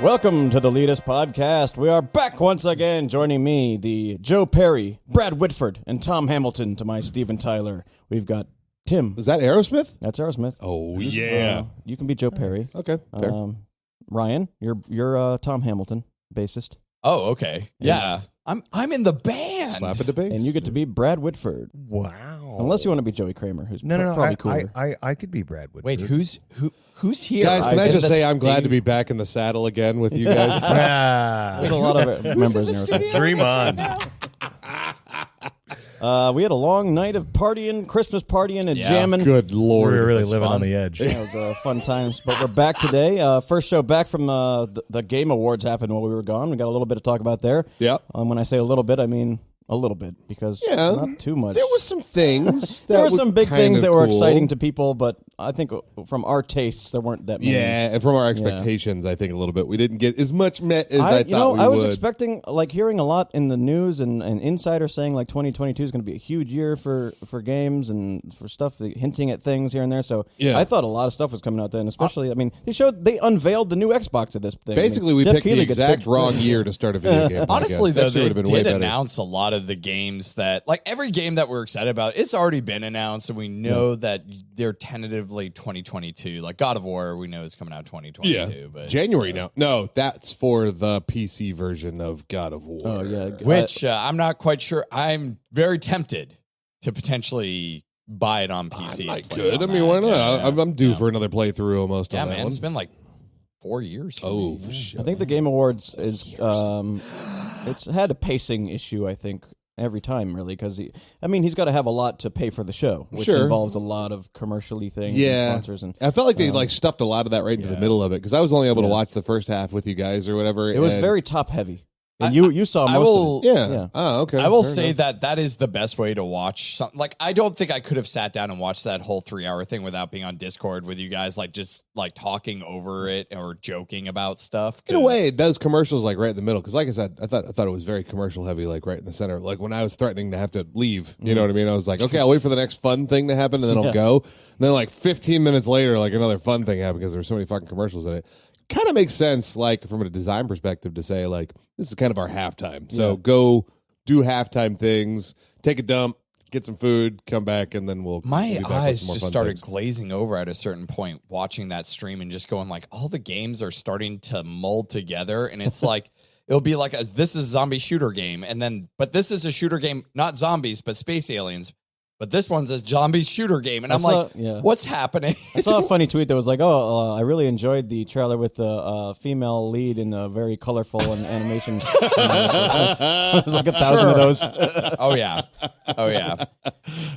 Welcome to the Leetist Podcast. We are back once again. Joining me, the Joe Perry, Brad Whitford, and Tom Hamilton to my Steven Tyler. We've got Tim. Is that Aerosmith? That's Aerosmith. Oh, yeah. You can be Joe Perry. Okay, fair. Ryan, you're Tom Hamilton, bassist. Oh, okay. Yeah. I'm in the band. Slap at the bass. And you get to be Brad Whitford. Wow. Unless you want to be Joey Kramer, who's No, probably cooler. I could be Brad Whitford. Wait, who's here? Guys, can I just say I'm glad Sting- to be back in the saddle again with you guys? There's a lot of members in Aerosmith. Dream on. We had a long night of partying, Christmas partying, and jamming. Good Lord. We were really was living fun. on the edge. Yeah, it was fun times. But we're back today. First show back from the Game Awards happened while we were gone. We got a little bit to talk about there. Yep. When I say a little bit, I mean a little bit, because not too much. There was some things. There were some big things that were cool. exciting to people, but I think from our tastes, there weren't that many. Yeah, and from our expectations, I think a little bit. We didn't get as much met as I thought we I was would. expecting, hearing a lot in the news and insiders saying 2022 is going to be a huge year for games and for stuff, hinting at things here and there. So I thought a lot of stuff was coming out then, especially, they unveiled the new Xbox at this thing. Basically, we Jeff picked Keighley the gets exact picked. wrong year to start a video game. Honestly, podcast. though, That they would've been way did better. announce a lot of the games that, every game that we're excited about, it's already been announced, and we know that they're tentatively 2022. Like God of War, we know is coming out 2022. Yeah, But January now. No, that's for the PC version of God of War. Oh, yeah. Which I'm not quite sure. I'm very tempted to potentially buy it on PC. I and play could. it I on mean, that. why not? Yeah. I'm due for another playthrough almost Yeah, on that man, one. it's been 4 years. Oh, me. for sure. I think the Game Awards is it's had a pacing issue, I think, every time, really, because he's got to have a lot to pay for the show, which Sure. involves a lot of commercially things and sponsors. And I felt like they stuffed a lot of that right into the middle of it, because I was only able to watch the first half with you guys or whatever. it was very top heavy. And you saw most of it. Yeah. Oh, okay. I will Fair say enough. that is the best way to watch something. I don't think I could have sat down and watched that whole 3-hour thing without being on Discord with you guys, just talking over it or joking about stuff. In a way, those commercials right in the middle, because like I said, I thought it was very commercial heavy, right in the center. When I was threatening to have to leave, you know what I mean? I was like, okay, I'll wait for the next fun thing to happen, and then I'll go. And then 15 minutes later, another fun thing happened because there were so many fucking commercials in it. Kind of makes sense, from a design perspective, to say, this is kind of our halftime. So go do halftime things, take a dump, get some food, come back, and then we'll My be back with eyes some more just fun started things. glazing over at a certain point watching that stream and just going all the games are starting to mold together, and it's it'll be this is a zombie shooter game, and then but this is a shooter game, not zombies but space aliens. But this one's a zombie shooter game. And what's happening? I saw a funny tweet that was I really enjoyed the trailer with the female lead in the very colorful and animation. There's 1,000 of those. Oh, yeah.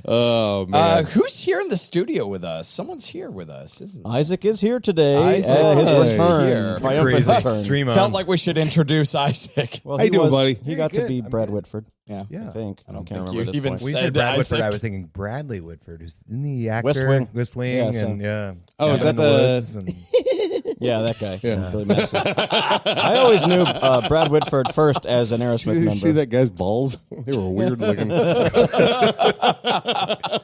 Oh, man. Who's here in the studio with us? Someone's here with us, isn't it? Isaac is here today. Isaac His is return. here. Triumphant Crazy. return. Dream on. Felt like we should introduce Isaac. Well, How you doing, buddy? He got to good. be I'm Brad good. Whitford. Yeah. I think. I don't can't think remember you at this even point. We said said Brad Whitford. Isaac. I was thinking Bradley Whitford, who's in the actor West Wing. West Wing, Yeah, and Oh, is Cabin that in the- Woods and- Yeah, that guy. Yeah. Really messy. I always knew Brad Whitford first as an Aerosmith Did you member. see that guy's balls? They were weird looking.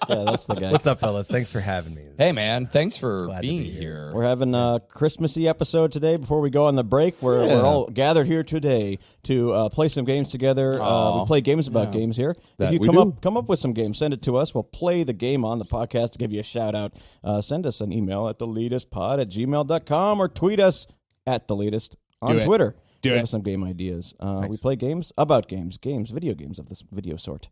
Yeah, that's the guy. What's up, fellas? Thanks for having me. Hey, man. Thanks for Glad to being be here. We're having a Christmassy episode today before we go on the break. We're all gathered here today to play some games together. We play games about games here. That if you we come up with some games, send it to us. We'll play the game on the podcast to give you a shout out. Send us an email at TheLeetistPod@gmail.com or tweet us at TheLeetist on Do it. Twitter. Do We it. have some game ideas. We play games about games, video games of this video sort.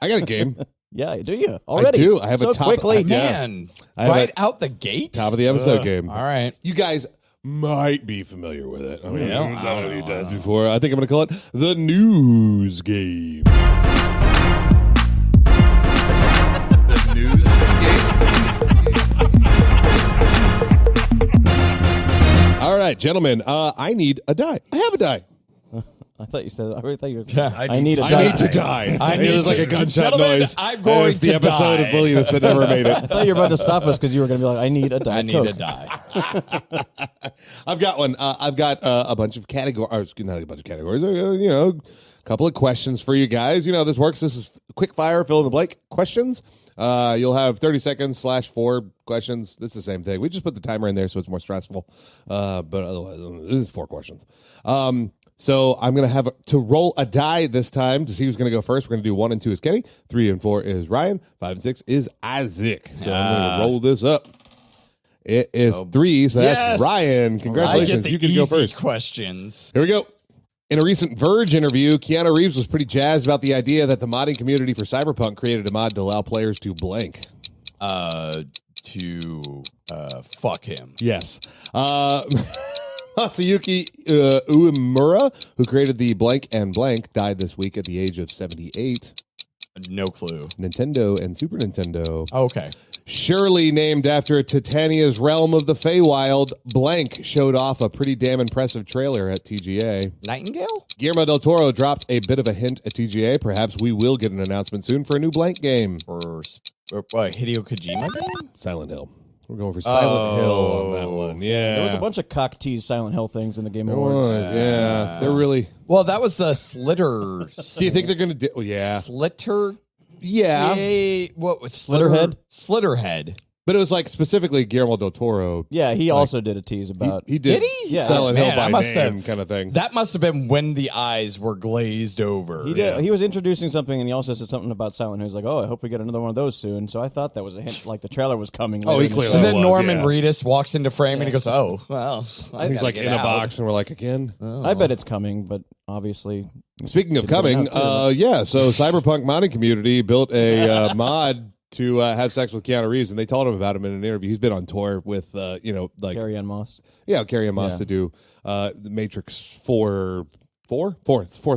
I got a game. Yeah, do you already? I do. I have so a top. quickly. Man, I have right a- out the gate? Top of the episode game. All right. You guys might be familiar with it. I mean, Yeah. I've done it a few times before. I think I'm going to call it the news game. The news game. All right, gentlemen. I need a die. I have a die. I thought you said. I really thought you were. Yeah. I need a I die. need to die. I need It was like to- a gunshot Gentlemen, noise. I'm going It's the to episode die. of Leetist that never made I it. thought you were about to stop us because you were going to be like, I need a Diet I need Coke. to die. I've got one. I've got a bunch of categories. Not a bunch of categories. couple of questions for you guys. You know how this works. This is quick fire, fill in the blank questions. You'll have 30 seconds /4 questions. It's the same thing. We just put the timer in there so it's more stressful. But otherwise, it is 4 questions. So I'm going to have to roll a die this time to see who's going to go first. We're going to do 1 and 2 is Kenny, 3 and 4 is Ryan, 5 and 6 is Isaac. So I'm going to roll this up. It is 3, so that's Ryan. Congratulations. You can go first. Questions. Here we go. In a recent Verge interview, Keanu Reeves was pretty jazzed about the idea that the modding community for Cyberpunk created a mod to allow players to blank. Fuck him. Yes. Masayuki Uemura, who created the Blank and Blank, died this week at the age of 78. No clue. Nintendo and Super Nintendo. Okay. Surely named after Titania's realm of the Feywild, Blank showed off a pretty damn impressive trailer at TGA. Nightingale? Guillermo del Toro dropped a bit of a hint at TGA. Perhaps we will get an announcement soon for a new Blank game. Or Hideo Kojima game? Silent Hill. We're going for Silent Hill on that one. Yeah. There was a bunch of cock-teased Silent Hill things in the Game There Awards. was, yeah. They're really... Well, that was the Slitter. Do you think they're going to do... Yeah. Slitter? Yeah. What was Slitterhead? Slitterhead. But it was like specifically Guillermo del Toro. Yeah, he also did a tease about... He did. Did he? Yeah. Silent Hill by must name have- kind of thing. That must have been when the eyes were glazed over. He did. He was introducing something, and he also said something about Silent Hill. He was like, "Oh, I hope we get another one of those soon." So I thought that was a hint, like the trailer was coming. Oh, later he in the clearly show. And then was, Norman yeah. Reedus walks into frame and he goes, "Oh, well." He's like in a box, and we're like, again? I bet it's coming, but obviously, Speaking of coming, Didn't come out, so Cyberpunk modding community built a mod to have sex with Keanu Reeves, and they told him about him in an interview. He's been on tour with, Carrie Ann Moss. Yeah, Carrie Ann Moss Yeah. to do the Matrix 4th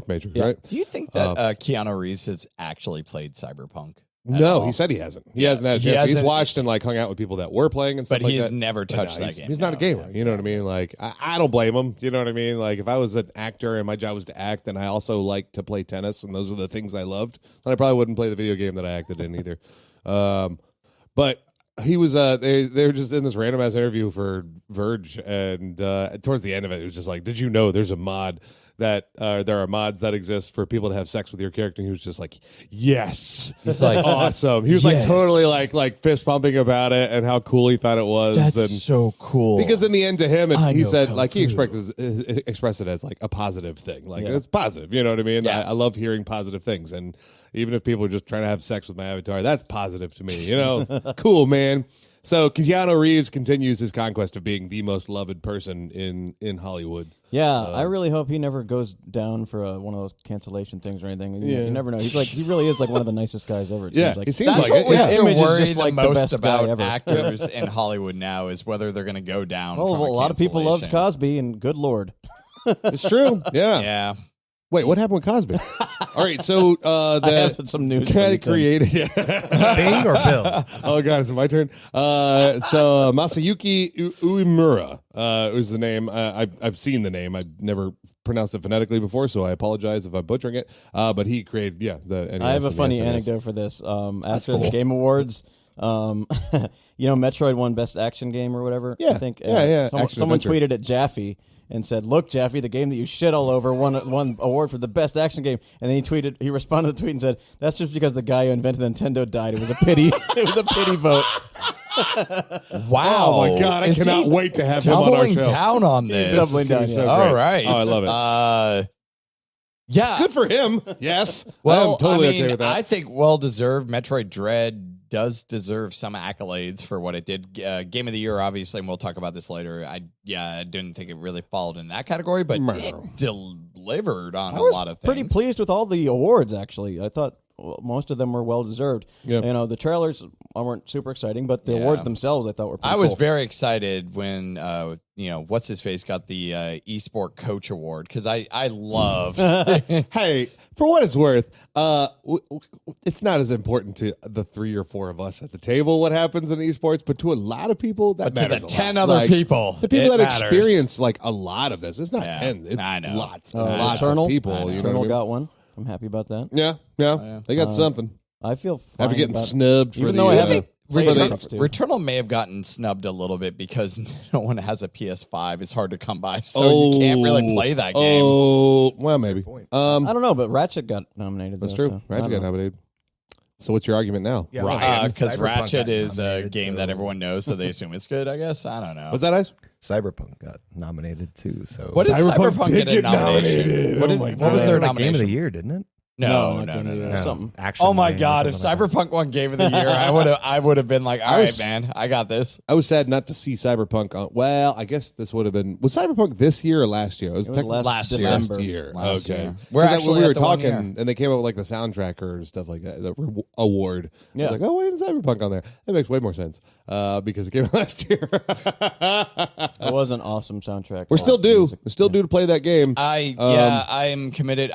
Matrix, Yeah. right? Do you think that Keanu Reeves has actually played Cyberpunk? No, he said he hasn't. He hasn't had a chance. He's hasn't- watched and like hung out with people that were playing and stuff But like he's that. never But touched no, that game. He's not a gamer. You know what I mean? Like, I don't blame him. You know what I mean? Like, if I was an actor and my job was to act and I also like to play tennis and those are the things I loved, then I probably wouldn't play the video game that I acted in either. But he was they were just in this random ass interview for Verge, and towards the end of it, it was just like, did you know there's a mod that there are mods that exist for people to have sex with your character? And he was just like, yes. He's like, Awesome. He was Yes. like totally like fist pumping about it and how cool he thought it was. That's and so cool. because in the end to him, I he know said Kung like he Fu. expressed it as like a positive thing. Like Yeah. it's positive. You know what I mean? Yeah. I love hearing positive things. And even if people are just trying to have sex with my avatar, that's positive to me. You know, cool, man. So Keanu Reeves continues his conquest of being the most loved person in Hollywood. Yeah, I really hope he never goes down for one of those cancellation things or anything. Yeah. You never know. He really is like one of the nicest guys ever. It Yeah, seems like. it seems That's like what it. we Yeah. have to Image is worry just the like the most best guy about ever. actors in Hollywood now is whether they're going to go down. Oh, from well, a lot of people loved cancellation. Cosby, and good lord. It's true. Yeah. Yeah. Wait, what happened with Cosby? All right, so I have some news. for Cathy you, Tim. created. Bing or Bill? Oh god, is it my turn? So Masayuki Uemura was the name. I've seen the name. I've never pronounced it phonetically before, so I apologize if I'm butchering it. But he created, the NES. I have a and the funny SNES. anecdote for this. After the Game Awards, Metroid won Best Action Game or whatever. Yeah. I think. Yeah. Someone Action-adventure. tweeted at Jaffe and said, "Look, Jaffe, the game that you shit all over won award for the best action game." And then he responded to the tweet and said, "That's just because the guy who invented Nintendo died. It was a pity. It was a pity vote." Wow. Oh my god, I Is cannot he wait to have him on our doubling show. down on this. doubling down, So yeah. great. All right. Oh, I love it. Yeah. Good for him. Yes. Well, I'm totally I mean, okay with that. I think well-deserved. Metroid Dread does deserve some accolades for what it did. Game of the Year, obviously, and we'll talk about this later. I didn't think it really followed in that category, but it delivered on a lot of things. Pretty pleased with all the awards, actually. I thought most of them were well deserved. Yep. The trailers weren't super exciting, but the awards themselves I thought were pretty I was cool. very excited when what's his face got the esport coach award because I loved. Hey, for what it's worth, it's not as important to the 3 or 4 of us at the table what happens in esports, but to a lot of people that to the matters. 10 a lot. other Like, people, the people it that matters. experience like a lot of this. It's not Yeah, 10. It's I know. lots of Eternal, people. You know Eternal what I mean? got one. I'm happy about that. Yeah. They got something. I feel fine After getting about- snubbed for even the though I Do you haven't- think Returnal may have gotten snubbed a little bit because no one has a PS5. It's hard to come by, so you can't really play that game. Oh, well, maybe. I don't know, but Ratchet got nominated. That's true. So Ratchet got nominated. So what's your argument now? Yeah, Because Ratchet is a nominated, game that so- everyone knows, so they assume it's good, I guess. I don't know. What's that, Ice? Cyberpunk got nominated too. So What did Cyberpunk get a nomination? What was their Game nomination? of the Year, didn't it? No. Something. Action Oh my game or God! If something like Cyberpunk won Game of the Year, I would have been like, all right, man, I got this. I was sad not to see Cyberpunk on. Well, I guess this would have been. Was Cyberpunk this year or last year? It was last last year. December. Last year. Last Okay. year. We're 'Cause actually when we were at the 1 talking, year. and they came up with like the soundtrack or stuff like that, the award. Yeah. I was like, oh, why isn't Cyberpunk on there? That makes way more sense because it came out last year. It was an awesome soundtrack. We're still due. We're still due to play that game. I'm committed.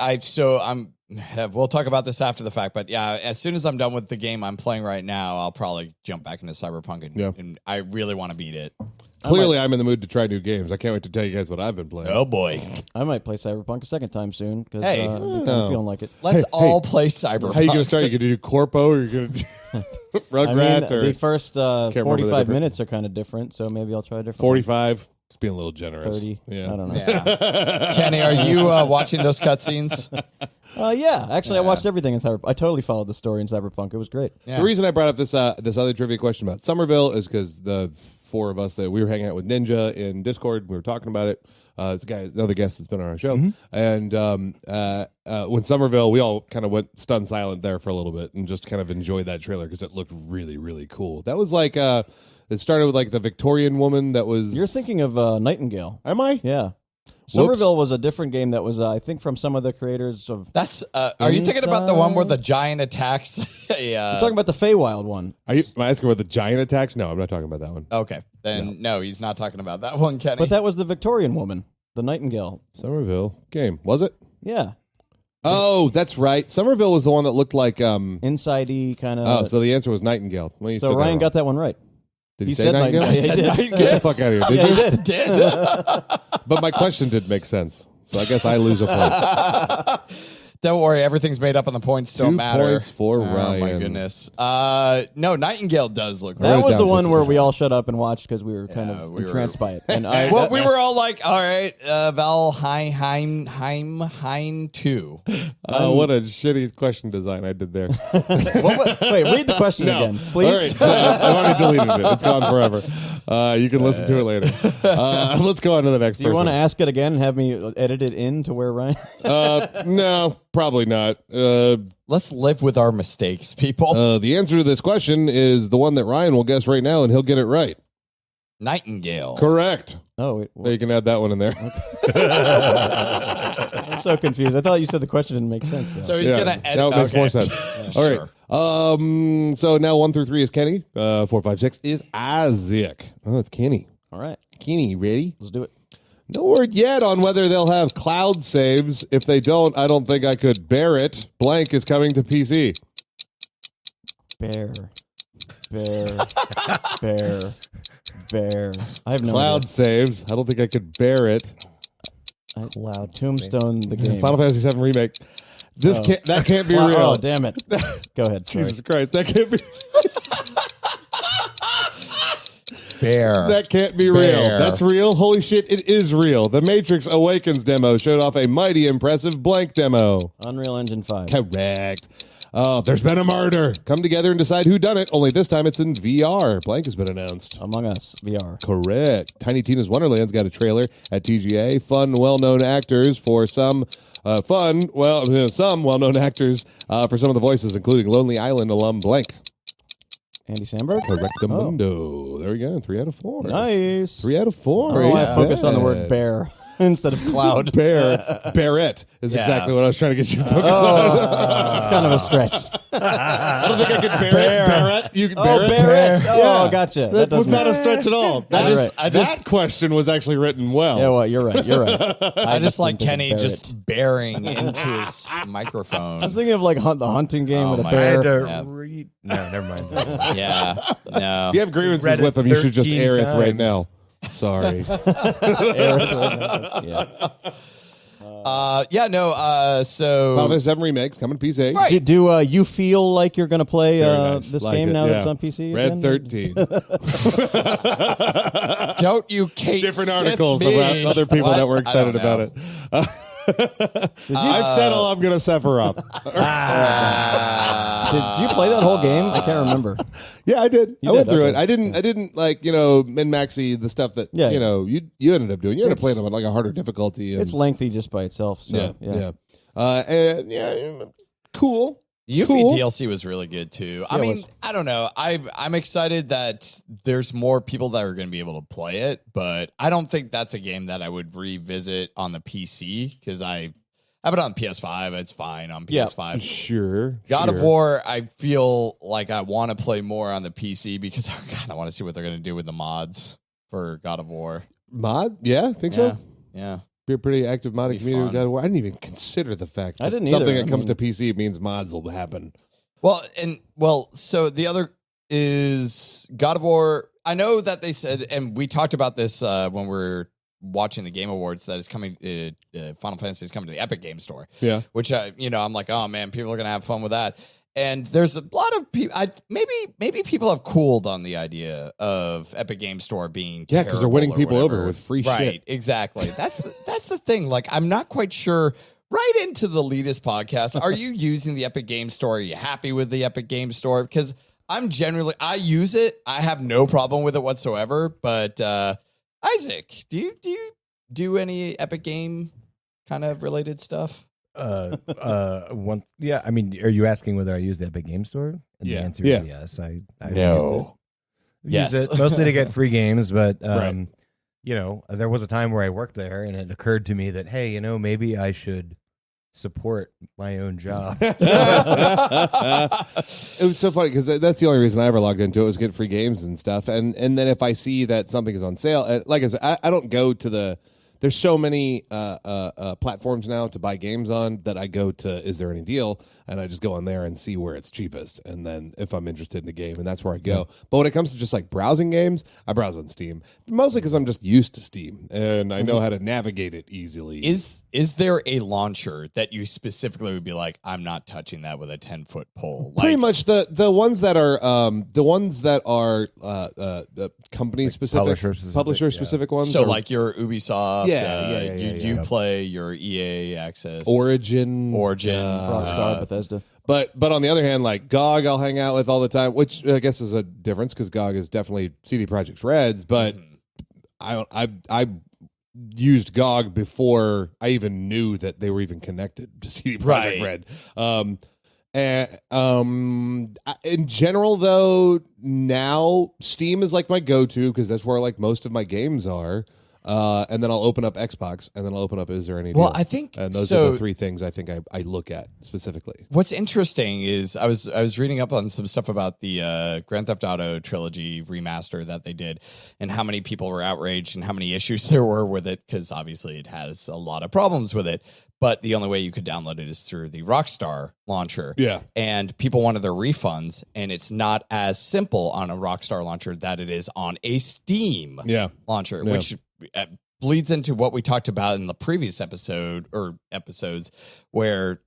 We'll talk about this after the fact, but yeah, as soon as I'm done with the game I'm playing right now, I'll probably jump back into Cyberpunk and I really want to beat it. Clearly, I'm in the mood to try new games. I can't wait to tell you guys what I've been playing. Oh boy, I might play Cyberpunk a second time soon because Hey. I'm feeling like it. let's all play Cyberpunk. How are you going to start? You going to do Corpo or you going to do Rugrat? I mean, or the first remember the 45 difference. minutes are kind of different, so maybe I'll try a different 45? It's being a little generous. 30. Yeah. I don't know. Yeah. Kenny, are you watching those cutscenes? Yeah, actually, I watched everything in Cyberpunk. I totally followed the story in Cyberpunk. It was great. Yeah. The reason I brought up this other trivia question about Somerville is because the four of us that we were hanging out with Ninja in Discord, we were talking about it. It's a guy, another guest that's been on our show, and when Somerville, we all kind of went stunned silent there for a little bit and just kind of enjoyed that trailer because it looked really, really cool. That was like it started with like the Victorian woman that was. You're thinking of Nightingale. Am I? Yeah. Somerville was a different game that was, I think, from some of the creators of. That's. Are you thinking about the one where the giant attacks? I'm talking about the Feywild one. Am I asking about the giant attacks? No, I'm not talking about that one. Okay, then no, he's not talking about that one, Kenny. But that was the Victorian woman, the Nightingale. Somerville game, was it? Yeah. Oh, that's right. Somerville was the one that looked like. Inside-y kind of. Oh, so the answer was Nightingale. Well, you So still Ryan got got that one right. Did he he say said Nightingale? Nightingale. Yeah, he did. Get the fuck out of here. Did Yeah, you? he did. But my question did make sense. So I guess I lose a point. Don't worry, everything's made up and the points don't 2 matter. points for Oh Ryan. my goodness. No, Nightingale does look That Write it was down the so one where it's- we all shut up and watched because we were kind Yeah, of we were- entranced by it. And I, Well, we were all like, all right, Valheim 2. What a shitty question design I did there. Wait, read the question again, please. All right, so I've already deleted it. It's gone forever. You can listen to it later. Let's go on to the next Do you person. want to ask it again and have me edit it in to where Ryan? No, probably not. Let's live with our mistakes, people. The answer to this question is the one that Ryan will guess right now, and he'll get it right. Nightingale. Correct. Oh, wait, There, you can add that one in there. I'm so confused. I thought you said the question didn't make sense. Though. So he's going to edit. Now it makes okay. more sense. All right. Sure. So now 1 through 3 is Kenny. 4, 5, 6 is Isaac. Oh, it's Kenny. All right, Kenny, ready? let's do it. No word yet on whether they'll have cloud saves. If they don't, I don't think I could bear it. Blank is coming to PC. Bear. I have no Cloud saves. I don't think I could bear it. idea. Tombstone, the game. Final Fantasy VII Remake. That can't be Wow, real. Oh, damn it. Go ahead. Sorry. Jesus Christ, that can't be. Bear. That can't be Bear. real. That's real. Holy shit, it is real. The Matrix Awakens demo showed off a mighty impressive Blank demo. Unreal Engine 5. Correct. Oh, there's been a murder. Come together and decide who done it. Only this time it's in VR. Blank has been announced. Among Us VR. Correct. Tiny Tina's Wonderland's got a trailer at TGA. Fun, well-known actors for some. Some well-known actors for some of the voices, including Lonely Island alum Blank. Andy Samberg? Correctamundo. There we go. 3 out of 4. Nice. 3 out of 4. Oh, I Ain't focus on the bad. word bear instead of cloud. Barrett is Yeah. exactly what I was trying to get you to focus on. It's kind of a stretch. I don't think I could Barrett. You could Barrett. Barrett. Oh, Yeah. gotcha. That was doesn't- not a stretch at all. That question was actually written well. Yeah, well, you're right. I just like didn't think Kenny of Barrett. just bearing into his microphone. I was thinking of like the hunting game Oh with a my I had bear. to Yeah. read. No, never mind. Yeah. No. If you have grievances Read it with them, you should just 13 air it right times. now. Sorry. Yeah. So Final Fantasy 7 Remakes coming to PC. Right. Do you feel like you're going to play Nice. this Like game it, now yeah. that it's on PC? Red again? 13. don't you Kate Different Sith articles me. about other people What? that were I excited don't about know. it. I've said all I'm going to suffer up. Did you play that whole game? I can't remember. Yeah, I did. You I went did, through okay. it. I didn't like, min-maxy the stuff that, Yeah, you ended up doing. You ended up playing them at like a harder difficulty. And, It's lengthy just by itself. So, yeah. Cool. Yuffie Cool. DLC was really good too. I it mean, was. I don't know. I'm excited that there's more people that are going to be able to play it, but I don't think that's a game that I would revisit on the PC because I have it on PS5. It's fine on PS5. Sure. God of War, I feel like I want to play more on the PC because I kind of want to see what they're going to do with the mods for God of War. Mod? Yeah, think so? Yeah. Be a pretty active modding Be community. fun. With God of War. I didn't even consider the fact that I didn't something either. that comes to PC means mods will happen. So the other is God of War. I know that they said, and we talked about this when we're watching the Game Awards, that is coming. Final Fantasy is coming to the Epic Game Store. Yeah. Which I'm like, oh man, people are gonna have fun with that. And there's a lot of people. Maybe people have cooled on the idea of Epic Game Store being because they're winning terrible or people over whatever. with free right, shit. Exactly. That's the thing. Like, I'm not quite sure. Right into the Leetist podcast. Are you using the Epic Game Store? Are you happy with the Epic Game Store? Because I use it. I have no problem with it whatsoever. But Isaac, do you do any Epic Game kind of related stuff? Yeah. I mean, are you asking whether I use the Epic Game Store? And the answer is yes. I No. Use it mostly to get free games, but Right. there was a time where I worked there, and it occurred to me that hey, maybe I should support my own job. It was so funny because that's the only reason I ever logged into it was get free games and stuff. And then if I see that something is on sale, like I said, I don't go to the. There's so many platforms now to buy games on that I go to, is there any deal? And I just go on there and see where it's cheapest. And then if I'm interested in the game, and that's where I go. But when it comes to just like browsing games, I browse on Steam. Mostly because I'm just used to Steam and I know how to navigate it easily. Is there a launcher that you specifically would be like, I'm not touching that with a 10-foot pole? Pretty much the ones that are company specific, publisher specific ones. So are like your Ubisoft, Yeah. Uplay, your EA Access, Origin. Rockstar, Bethesda. But on the other hand, like GOG, I'll hang out with all the time, which I guess is a difference because GOG is definitely CD Projekt Red's. But I used GOG before I even knew that they were even connected to CD Projekt Red. In general, though, now Steam is like my go-to because that's where like most of my games are. And then I'll open up Xbox, and then I'll open up Is There Any Deal? Well, I think and those are the three things I think I look at specifically. What's interesting is I was reading up on some stuff about the Grand Theft Auto trilogy remaster that they did, and how many people were outraged and how many issues there were with it, because obviously it has a lot of problems with it. But the only way you could download it is through the Rockstar launcher. Yeah. And people wanted their refunds, and it's not as simple on a Rockstar launcher that it is on a Steam launcher, which bleeds into what we talked about in the previous episode or episodes, where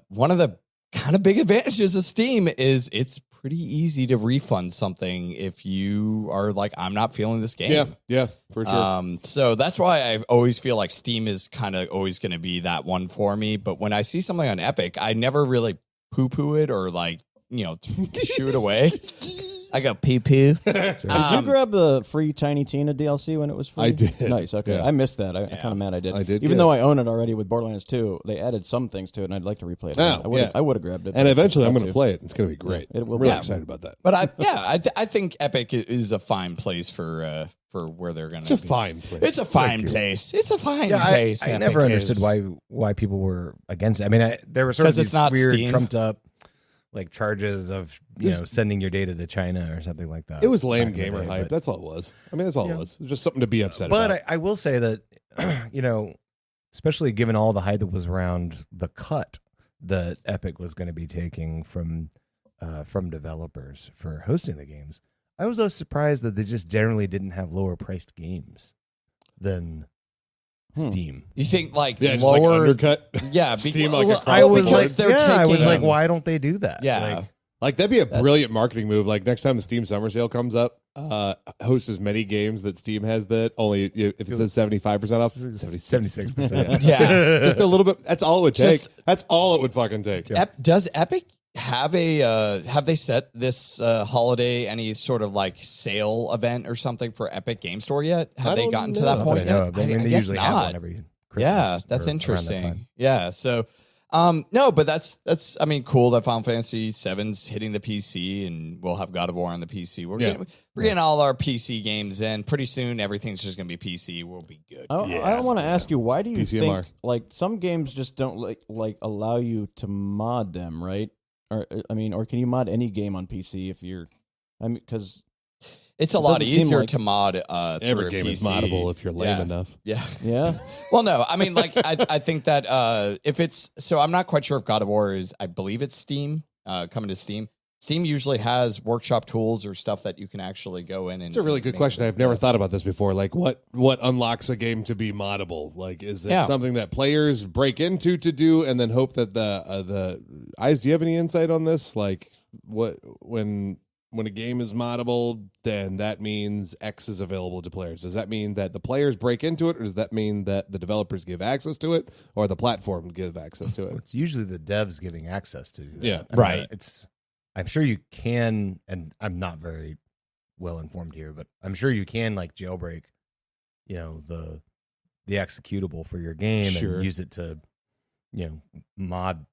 one of the kind of big advantages of Steam is it's pretty easy to refund something if you are like, I'm not feeling this game. Yeah, for sure. So that's why I always feel like Steam is kind of always going to be that one for me. But when I see something on Epic, I never really poo-poo it or like, shoo it away. I go pee-poo. Did you grab the free Tiny Tina DLC when it was free? I did. Nice. Okay. Yeah. I missed that. I'm kind of mad I did. I did, Even yeah. though I own it already with Borderlands 2, they added some things to it, and I'd like to replay it. I would have grabbed it. And but eventually I I'm forgot going to play it. It's going to be great. It will I'm really be. excited about that. But I think Epic is a fine place for where they're going to. It's a fine place. It's a fine place. It's a fine Yeah, place. I never Epic understood is. why people were against it. I mean, there were sort of 'Cause it's these not weird, Steam. trumped up like charges of sending your data to China or something like that. It was lame back in the gamer day, hype. but- That's all it was. I mean, that's all it was. It was just something to be upset But about. I will say that, especially given all the hype that was around the cut that Epic was going to be taking from developers for hosting the games, I was surprised that they just generally didn't have lower priced games than Steam. You think like just lower like undercut? Yeah, Steam well, like across I was because like, they're yeah, I was taking- like, why don't they do that? Yeah. Like that'd be a brilliant marketing move. Like next time the Steam Summer Sale comes up, host as many games that Steam has that only if it says 75% off, 76%. Yeah. just a little bit. That's all it would take. Just- That's all it would fucking take. Does Epic have have they set this holiday any sort of like sale event or something for Epic Game Store yet? Have they gotten to that Not point that I know yet? of. I mean, they guess usually not. have one every Christmas. Yeah, that's or around that interesting. time. Yeah, so no, but that's I mean cool that Final Fantasy VII's hitting the PC and we'll have God of War on the PC. We're getting all our PC games in. Pretty soon everything's just going to be PC. We'll be good. I want to ask you, why do you PCMR. think like some games just don't like allow you to mod them, right? Or or can you mod any game on PC if you're? Because it's a lot doesn't seem easier like- to mod Every through a game PC. is moddable if you're lame enough. Yeah. yeah, Well, no, I mean, like, I think that if it's so, I'm not quite sure if God of War is. I believe it's Steam coming to Steam. Steam usually has workshop tools or stuff that you can actually go in and. It's a really good question. I've never thought about this before. Like, what unlocks a game to be moddable? Like, is it something that players break into to do and then hope that the eyes? Do you have any insight on this? Like, what when a game is moddable, then that means X is available to players. Does that mean that the players break into it, or does that mean that the developers give access to it, or the platform give access to it? It's usually the devs giving access to do that. Yeah. I mean, Right. I'm sure you can, and I'm not very well informed here, but I'm sure you can like jailbreak, the executable for your game Sure. and use it to, mod,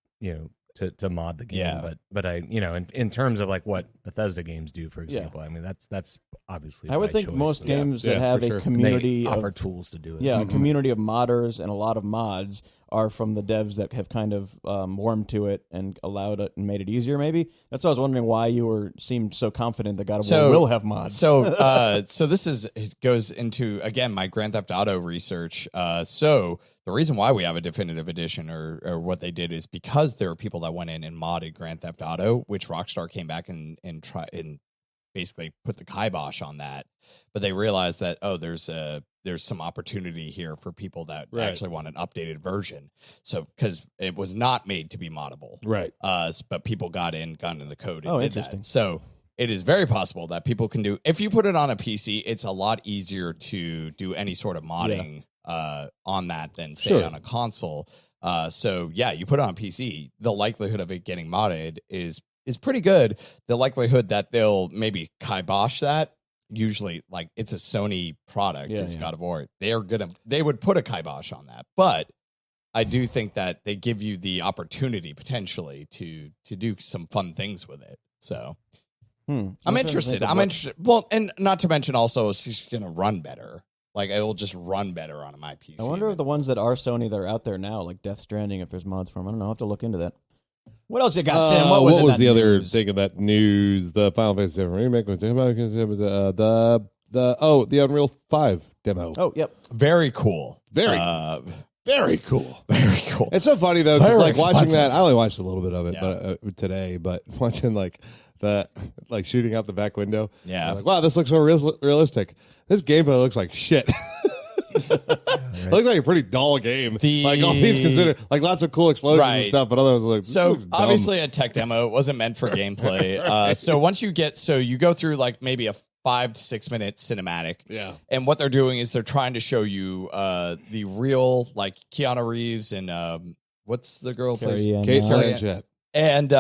to mod the game. Yeah. But I, in terms of like what Bethesda games do, for example, I mean, that's obviously I would by think choice. most games that Yeah, have for a sure. And community they offer of tools to do it. a community of modders and a lot of mods are from the devs that have kind of warmed to it and allowed it and made it easier. Maybe that's why I was wondering why you seemed so confident that God of War will have mods. So, so this goes into again my Grand Theft Auto research. So the reason why we have a definitive edition or what they did is because there are people that went in and modded Grand Theft Auto, which Rockstar came back and basically put the kibosh on that. But they realized that there's some opportunity here for people that actually want an updated version. So because it was not made to be moddable, Right. but people got in the code and Oh, did interesting. that. So it is very possible that people can do. If you put it on a PC, it's a lot easier to do any sort of modding on that than say on a console. So yeah, you put it on PC, the likelihood of it getting modded is pretty good. The likelihood that they'll maybe kibosh that, usually like it's a Sony product, it's God of War. They would put a kibosh on that. But I do think that they give you the opportunity potentially to do some fun things with it. So I'm interested. Well, and not to mention also it's just going to run better. Like it will just run better on my PC. I wonder if the ones that are Sony that are out there now, like Death Stranding, if there's mods for them. I don't know. I'll have to look into that. What else you got, Tim? What was the other news? thing of that news? The Final Fantasy VII remake was the Unreal 5 demo. Oh, yep. Very cool. Very cool. Very cool. It's so funny though, because Very like watching expensive. that, I only watched a little bit of it, but today, but watching like the shooting out the back window, Yeah. I'm like, wow, this looks so realistic. This gameplay looks like shit. It looked like a pretty dull game. Like all things considered, like lots of cool explosions and stuff, but otherwise, like this So looks dumb. obviously a tech demo. It wasn't meant for gameplay. So once you go through like maybe a 5 to 6 minute cinematic. Yeah. And what they're doing is they're trying to show you the real like Keanu Reeves and what's the girl who plays Kate Carrie Blanchett. and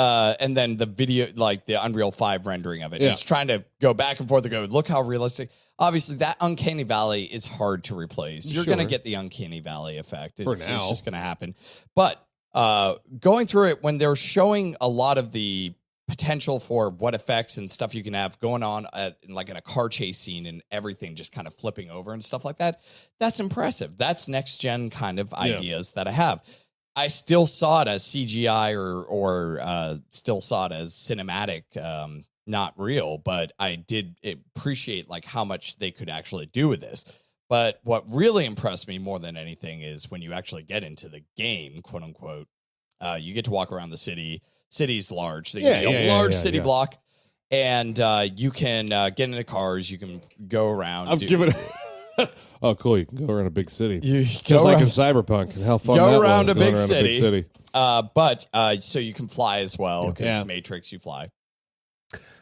then the video, like the Unreal 5 rendering of it. Yeah. It's trying to go back and forth and go, look how realistic. Obviously, that Uncanny Valley is hard to replace. You're Sure. going to get the Uncanny Valley effect. For It's now. just going to happen. But going through it, when they're showing a lot of the potential for what effects and stuff you can have going on like in a car chase scene and everything just kind of flipping over and stuff like that, that's impressive. That's next-gen kind of ideas that I have. I still saw it as CGI or still saw it as cinematic, not real, but I did appreciate like how much they could actually do with this. But what really impressed me more than anything is when you actually get into the game, quote unquote, you get to walk around the city. City's large. So you get a large city block. And you can get into cars. You can go around. Oh, cool! You can go around a big city, You just like in Cyberpunk. And how fun go that around was, a going big around city. A big city. But so you can fly as well because Yeah. Matrix, you fly.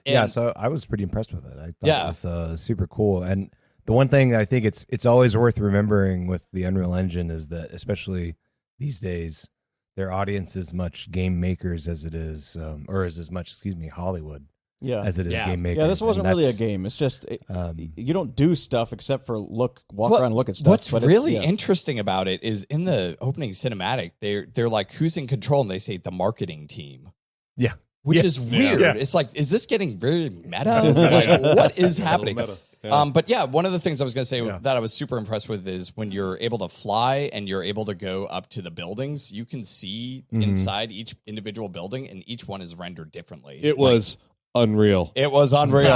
Yeah, And- so I was pretty impressed with it. I thought Yeah. it was super cool. And the one thing I think it's always worth remembering with the Unreal Engine is that, especially these days, their audience is much game makers as it is, or is as much, Hollywood Yeah. as it is Yeah. game makers. Yeah, this wasn't And really a that's, game. It's just Um, you don't do stuff except for walk What- around and look at stuff. What's but really yeah. interesting about it is in the opening cinematic, they're like, who's in control? And they say the marketing team. Yeah. Which Yeah. is weird. Yeah. It's like, is this getting very meta? Like, what is happening? Meta. Yeah. But yeah, one of the things I was going to say Yeah. that I was super impressed with is when you're able to fly and you're able to go up to the buildings, you can see inside each individual building, and each one is rendered differently. It was unreal. It was unreal.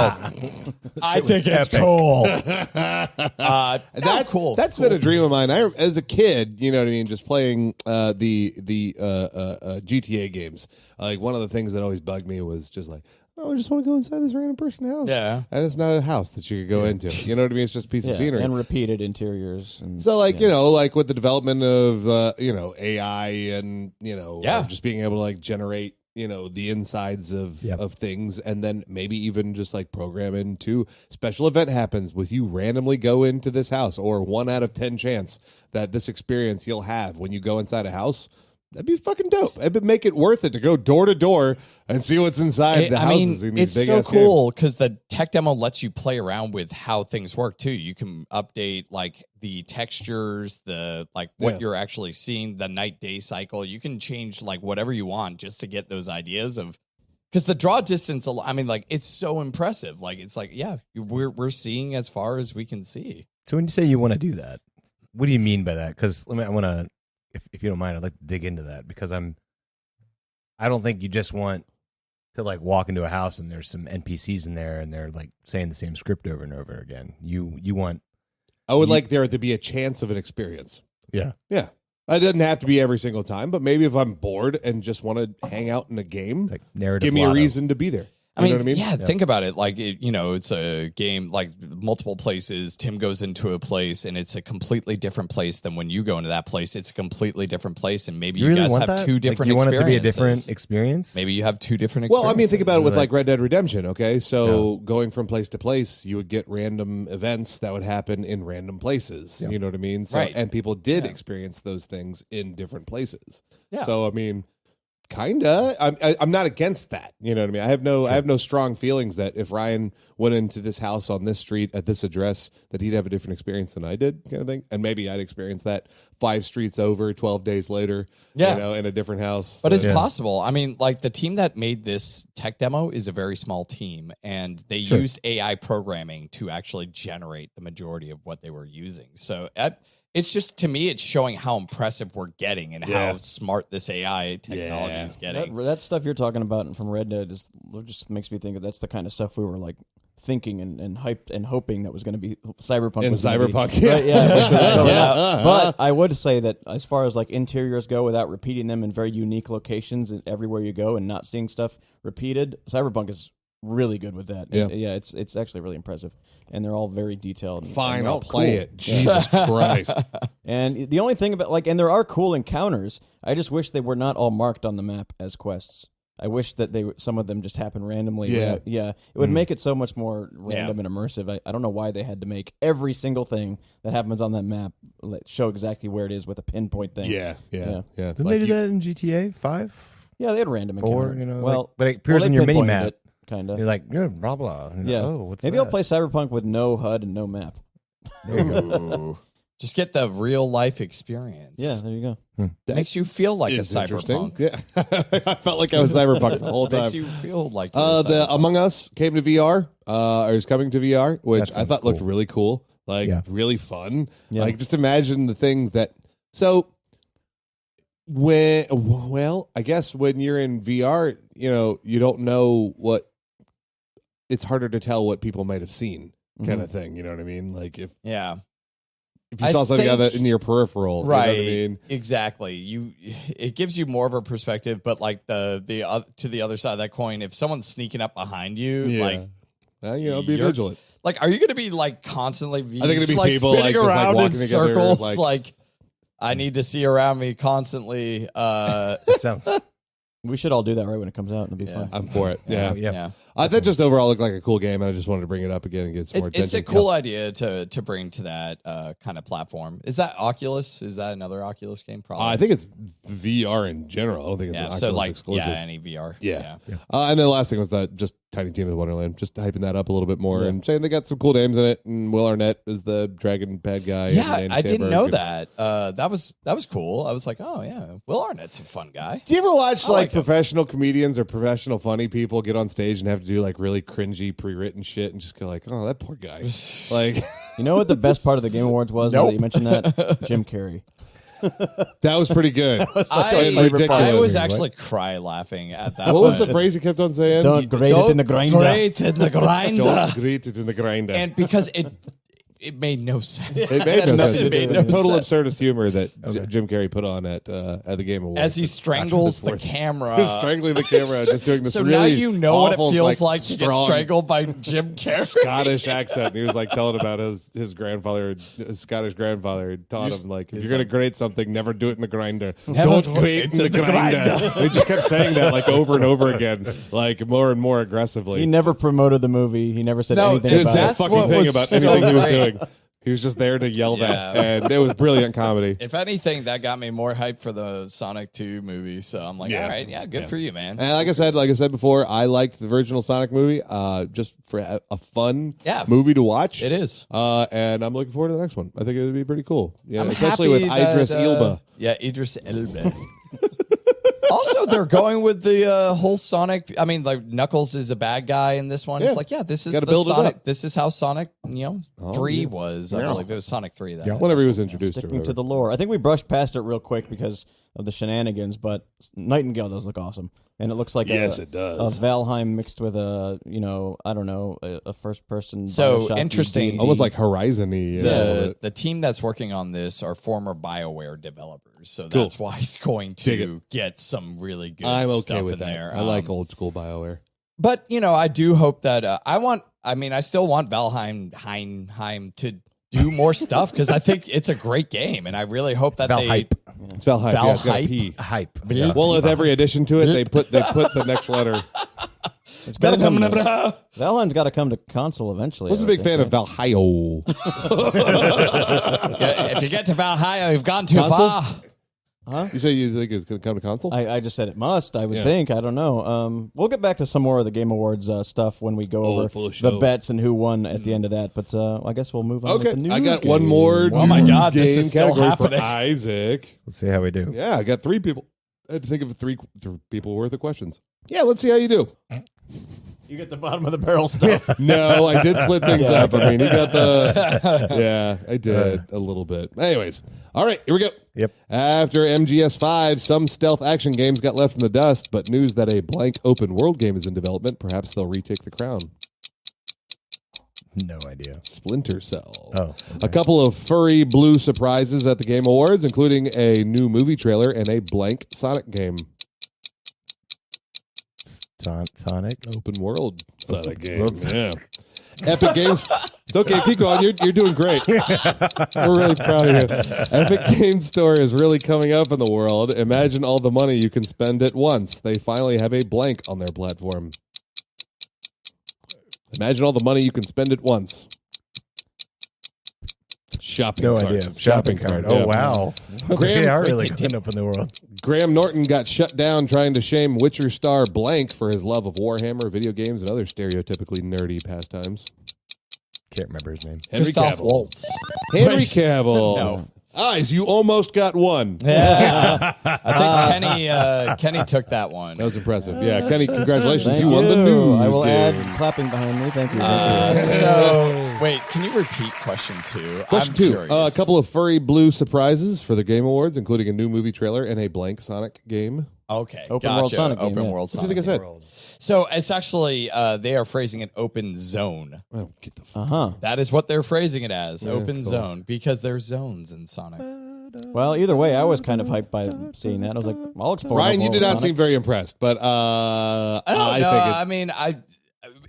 I think it's cool. That's cool. That's been a dream of mine. As a kid, you know what I mean, just playing the GTA games. Like one of the things that always bugged me was just like, oh, I just want to go inside this random person's house. Yeah. And it's not a house that you could go into. You know what I mean? It's just a piece of Yeah, scenery. and repeated interiors. And, So, like, yeah. you know, like with the development of, AI and, Yeah. just being able to, like, generate, the insides of things, and then maybe even just, like, program into special event happens with you randomly go into this house, or 1 out of 10 chance that this experience you'll have when you go inside a house. That'd be fucking dope. It'd make it worth it to go door to door and see what's inside the houses in these it's big so ass cool because the tech demo lets you play around with how things work too. You can update like the textures, the like what you're actually seeing, the night day cycle. You can change like whatever you want just to get those ideas of. Because the draw distance, I mean, like it's so impressive. Like it's like, yeah, we're seeing as far as we can see. So when you say you want to do that, what do you mean by that? Because I want to, if you don't mind, I'd like to dig into that because I don't think you just want to like walk into a house and there's some NPCs in there and they're like saying the same script over and over again. You want. I would like there to be a chance of an experience. Yeah. Yeah. It doesn't have to be every single time, but maybe if I'm bored and just want to hang out in a game, Like narrative. give me a lotto. reason to be there. I mean, know what I mean? yeah, think about it. Like, it's a game, like multiple places. Tim goes into a place and it's a completely different place than when you go into that place. It's a completely different place. And maybe You you, really guys want have that? two Like, different you want it to be a experiences. different experience? Maybe you have two different Well, experiences. I mean, think about it with Like- like Red Dead Redemption, okay? So going from place to place, you would get random events that would happen in random places. You know what I mean? So, Right. And people did experience those things in different places. Yeah. So, I mean, kinda. I'm not against that. You know what I mean? I have no strong feelings that if Ryan went into this house on this street at this address, that he'd have a different experience than I did, kind of thing. And maybe I'd experience that 5 streets over, 12 days later. Yeah. In a different house. But it's possible. I mean, like the team that made this tech demo is a very small team, and they used AI programming to actually generate the majority of what they were using. So it's just, to me, it's showing how impressive we're getting and how smart this AI technology is getting. That stuff you're talking about from Red Dead just makes me think of that's the kind of stuff we were like thinking and hyped and hoping that was going to be Cyberpunk. In was gonna be. Cyberpunk, yeah. Right, yeah. Totally not. But I would say that as far as like interiors go, without repeating them in very unique locations and everywhere you go and not seeing stuff repeated, Cyberpunk is really good with that. Yeah. It's actually really impressive, and they're all very detailed. Fine, and they're I'll all play cool. it. Jesus Christ. And the only thing about and there are cool encounters. I just wish they were not all marked on the map as quests. I wish that some of them just happen randomly. Yeah. It would make it so much more random and immersive. I don't know why they had to make every single thing that happens on that map show exactly where it is with a pinpoint thing. Yeah. Didn't Like they do that in GTA 5? Yeah, they had random 4, encounters. but it appears they in your mini pinpointed map. it, kind of. You're like, blah, blah. And Yeah. Oh, what's Maybe that? I'll play Cyberpunk with no HUD and no map. There you go. Just get the real life experience. Yeah, there you go. Makes you feel like a It's interesting. cyberpunk. Yeah. I felt like I was Cyberpunk the whole time. Makes you feel like you're a The cyberpunk. Among Us came to VR, or is coming to VR, which That I thought sounds looked cool. really cool, like Yeah. really fun. Yeah. Like just imagine the things that. So I guess when you're in VR, you don't know what. It's harder to tell what people might have seen, kind of thing. You know what I mean? Like if you I saw something think- in your peripheral, Right. You know what I mean? Exactly. It gives you more of a perspective, but like to the other side of that coin, if someone's sneaking up behind you, like Be you're- vigilant. Like, are you going to be like constantly? I think it'd be like, people spinning like just around like in walking together, circles. like I need to see around me constantly. It sounds. We should all do that right when it comes out. It'll be fun. I'm for it. Yeah. Yeah. That just overall looked like a cool game, and I just wanted to bring it up again and get some more attention. It's a cool idea to bring to that kind of platform. Is that Oculus? Is that another Oculus game? Probably. I think it's VR in general. I don't think it's an Oculus exclusive. Yeah, any VR. Yeah. And then the last thing was that just Tiny Tina's Wonderland, just hyping that up a little bit more and saying they got some cool names in it. And Will Arnett is the dragon bad guy. Yeah, and I didn't know and, that. That was cool. I was like, oh yeah, Will Arnett's a fun guy. Do you ever watch like professional comedians or professional funny people get on stage and have to do like really cringy pre-written shit and just go like, oh, that poor guy. Like, You know what the best part of the Game Awards was? Now that you mentioned that? Jim Carrey. that was pretty good. I was actually cry laughing at that. What was the phrase he kept on saying? Don't grate it in the grinder. Grate in the grinder. Don't grate it in the grinder. And because it made no sense. It made no sense. It made It's no total sense. absurdist humor that Jim Carrey put on at the Game Awards. As he strangles the camera. He's strangling the camera, just doing this So really now you know what it awful, feels like to get strong strangled by Jim Carrey. Scottish accent. And he was like telling about his grandfather, his Scottish grandfather had taught him like, if you're gonna grate something, never do it in the grinder. Don't grate in the grinder. He just kept saying that like over and over again, like more and more aggressively. He never promoted the movie. He never said anything He didn't about say a it. fucking thing about anything he was doing. He was just there to yell that, and it was brilliant comedy. If anything, that got me more hyped for the Sonic 2 movie. So I'm like, all right, good for you, man. And like I said before, I liked the original Sonic movie, just for a fun movie to watch. It is, and I'm looking forward to the next one. I think it would be pretty cool, I'm especially with happy Idris that, Elba. Yeah, Idris Elba. Also, they're going with the whole Sonic. I mean, like Knuckles is a bad guy in this one. Yeah. It's like, this is Gotta the build it Sonic. up. This is how Sonic, 3 was. I believe it was Sonic 3. That Whenever he was introduced Sticking to the lore. I think we brushed past it real quick because of the shenanigans, but Nightingale does look awesome. And it looks like it does. a Valheim mixed with a, I don't know, a first-person. So Bioshock interesting. D&D. almost like Horizon-y. The team that's working on this are former BioWare developers, so that's why he's going to get some really good stuff in there. I like old school BioWare. But I do hope that I still want Valheim to do more stuff because I think it's a great game, and I really hope that Valhype. It's Valhype. Yeah, it's got a P. Hype. Well, with every addition to it, they put the next letter. It's gotta come to, Valheim's got to come to console eventually. I was a big fan of Valhalla. If you get to Valhalla, you've gone too Console? far. Huh? You say you think it's going to come to console? I just said it must. I would think. I don't know. We'll get back to some more of the Game Awards stuff when we go over the bets and who won at the end of that. But I guess we'll move on. Okay, with the news I got game. one more. Oh my God, this game is still category happening. for Isaac. Let's see how we do. Yeah, I got 3 people. I had to think of three people worth of questions. Yeah, let's see how you do. You get the bottom of the barrel stuff. No, I did split things up. I mean, he got the... Yeah, I did a little bit. Anyways, all right, here we go. Yep. After MGS5, some stealth action games got left in the dust, but news that a blank open world game is in development. Perhaps they'll retake the crown. No idea. Splinter Cell. Oh, okay. A couple of furry blue surprises at the Game Awards, including a new movie trailer and a blank Sonic game. Sonic? Open world Sonic game. Yeah. Epic Games. It's okay. Keep going. You're doing great. We're really proud of you. Epic Games Store is really coming up in the world. Imagine all the money you can spend at once. They finally have a blank on their platform. Imagine all the money you can spend at once. Shopping No cart. idea. Shopping cart. Oh, Yeah. wow. Graham- They are really coming up in the world. Graham Norton got shut down trying to shame Witcher star Blank for his love of Warhammer, video games, and other stereotypically nerdy pastimes. Can't remember his name. Henry Christoph Cavill. Waltz. Henry Cavill. No. Eyes, you almost got one. Yeah. I think Kenny took that one. That was impressive. Yeah, Kenny, congratulations. Thank You won the news. I will game. add clapping behind me. Thank you. So, wait, can you repeat question 2? Question I'm 2. curious. A couple of furry blue surprises for the Game Awards, including a new movie trailer and a blank Sonic game. Okay. Open world Sonic game, Open yeah. world What do you Sonic. think I said? So it's actually they are phrasing it open zone. Oh, get the Uh-huh. That is what they're phrasing it as, open zone, because there's zones in Sonic. Well, either way, I was kind of hyped by seeing that. I was like, I'll explore. Ryan, you open did world not Sonic. seem very impressed, but I don't know. think I mean,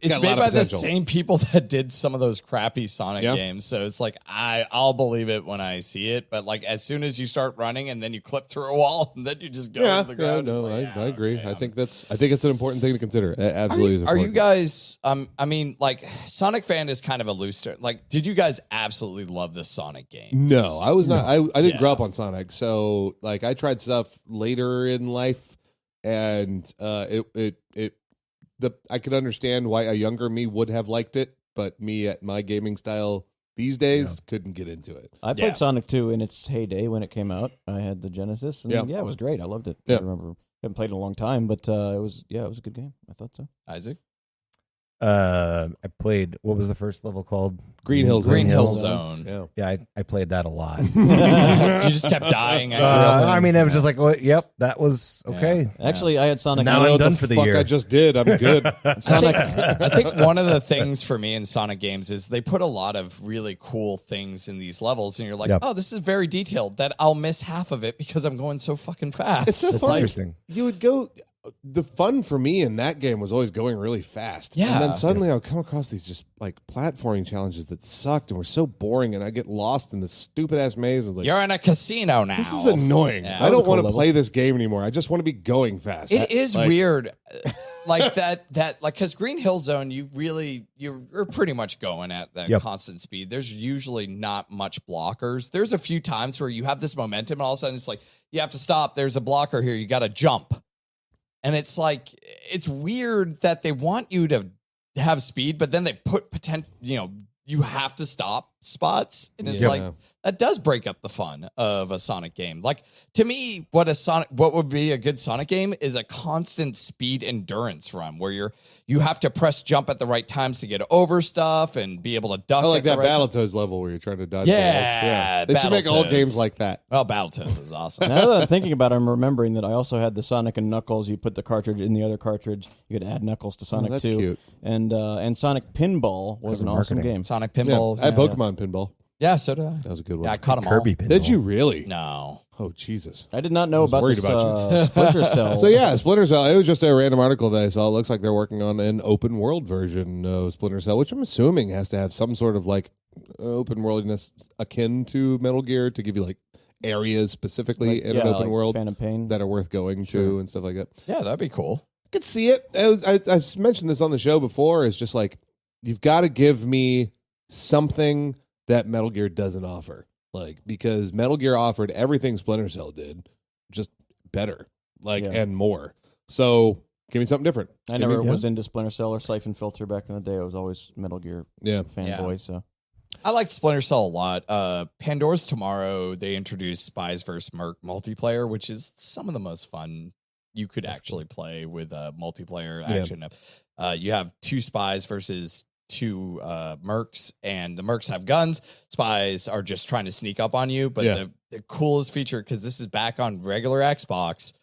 it's made by the same people that did some of those crappy Sonic games. So it's like I'll believe it when I see it, but like as soon as you start running and then you clip through a wall and then you just go to the ground. No, I agree. I think it's an important thing to consider. It absolutely is important. Are you guys? I mean, like Sonic fan is kind of a loose term. Like, did you guys absolutely love the Sonic games? No, I was not. I didn't grow up on Sonic, so like I tried stuff later in life, and I could understand why a younger me would have liked it, but me at my gaming style these days couldn't get into it. I played Sonic 2 in its heyday when it came out. I had the Genesis, and it was great. I loved it. I remember I haven't played it in a long time, but it was a good game. I thought so. Isaac? I played, what was the first level called? Green Hill Zone. Yeah, I played that a lot. You just kept dying. I mean, I was just like, well, yep, that was okay. Yeah. Actually, I had Sonic. Now I'm done for the year. I just did. I'm good. I think one of the things for me in Sonic games is they put a lot of really cool things in these levels, and you're like, oh, this is very detailed. That I'll miss half of it because I'm going so fucking fast. It's so interesting. You would go. The fun for me in that game was always going really fast. Yeah. And then suddenly I would come across these just like platforming challenges that sucked and were so boring, and I get lost in this stupid ass maze. I was like, you're in a casino now. This is annoying. I don't want to play this game anymore. I just want to be going fast. It is weird. Like that like because Green Hill Zone, you're pretty much going at that constant speed. There's usually not much blockers. There's a few times where you have this momentum and all of a sudden it's like you have to stop. There's a blocker here. You got to jump. And it's like, it's weird that they want you to have speed, but then they put potential, you have to stop spots. And it's like, that does break up the fun of a Sonic game. Like, to me, what would be a good Sonic game is a constant speed endurance run where you have to press jump at the right times to get over stuff and be able to duck. I like that right Battletoads level where you're trying to dodge. Yeah. They should make all games like that. Oh, Battletoads is awesome. Now that I'm thinking about it, I'm remembering that I also had the Sonic and Knuckles. You put the cartridge in the other cartridge. You could add Knuckles to Sonic 2. That's cute. And Sonic Pinball was an awesome game. Sonic Pinball. I had Pokemon Pinball. Yeah, so did I. That was a good one. Yeah, I caught them Kirby all. Pinball. Did you really? No. Oh, Jesus. I did not know about worried this about Splinter Cell. So, yeah, Splinter Cell. It was just a random article that I saw. It looks like they're working on an open world version of Splinter Cell, which I'm assuming has to have some sort of like open worldiness akin to Metal Gear to give you like areas specifically in an open world Phantom Pain that are worth going to and stuff like that. Yeah, that'd be cool. I could see it. I've mentioned this on the show before. It's just like, you've got to give me something that Metal Gear doesn't offer. Like, because Metal Gear offered everything Splinter Cell did, just better, and more. So give me something different. I never was into Splinter Cell or Siphon Filter back in the day. I was always Metal Gear fanboy. So I liked Splinter Cell a lot. Pandora's Tomorrow, they introduced Spies vs. Merc multiplayer, which is some of the most fun you could actually play with multiplayer action. You have two spies versus two mercs, and the mercs have guns. Spies are just trying to sneak up on you. But the coolest feature, because this is back on regular Xbox,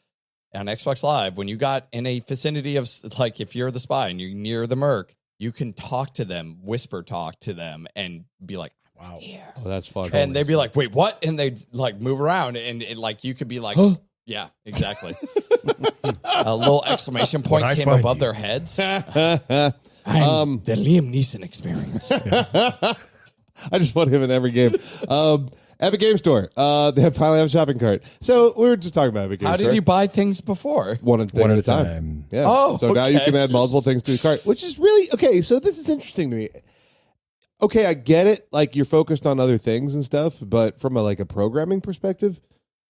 on Xbox Live, when you got in a vicinity of, like, if you're the spy and you're near the merc, you can talk to them, whisper talk to them, and be like, wow, yeah, oh, that's fun. And they'd be like, wait, what? And they'd like move around, and like you could be like, huh? Yeah, exactly. A little exclamation point came above their heads. I'm the Liam Neeson experience. I just want him in every game. Epic Game Store. They finally have a shopping cart. So we were just talking about Epic Game Store. How did you buy things before? One at a time. Yeah. Oh, so now you can add multiple things to the cart, which is really okay. So this is interesting to me. Okay, I get it. Like, you're focused on other things and stuff, but from a programming perspective,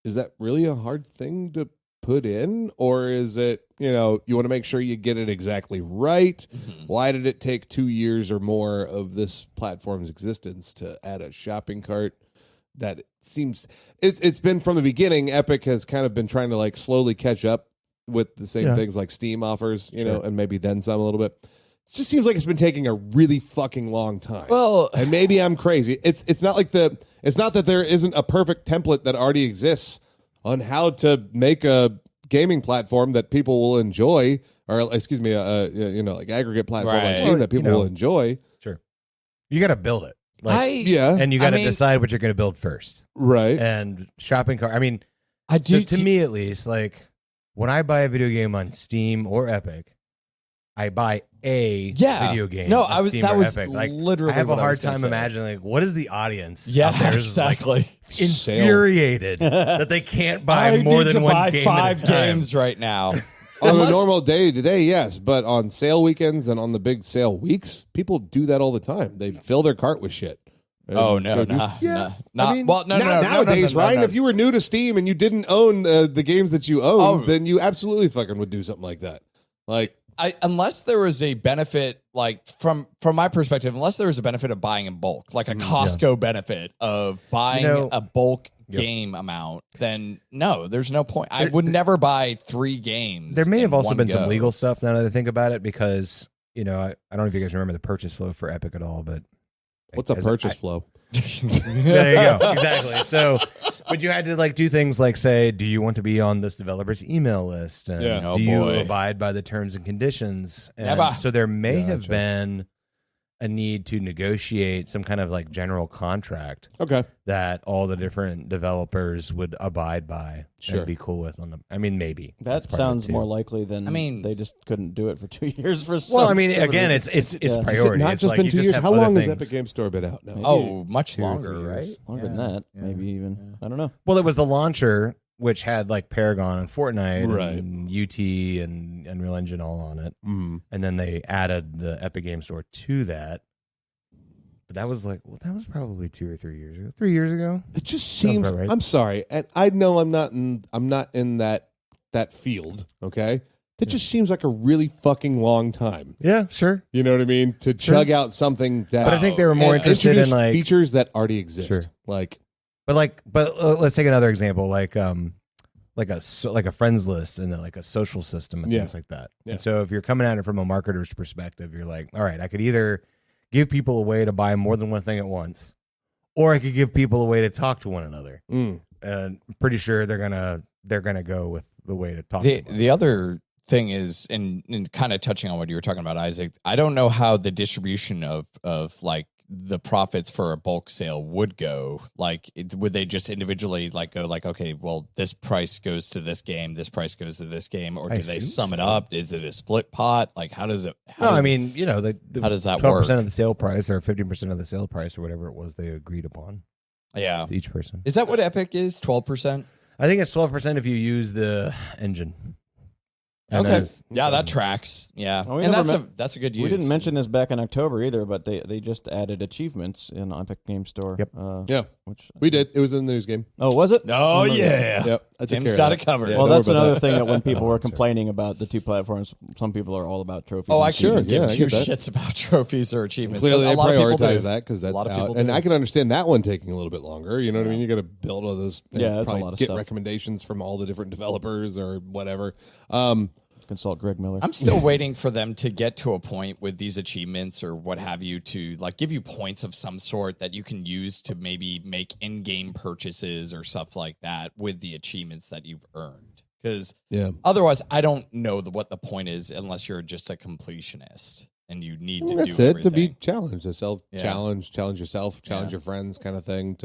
is that really a hard thing to put in? Or is it, you want to make sure you get it exactly right? Mm-hmm. Why did it take 2 years or more of this platform's existence to add a shopping cart? That seems, it's been from the beginning. Epic has kind of been trying to slowly catch up with the same things like Steam offers, you know, and maybe then some a little bit. It just seems like it's been taking a really fucking long time. Well, and maybe I'm crazy. It's not it's not that there isn't a perfect template that already exists on how to make a gaming platform that people will enjoy, or excuse me, aggregate platform on Steam that people will enjoy. Sure, you got to build it. And you got to decide what you're going to build first, right? And shopping cart. I mean, I do. So to me, at least, when I buy a video game on Steam or Epic, I buy a Yeah. video game. No, on Steam that or was Epic. Like, literally I have a what I hard was gonna time say. imagining like what is the audience? Yeah, out there is, exactly. Like, infuriated that they can't buy I more need than to one buy game 5 at a time. games right now. On a normal day today, yes, but on sale weekends and on the big sale weeks, people do that all the time. They fill their cart with shit. Oh no, Go do- Nowadays, Ryan, if you were new to Steam and you didn't own the games that you own, then you absolutely fucking would do something like that. Like, unless there was a benefit, like from my perspective, unless there was a benefit of buying in bulk, like a Costco benefit of buying a bulk game amount, then no, there's no point. I would never buy 3 games. There may have also been go. some legal stuff now that I think about it, because I don't know if you guys remember the purchase flow for Epic at all, but what's a purchase flow? There you go. Exactly. So, but you had to like do things like say, do you want to be on this developer's email list? And do you abide by the terms and conditions? And Never. so there may have been a need to negotiate some kind of like general contract that all the different developers would abide by and be cool with. Maybe. That sounds more likely than they just couldn't do it for 2 years for some again, it's priority. Not It's just like been you 2 just years. have How other long has things. Epic Game Store been out now? Oh, much 2 or 3 longer, years. right? Longer than that, maybe even. I don't know. Well, it was the launcher, which had like Paragon and Fortnite and UT and Unreal Engine all on it. Mm. And then they added the Epic Game Store to that. But that was that was probably 2 or 3 years ago. 3 years ago. It just seems. Right. I'm sorry, and I know I'm not in that field. Okay, that just seems like a really fucking long time. Yeah, sure. You know what I mean? To chug out something that. But I think they were more interested in like features that already exist. Sure. But let's take another example, like a friends list and like a social system and things like that. Yeah. And so if you're coming at it from a marketer's perspective, you're like, all right, I could either give people a way to buy more than one thing at once, or I could give people a way to talk to one another. And I'm pretty sure they're gonna go with the way to talk. The other thing is, and kind of touching on what you were talking about, Isaac, I don't know how the distribution of like the profits for a bulk sale would go. Like, would they just individually like go like, okay, well, this price goes to this game, this price goes to this game, or do they sum it up? Is it a split pot? Like, how does it? How does that 12% work? of the sale price or 15% of the sale price or whatever it was they agreed upon? Yeah, to each person. Is that what Epic is? 12%? I think it's 12% if you use the engine. And okay. Yeah, that tracks. Yeah. Well, and that's a good use. We didn't mention this back in October either, but they just added achievements in Epic Game Store. Yep. Which we did. It was in the news game. Oh, was it? Oh, yeah. Yep. Tim's got it covered. Well, that's another thing that when people were complaining about the two platforms, some people are all about trophies. Oh, I and couldn't give I two get that. shits about trophies or achievements. Clearly, they a lot of people prioritize do. that because that's A lot of out. people And do. I can understand that one taking a little bit longer. You know what I mean? You got to build all those. And Yeah, that's a probably lot of get stuff. recommendations from all the different developers or whatever. Consult Greg Miller. I'm still waiting for them to get to a point with these achievements or what have you to like give you points of some sort that you can use to maybe make in-game purchases or stuff like that with the achievements that you've earned. Because otherwise, I don't know what the point is unless you're just a completionist and you need to that's do it everything. to be challenged, a self challenge, challenge yourself, challenge your friends, kind of thing.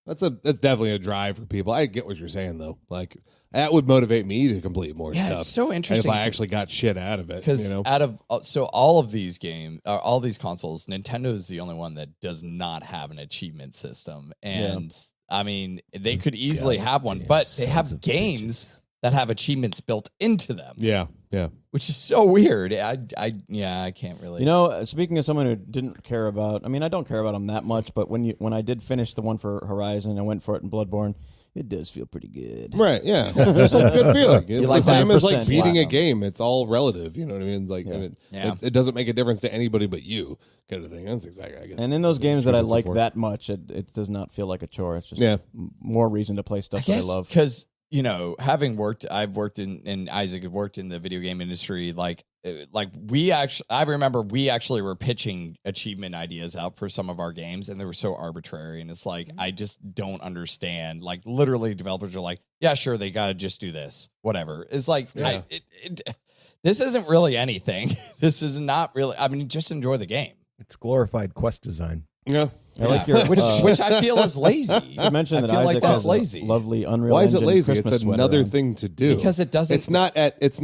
That's definitely a drive for people. I get what you're saying though. Like that would motivate me to complete more stuff. It's so interesting if I actually got shit out of it. Because out of all of these games, all these consoles, Nintendo is the only one that does not have an achievement system. And I mean, they could easily have one, but they have games that have achievements built into them. Yeah. Which is so weird. I can't really. You know, speaking of someone who didn't care about, I mean, I don't care about them that much, but when I did finish the one for Horizon, I went for it in Bloodborne. It does feel pretty good. Right, yeah. It's like a good feeling. It's like the same as like 100% beating a platinum. game. It's all relative. You know what I mean? It's like it doesn't make a difference to anybody but you, kind of thing. That's exactly, I guess. And in those games that I like that much, it does not feel like a chore. It's just more reason to play stuff that I love. Because, I've worked in Isaac had worked in the video game industry. I remember we actually were pitching achievement ideas out for some of our games, and they were so arbitrary. And it's like, I just don't understand. Like, literally, developers are like, yeah, sure, they got to just do this, whatever. It's like, this isn't really anything. This is not really. I mean, just enjoy the game. It's glorified quest design. Yeah. I like your which I feel is lazy. You mentioned that I feel Isaac like that's has lazy. a lovely Unreal Why is it Engine lazy? Christmas It's sweater another on. thing to do Because it doesn't. It's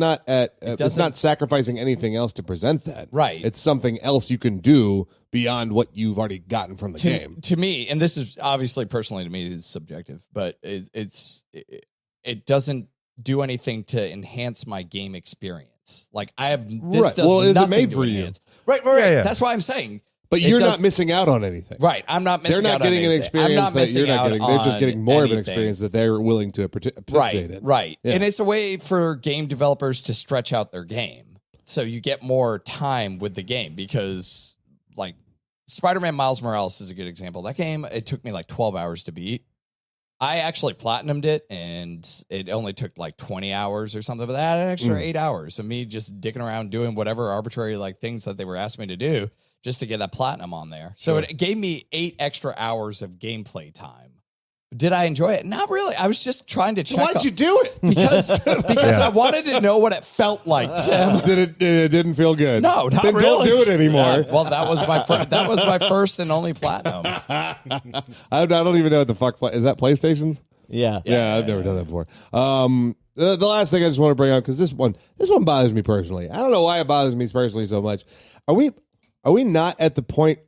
not sacrificing anything else to present that. Right. It's something else you can do beyond what you've already gotten from the game. To me, and this is obviously personally to me is subjective, but it doesn't do anything to enhance my game experience. Like I have this Right. does Well, is it nothing made to for you? enhance. Right. Yeah. That's why I'm saying. But you're not missing out on anything. Right. I'm not missing out. They're not getting an experience that you're not getting. They're just getting more of an experience that they're willing to participate in. Right. Yeah. And it's a way for game developers to stretch out their game. So you get more time with the game because like Spider-Man Miles Morales is a good example. That game, it took me like 12 hours to beat. I actually platinumed it, and it only took like 20 hours or something, but that had an extra 8 hours of me just dicking around doing whatever arbitrary like things that they were asking me to do just to get that platinum on there. So it gave me 8 extra hours of gameplay time. Did I enjoy it? Not really. I was just trying to check. Why'd you do it? Because I wanted to know what it felt like. It didn't feel good. No, not then really. Don't do it anymore. Yeah, well, that was my first and only platinum. I don't even know what the fuck. Is that PlayStation's? Yeah. Yeah, I've never done that before. The last thing I just want to bring up, because this one bothers me personally. I don't know why it bothers me personally so much. Are we not at the point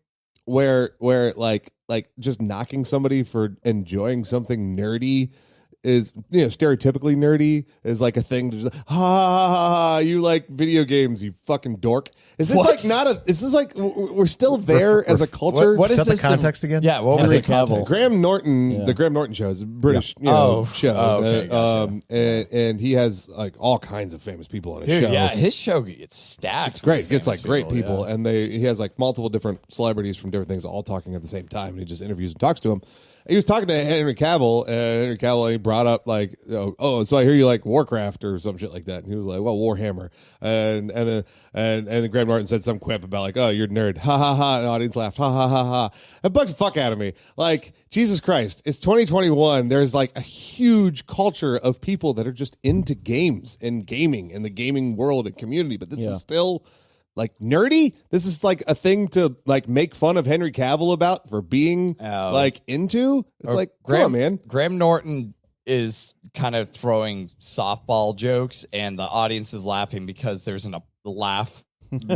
where like just knocking somebody for enjoying something nerdy is, stereotypically nerdy is like a thing to just ha ha ha ha, you like video games, you fucking dork. Is this like we're still there as a culture? What is that the this context again? Yeah, what was Henry the context? Cavill. Graham Norton, the Graham Norton show is a British show. Okay, gotcha. And he has like all kinds of famous people on his Dude, show. yeah, his show gets stacked. It's great. with Gets like famous great people, and he has like multiple different celebrities from different things all talking at the same time, and he just interviews and talks to them. He was talking to Henry Cavill, and he brought up like, oh, so I hear you like Warcraft or some shit like that, and he was like, well, Warhammer, and then Graham Norton said some quip about like, oh, you're a nerd, ha ha ha, and the audience laughed, ha ha ha ha. It bugs the fuck out of me. Like, Jesus Christ, it's 2021. There's like a huge culture of people that are just into games and gaming in the gaming world and community, but this is still like nerdy. This is like a thing to like make fun of Henry Cavill about for being like into. It's like, come on, man. Graham Norton is kind of throwing softball jokes, and the audience is laughing because there's a laugh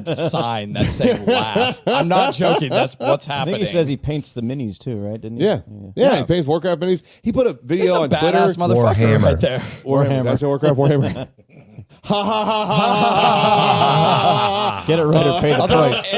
sign that's saying laugh. I'm not joking. That's what's I happening. think he says he paints the minis too, right? Didn't he? Yeah. He paints Warcraft minis. He put a video on Twitter. Badass motherfucker Warhammer. right there. Warhammer. Did I say Warcraft? Warhammer. Ha ha ha ha! Get it right or pay the Although, price.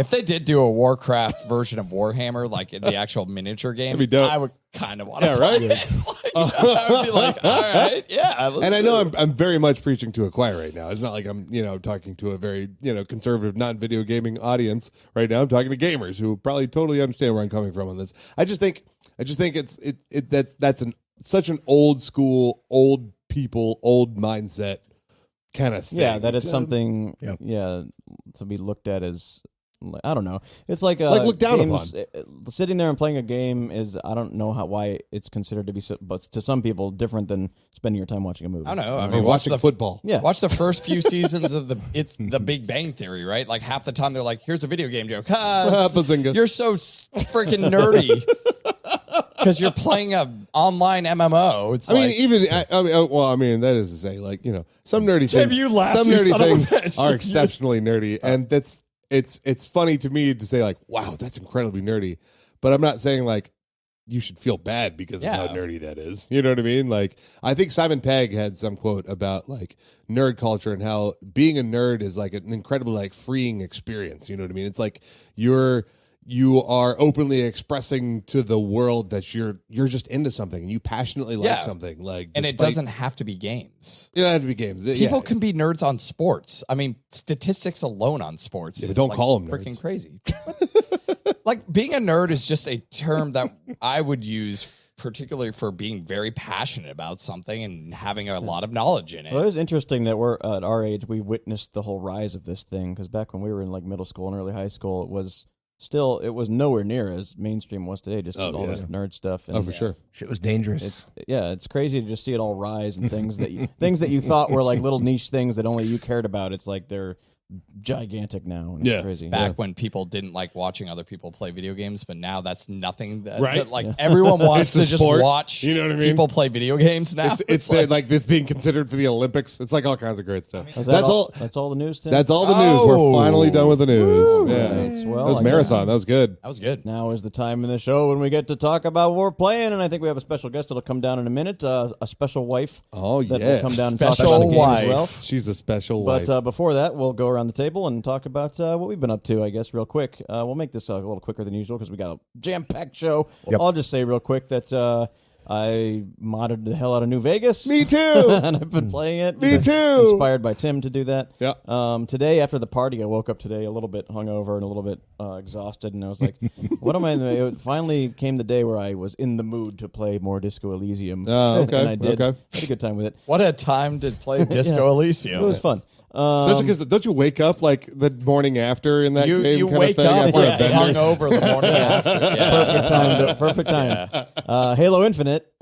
if they did do a Warcraft version of Warhammer, like in the actual miniature game, That'd be dope. I would kind of want to Yeah, play right? it. I would be like, all right, yeah. And I know I'm very much preaching to a choir right now. It's not like I'm talking to a very conservative non-video gaming audience right now. I'm talking to gamers who probably totally understand where I'm coming from on this. I just think that's such an old school, old people, old mindset kind of thing. Yeah, that it's something. Yep. Yeah, to be looked at as. I don't know. It's like looked down games, sitting there and playing a game is, I don't know why it's considered to be, but to some people different than spending your time watching a movie. I don't know. I Or mean, watching football. Yeah. Watch the first few seasons of the Big Bang Theory, right? Like half the time they're like, "Here's a video game joke." Bazinga. You're so freaking nerdy because you're playing a online MMO. It's That is to say, like, some nerdy Tim, things. you laughed, Some you nerdy son of a things bitch. are exceptionally nerdy, and it's funny to me to say like, wow, that's incredibly nerdy. But I'm not saying like you should feel bad because of how nerdy that is. You know what I mean? Like, I think Simon Pegg had some quote about like nerd culture and how being a nerd is like an incredibly like freeing experience. You know what I mean? It's like you are openly expressing to the world that you're just into something and you passionately like something. Like, and it doesn't have to be games. It doesn't have to be games. People can be nerds on sports. I mean, statistics alone on sports is don't like call them freaking nerds. crazy. Like, being a nerd is just a term that I would use particularly for being very passionate about something and having a lot of knowledge in it. Well, it was interesting that we're at our age, we witnessed the whole rise of this thing, because back when we were in like middle school and early high school, it was nowhere near as mainstream was today, just all this nerd stuff. And for sure. Shit was dangerous. it's crazy to just see it all rise, and things that you thought were like little niche things that only you cared about. It's like they're gigantic now. And it's crazy. Back when people didn't like watching other people play video games, but now that's nothing that, Right. that, like everyone wants to just sport. watch You know what I mean? people play video games now. It's like it's being considered for the Olympics. It's like all kinds of great stuff. That's all the news, Tim? That's all the news. We're finally done with the news. Woo. Yeah. Right. Well, that was I marathon. That was good. That was good. Now is the time in the show when we get to talk about what we're playing, and I think we have a special guest that'll come down in a minute, a special wife. Oh, that yeah. will come down and Special talk about the game wife. as well. She's a special wife. But before that, we'll go around the table and talk about what we've been up to, I guess, real quick. We'll make this a little quicker than usual because we got a jam-packed show. Yep. I'll just say real quick that I modded the hell out of New Vegas. Me too. And I've been playing it. Me too. Inspired by Tim to do that. Yeah. Today, after the party, I woke up today a little bit hungover and a little bit exhausted, and I was like, what am I? It finally came the day where I was in the mood to play more Disco Elysium. Oh, okay. And I did. Okay. Had a good time with it. What a time to play Disco Elysium. It was fun. Especially because don't you wake up like the morning after in that game You kind wake of thing? up after a like bender? hungover the morning after. Yeah. Perfect time. Halo Infinite.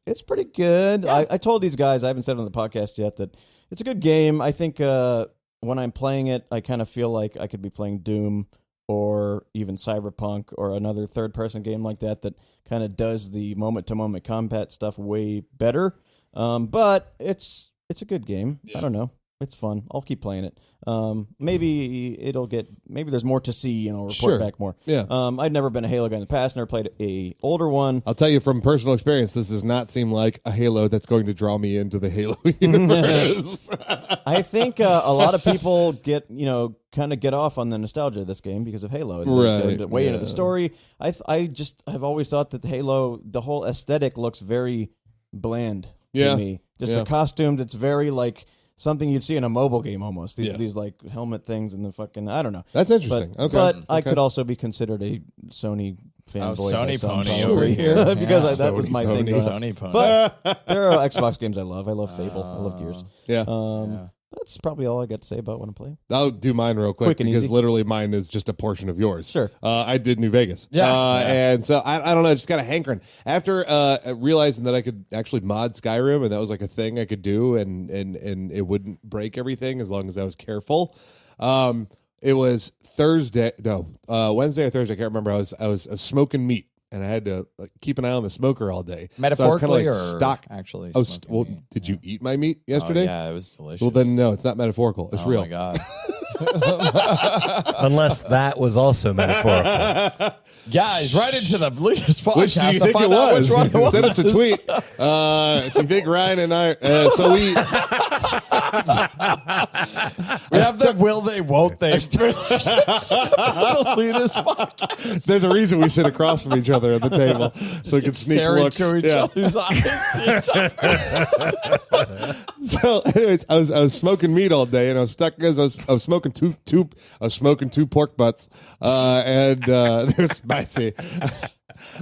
It's pretty good. Yeah. I told these guys, I haven't said it on the podcast yet, that it's a good game. I think when I'm playing it, I kind of feel like I could be playing Doom or even Cyberpunk or another third-person game like that kind of does the moment-to-moment combat stuff way better. But it's a good game. Yeah. I don't know. It's fun. I'll keep playing it. Maybe there's more to see, report back more. Yeah. I've never been a Halo guy in the past, never played a older one. I'll tell you from personal experience, this does not seem like a Halo that's going to draw me into the Halo universe. I think a lot of people get off on the nostalgia of this game because of Halo. Right. They're way into the story. I've always thought that Halo, the whole aesthetic looks very bland to me. Just the costumes, it's very like something you'd see in a mobile game almost. These like helmet things and the fucking, I don't know. That's interesting. But I could also be considered a Sony fanboy. Sony pony probably. over here. Because that was my thing. Sony pony. But there are Xbox games I love. I love Fable. I love Gears. Yeah. That's probably all I got to say about what I'm playing. I'll do mine real quick and because easy. literally mine is just a portion of yours. Sure. I did New Vegas. Yeah. And so I don't know, just got a hankering. After realizing that I could actually mod Skyrim and that was like a thing I could do and it wouldn't break everything as long as I was careful. It was Wednesday or Thursday, I can't remember. I was smoking meat. And I had to keep an eye on the smoker all day. Metaphorically, so I was or stock. actually? Did you eat my meat yesterday? Oh, yeah, it was delicious. Well, then no, it's not metaphorical. It's real. Oh my god! Unless that was also metaphorical. Guys, right into the Leetist podcast. Which do you to think find it out was? which one it was. Send us a tweet. If you think Ryan and I, so we have the will they, won't they? The Leetist podcast. there's a reason we sit across from each other at the table so we can sneak Staring looks. to each Yeah. other's eyes the entire time. So, anyways, I was smoking meat all day, and I was stuck because I was smoking two pork butts, and they're spicy.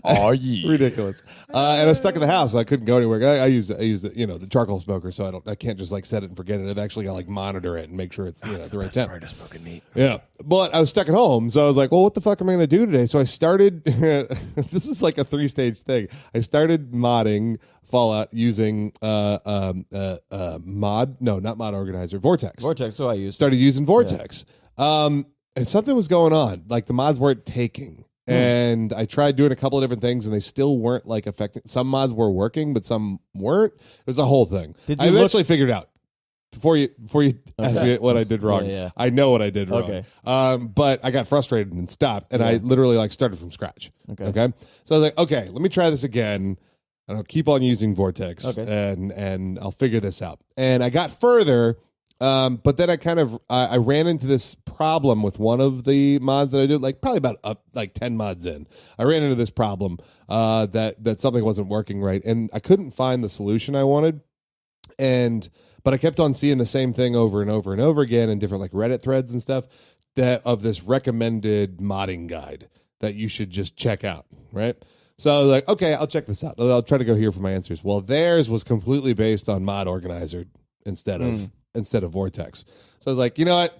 Oh yeah, Ridiculous. And I was stuck in the house. So I couldn't go anywhere. I use the charcoal smoker, so I can't just like set it and forget it. I've actually got to like monitor it and make sure it's the right temp. Part of smoking meat. Yeah, but I was stuck at home, so I was like, well, what the fuck am I going to do today? So I started. This is like a 3-stage thing. I started modding Fallout using not mod organizer, Vortex. Vortex, so I used. Started using Vortex. And something was going on. Like the mods weren't taking. And I tried doing a couple of different things, and they still weren't like affecting. Some mods were working, but some weren't. It was a whole thing. Did I you eventually figured it out. Before you ask me what I did wrong, Yeah. I know what I did wrong. Okay. But I got frustrated and stopped, and I literally like started from scratch. Okay. So I was like, okay, let me try this again, and I'll keep on using Vortex, and I'll figure this out. And I got further. But then I ran into this problem with one of the mods that I did, like probably about 10 mods in. I ran into this problem that something wasn't working right, and I couldn't find the solution I wanted. But I kept on seeing the same thing over and over and over again in different like Reddit threads and stuff of this recommended modding guide that you should just check out, right? So I was like, okay, I'll check this out. I'll try to go here for my answers. Well, theirs was completely based on Mod Organizer instead of Vortex. So I was like, you know what?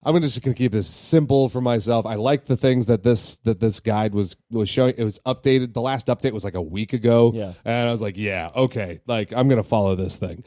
I'm just going to keep this simple for myself. I like the things that this guide was showing. It was updated. The last update was like a week ago. Yeah. And I was like, yeah, okay. Like, I'm going to follow this thing.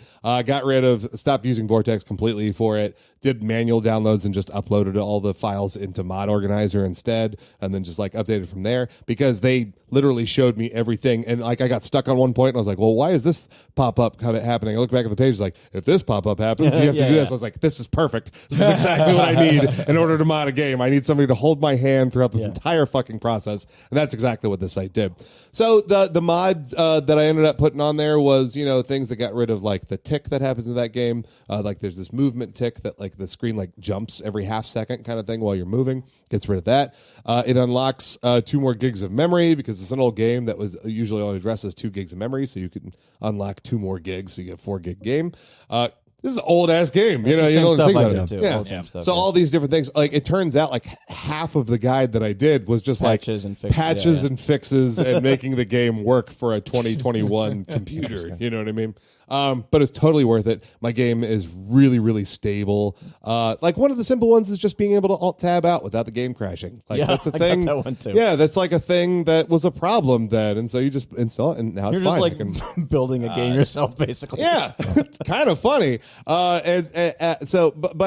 Stopped using Vortex completely for it. Did manual downloads and just uploaded all the files into Mod Organizer instead. And then just like updated from there because they literally showed me everything. And like, I got stuck on one point and I was like, well, why is this pop-up happening? I look back at the page, it's like, if this pop-up happens, you have to do this. I was like, this is perfect. This is exactly what I need in order to mod a game. I need somebody to hold my hand throughout this entire fucking process. And that's exactly what this site did. So the mod that I ended up putting on there was, things that got rid of like the tick that happens in that game. Like there's this movement tick that like the screen like jumps every half second kind of thing while you're moving. Gets rid of that. It unlocks 2 more gigs of memory because it's an old game that was usually only addresses 2 gigs of memory. So you can unlock 2 more gigs. So you get a 4 gig game. This is an old ass game. You don't stuff think I about do it. too. Yeah. Stuff, so all these different things. Like it turns out like half of the guide that I did was just patches like and fixes. patches and fixes and making the game work for a 2021 computer. You know what I mean? But it's totally worth it. My game is really, really stable. Like one of the simple ones is just being able to alt tab out without the game crashing. Like that's a thing. Got that one too. Yeah, that's like a thing that was a problem then, and so you just install it, and now You're it's fine. just like building a game yourself, basically. Yeah, it's kind of funny. But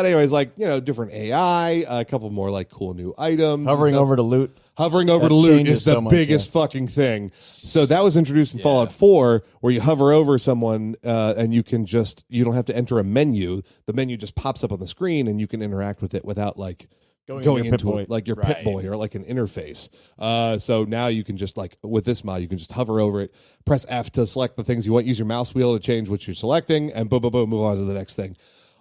anyways, like different AI, a couple more like cool new items, Hovering over to loot. Hovering over That to loot changes is the so much, biggest fucking thing. So that was introduced in Fallout 4, where you hover over someone and you don't have to enter a menu. The menu just pops up on the screen, and you can interact with it without like going into it, like your Pit Boy or like an interface. So now you can just like with this mod, you can just hover over it, press F to select the things you want, use your mouse wheel to change what you're selecting, and boom, boom, boom, move on to the next thing.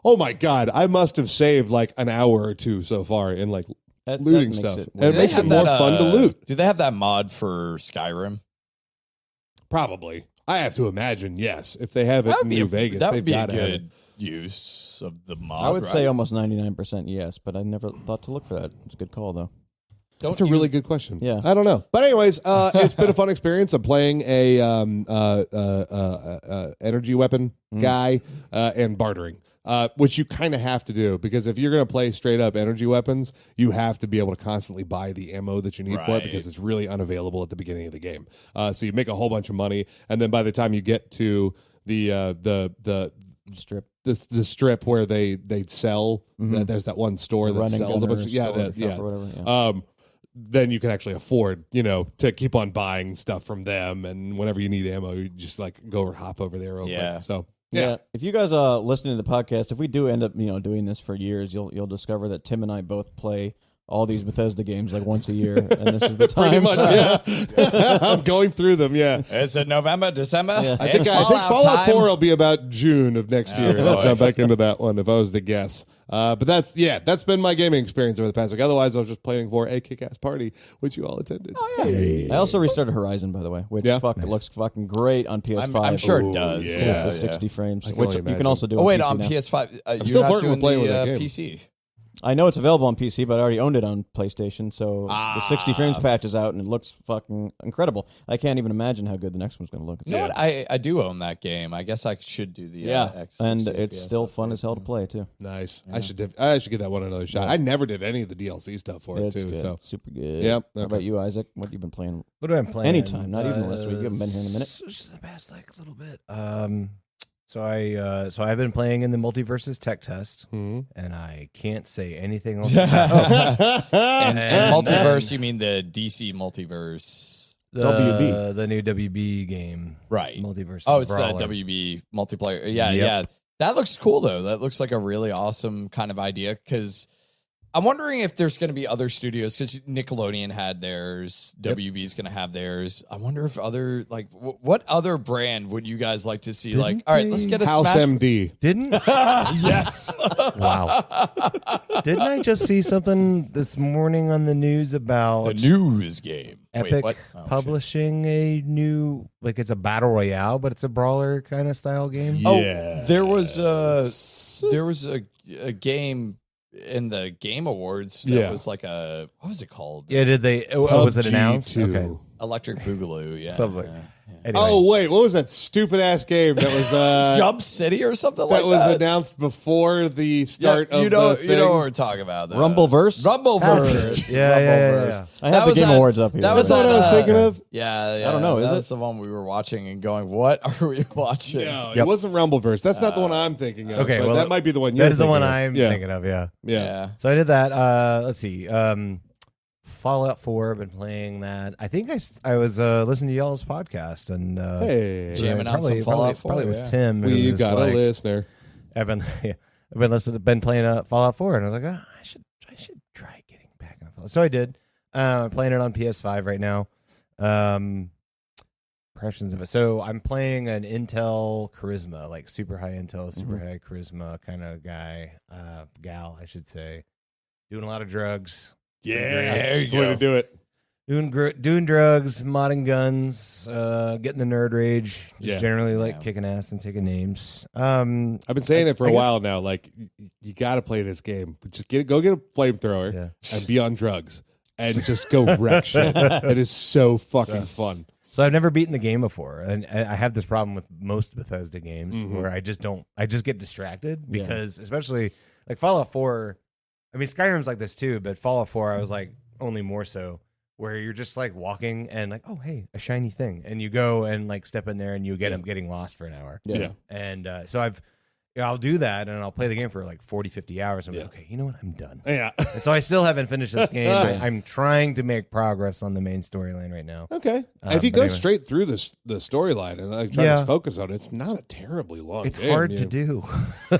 Oh my God, I must have saved like an hour or 2 so far in like looting stuff. It makes it more fun to loot. Do they have that mod for Skyrim? Probably. I have to imagine, yes. If they have it in New Vegas, they've got a good use of the mod. I would say almost 99% yes, but I never thought to look for that. It's a good call, though. That's a really good question. Yeah. I don't know. But anyways, it's been a fun experience. I'm playing a energy weapon guy and bartering. Which you kind of have to do because if you're going to play straight up energy weapons, you have to be able to constantly buy the ammo that you need for it because it's really unavailable at the beginning of the game. So you make a whole bunch of money, and then by the time you get to the strip, the strip where they sell, there's that one store that sells a bunch of then you can actually afford, to keep on buying stuff from them, and whenever you need ammo, you just like hop over there real quick. So. Yeah. If you guys are listening to the podcast, if we do end up, doing this for years, you'll discover that Tim and I both play all these Bethesda games like once a year, and this is the time. Pretty much, yeah. I'm going through them, yeah. Is it November, December? Yeah. I think Fallout 4 will be about June of next year. I'll jump back into that one if I was to guess. But that's been my gaming experience over the past week. Otherwise, I was just planning for a kick-ass party, which you all attended. Oh, yeah. I also restarted Horizon, by the way, which looks fucking great on PS5. I'm sure it does. With the 60 frames, which you can also do on PC on now. PS5. I'm still flirting with playing with that game. PC. I know it's available on PC, but I already owned it on PlayStation, so the 60 frames patch is out, and it looks fucking incredible. I can't even imagine how good the next one's going to look. You know what? I do own that game. I guess I should do the X60 and it's still fun as hell to play, too. Nice. Yeah. I should give that one another shot. I never did any of the DLC stuff for it, too. Good. So super good. Yep. How about you, Isaac? What have you been playing? What have I been playing? Anytime, not even this week. You haven't been here in a minute. Just the past little bit. So I've been playing in the Multiverses tech test, and I can't say anything else. And multiverse, you mean the DC multiverse? WB, the new WB game, right? Multiverse. Oh, it's the WB multiplayer. Yeah, yeah. That looks cool though. That looks like a really awesome kind of idea because I'm wondering if there's going to be other studios because Nickelodeon had theirs, WB's going to have theirs. I wonder if other what other brand would you guys like to see? All right, let's get a House Smash. MD. Didn't? Yes. Wow. Didn't I just see something this morning on the news about the news game? Epic publishing a new it's a battle royale, but it's a brawler kind of style game? Yeah. Oh, there was a game in the Game Awards that was like what was it called? Yeah, did they was it announced? PUBG 2. Okay. Electric Boogaloo, yeah. Something. Anyway. Oh wait, what was that stupid ass game that was Jump City or something that like was that? announced before the start of you know, the thing? you know what we're talking about. Rumbleverse? Rumbleverse. Yeah. I have the Game Awards up here. That was That's what I was thinking of. Yeah, I don't know, is that it? was the one we were watching and going, "What are we watching?" No, it wasn't Rumbleverse. That's not the one I'm thinking of. Okay, but well, that might be the one you're That is the one of. I'm thinking of, yeah. Yeah. So I did that. Let's see. Fallout 4, I've been playing that. I think I was listening to y'all's podcast and Hey, Jamming out some Fallout 4. Probably it was yeah. Tim. who we was got like, a listener. I've been playing Fallout 4, and I was like, I should try getting back on Fallout. So I did. I'm playing it on PS5 right now. Impressions of it. So I'm playing an Intel Charisma, like super high Intel, super high Charisma kind of guy, gal, I should say. Doing a lot of drugs. Yeah, There you that's the way go. to do it. Doing drugs, modding guns, getting the nerd rage, just generally like kicking ass and taking names. I've been saying it for a while now. Like, you got to play this game. Just go get a flamethrower and be on drugs and just go wreck shit. It is so fucking fun. So I've never beaten the game before, and I have this problem with most Bethesda games where I just get distracted because, especially like Fallout 4. I mean, Skyrim's like this too, but Fallout 4, I was like only more so, where you're just like walking and like, oh hey, a shiny thing, and you go and like step in there and you get up getting lost for an hour. Yeah. And so I'll do that and I'll play the game for like 40, 50 hours. I'm like, okay, you know what? I'm done. Yeah. And so I still haven't finished this game. I'm trying to make progress on the main storyline right now. Okay. If you go anyway. straight through the storyline and like try to focus on it, it's not a terribly long It's game. hard to do.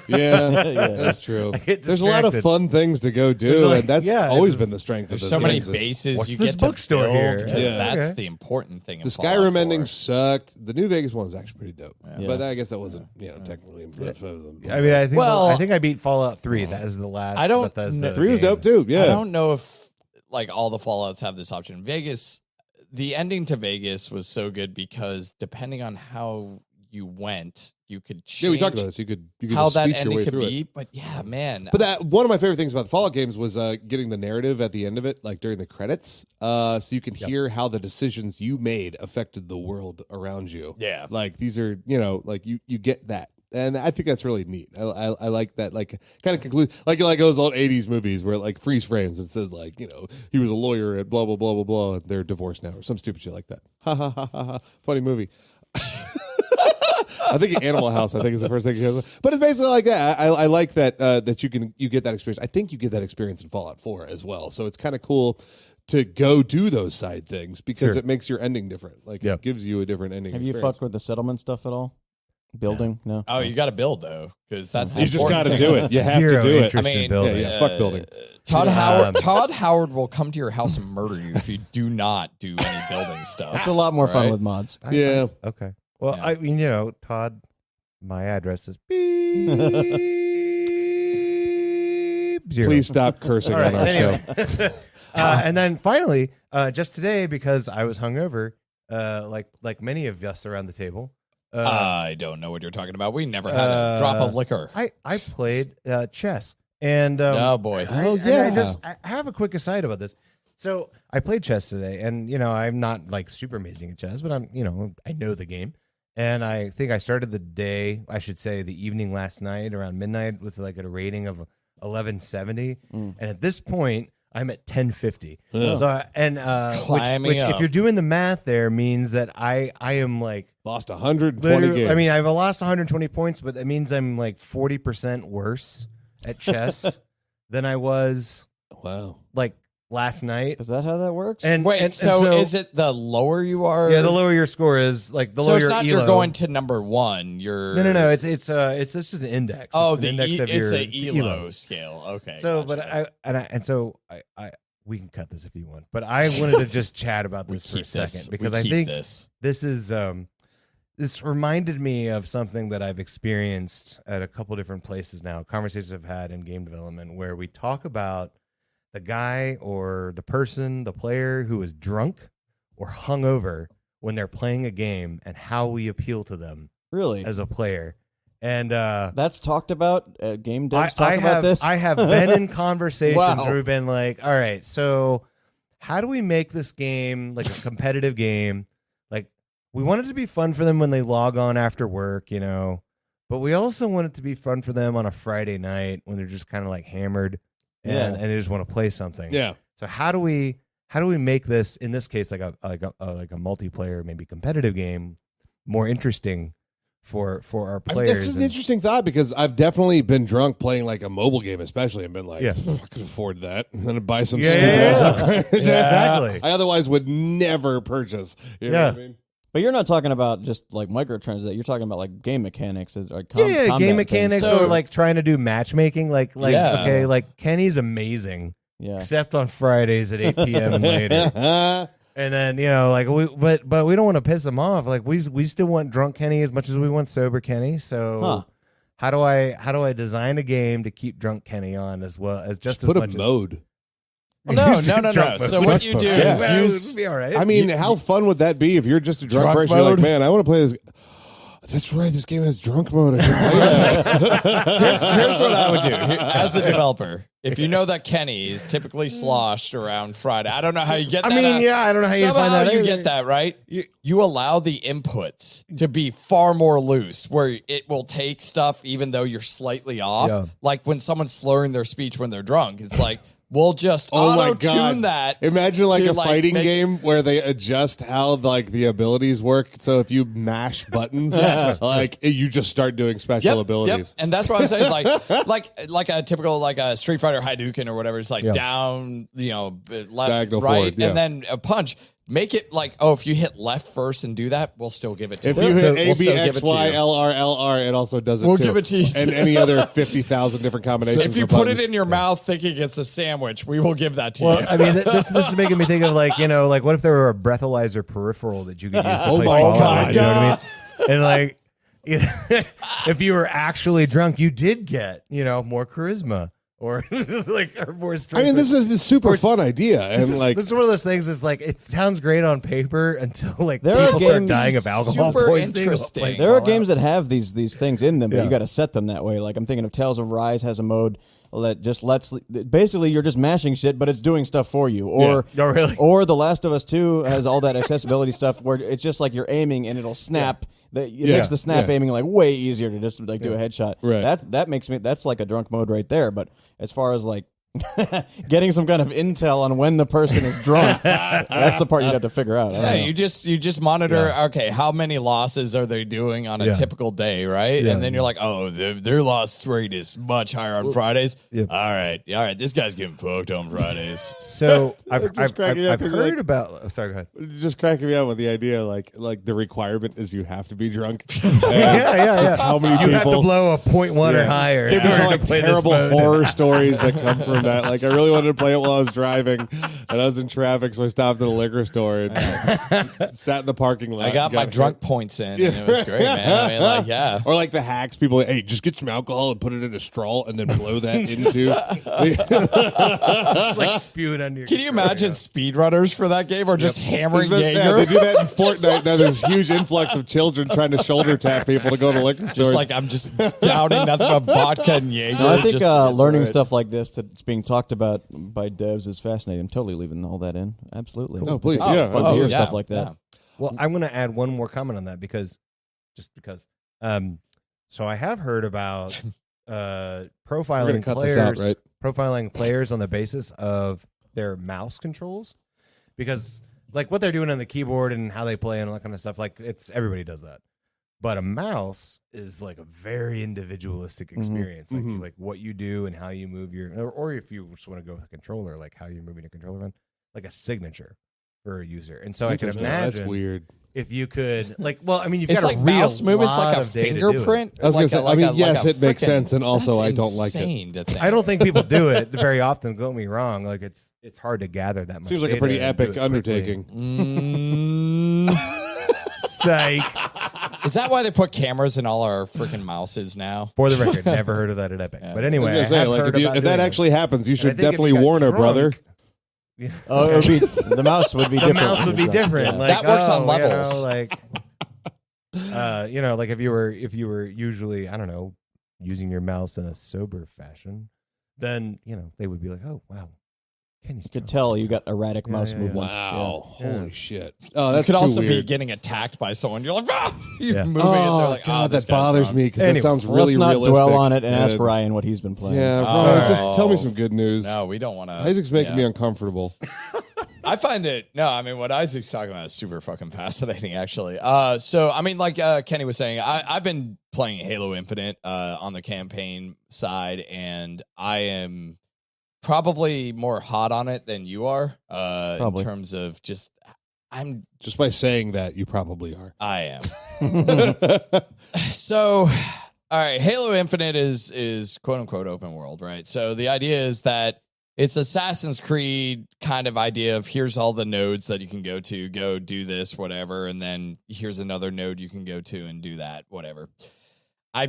Yeah, that's true. get There's a lot of distracted. fun things to go do, There's like- and that's yeah, always it's been the strength of There's this so many games is- bases What's you this get to bookstore build, here? 'cause Yeah. that's Okay. the important thing. In The Fallout Skyrim ending 4. sucked. The New Vegas one was actually pretty dope, Yeah. but I guess that wasn't technically. I mean, I Well- think I beat Fallout 3. That is the last I don't- Bethesda 3 was game. dope too. Yeah, I don't know if like all the Fallouts have this option. Vegas, the ending to Vegas was so good because depending on how you went, you could change yeah. We talked about this. You could how just that speech your ending way could through be. it. But yeah, man. But that one of my favorite things about the Fallout games was getting the narrative at the end of it, like during the credits, so you can hear how the decisions you made affected the world around you. Yeah. like these are like you get that. And I think that's really neat. I like that, like kind of conclude like those old '80s movies where it, like freeze frames and says like he was a lawyer at blah blah blah blah blah. And they're divorced now or some stupid shit like that. Ha ha ha ha ha. Funny movie. I think Animal House. I think is the first thing. But it's basically like that. I like that that you get that experience. I think you get that experience in Fallout 4 as well. So it's kind of cool to go do those side things because it makes your ending different. Like it gives you a different ending. Have you fucked with the settlement stuff at all? Building? No. Oh, you got to build though, because that's the You just got important to thing. do it. You have Zero to do it. interest I mean, in building. Yeah, fuck building. Todd Howard will come to your house and murder you if you do not do any building stuff. It's a lot more fun Right. with mods. Yeah. Okay. Well, Yeah. I mean, Todd, my address is beep 0. Please stop cursing All right, on our anyway. show. And then finally, just today, because I was hungover, like many of us around the table, I don't know what you're talking about. We never had a drop of liquor. I played chess. And Oh boy. I have a quick aside about this. So I played chess today, and I'm not like super amazing at chess, but I know the game. And I think I started the day, I should say the evening last night around midnight with like a rating of 1170. And at this point, I'm at 1050. So Climbing which up. if you're doing the math there means that I am like Lost 120 literally, games. I mean, I've lost 120 points, but it means I'm like 40% worse at chess than I was wow. like last night. Is that how that works? And Wait, and so is it the lower you are? Yeah, the lower your score is, like the so lower it's your not elo. you're going to number one. You're No. It's just an index. Oh, it's an the index of it's your a elo scale. Okay. So, gotcha. but I we can cut this if you want, but I wanted to just chat about We this for a keep second this. because We I keep think this. this is this reminded me of something that I've experienced at a couple different places now, conversations I've had in game development where we talk about the guy or the person, the player who is drunk or hungover when they're playing a game and how we appeal to them Really? as a player. And That's talked about? Game devs talk about this? I have been in conversations Wow. where we've been like, all right, so how do we make this game like a competitive game? Like, we want it to be fun for them when they log on after work, you know, but we also want it to be fun for them on a Friday night when they're just kind of like hammered and they just want to play something. Yeah. So how do we make this, in this case, like a multiplayer, maybe competitive game, more interesting for our players? That's an interesting thought, because I've definitely been drunk playing like a mobile game, especially, and been like, I could afford that, and then buy some exactly. I otherwise would never purchase. You know what I mean? But you're not talking about just like microtransactions. You're talking about like game mechanics, like game mechanics, or like trying to do matchmatching. Like Kenny's amazing, except on Fridays at 8 p.m. and later. And then, you know, like but we don't want to piss him off. Like we still want drunk Kenny as much as we want sober Kenny. So how do I design a game to keep drunk Kenny on as well as just put as much a mode? No. So what you do is be all right. I mean, how fun would that be if you're just a drunk person? You're like, man, I want to play this. That's right. This game has drunk mode. I should play that. Here's what I would do as a developer. If you know that Kenny is typically sloshed around Friday, I don't know how you get that. I mean, I don't know how you find that. You get that, right? You allow the inputs to be far more loose, where it will take stuff even though you're slightly off. Yeah. Like when someone's slurring their speech when they're drunk, it's like, we'll just auto-tune that. Imagine like a fighting game where they adjust how like the abilities work. So if you mash buttons, like you just start doing special abilities. And that's what I'm saying. Like a typical like a Street Fighter Hadouken or whatever. It's like down, you know, left, diagonal right, forward, and then a punch. Make it like, if you hit left first and do that, we'll still give it to you. If you hit A, B, X, Y, L, R, L, R, it also does it too. We'll give it to you. And any other 50,000 different combinations. So if you put it in your mouth thinking it's a sandwich, we will give that to you. I mean, this is making me think of like, you know, like what if there were a breathalyzer peripheral that you could use to play Fallout? You know what I mean? And like, you know, if you were actually drunk, you did get, you know, more charisma. Or like more strength. I mean, this is a super fun idea, and this is one of those things. Is like it sounds great on paper until like people start dying of alcohol poisoning. Interesting. There are games that have these things in them, but you got to set them that way. Like I'm thinking of Tales of Rise has a mode that just lets basically you're just mashing shit, but it's doing stuff for you. Or or The Last of Us 2 has all that accessibility stuff where it's just like you're aiming and it'll snap. It makes the snap aiming like way easier to just like do a headshot. Right. That makes me that's like a drunk mode right there. But as far as like getting some kind of intel on when the person is drunk, that's the part you have to figure out. You just monitor. Okay, how many losses are they doing on a typical day, right? And then you're like, their loss rate is much higher on Fridays. All right, this guy's getting fucked on Fridays. So I've heard about. Oh, sorry, go ahead. Just cracking me out with the idea, like the requirement is you have to be drunk. How many people have to blow a 0.1 or higher? There's some like terrible horror stories that come from that. Like I really wanted to play it while I was driving, and I was in traffic, so I stopped at a liquor store and sat in the parking lot. I got my drunk points in, and it was great, man. I mean, Or like the hacks, people, hey, just get some alcohol and put it in a straw, and then blow that into. Like spewing under your. Can you imagine speedrunners for that game, or just hammering Jaeger? Yeah, they do that in Fortnite. Now there's this huge influx of children trying to shoulder tap people to go to liquor stores. Just like I'm just downing nothing but vodka and Jaeger. No, I think learning stuff like this that's being talked about by devs is fascinating. I'm totally leaving all that in. Absolutely. Oh, please. It's fun to hear stuff like that. Yeah. Well, I'm going to add one more comment on that because. So I have heard about profiling players, profiling players on the basis of their mouse controls, because like what they're doing on the keyboard and how they play and all that kind of stuff, like everybody does that. But a mouse is like a very individualistic experience, like what you do and how you move or if you just want to go with a controller, like how you're moving your controller around, like a signature for a user. And so I can imagine that's weird. If you could, like, well, I mean, you've it's got like a real mouse movements, like a fingerprint. I was going to say, I mean, yes, it makes sense, and also I don't like it. I don't think people do it very often. Don't get me wrong; like it's hard to gather that much. Seems like a pretty epic undertaking. Psych. Is that why they put cameras in all our freaking mouses now? For the record, never heard of that at Epic. But anyway, if that actually happens, you should definitely warn her, brother. Yeah. The mouse would be different. The mouse would be different. Yeah. Like, that works on levels. You know, like if you were usually, I don't know, using your mouse in a sober fashion, then you know they would be like, oh wow, You could tell you got erratic mouse movement. Wow. Yeah. Holy shit. Oh, that's You could too also be weird. getting attacked by someone. You're like, ah! You're moving. Oh, and they're like, God, this that guy's bothers wrong. me because Anyway, that sounds Well, really let's not realistic. dwell on it and ask And- Ryan what he's been playing. Yeah, Oh. Ryan, just tell me some good news. No, we don't want to. Isaac's making me uncomfortable. I find it what Isaac's talking about is super fucking fascinating, actually. So I mean, like Kenny was saying, I've been playing Halo Infinite on the campaign side, and I am probably more hot on it than you are. In terms of I'm Just by saying that, you probably are. I am. So, all right, Halo Infinite is quote unquote open world, right? So the idea is that it's Assassin's Creed kind of idea of here's all the nodes that you can go to, go do this, whatever, and then here's another node you can go to and do that, whatever. I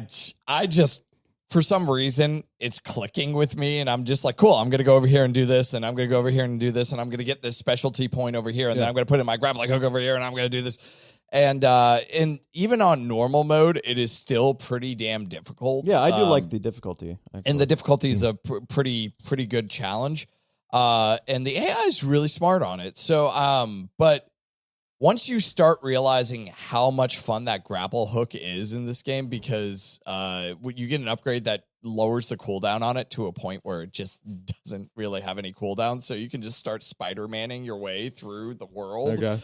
just, for some reason, it's clicking with me, and I'm just like, cool, I'm going to go over here and do this, and I'm going to go over here and do this, and I'm going to get this specialty point over here, and then I'm going to put in my grappling hook over here, and I'm going to do this. And even on normal mode, it is still pretty damn difficult. Yeah, I do like the difficulty. Actually. And the difficulty is a pretty good challenge. And the AI is really smart on it. So, but once you start realizing how much fun that grapple hook is in this game, because you get an upgrade that lowers the cooldown on it to a point where it just doesn't really have any cooldown. So you can just start Spider-Manning your way through the world. Okay.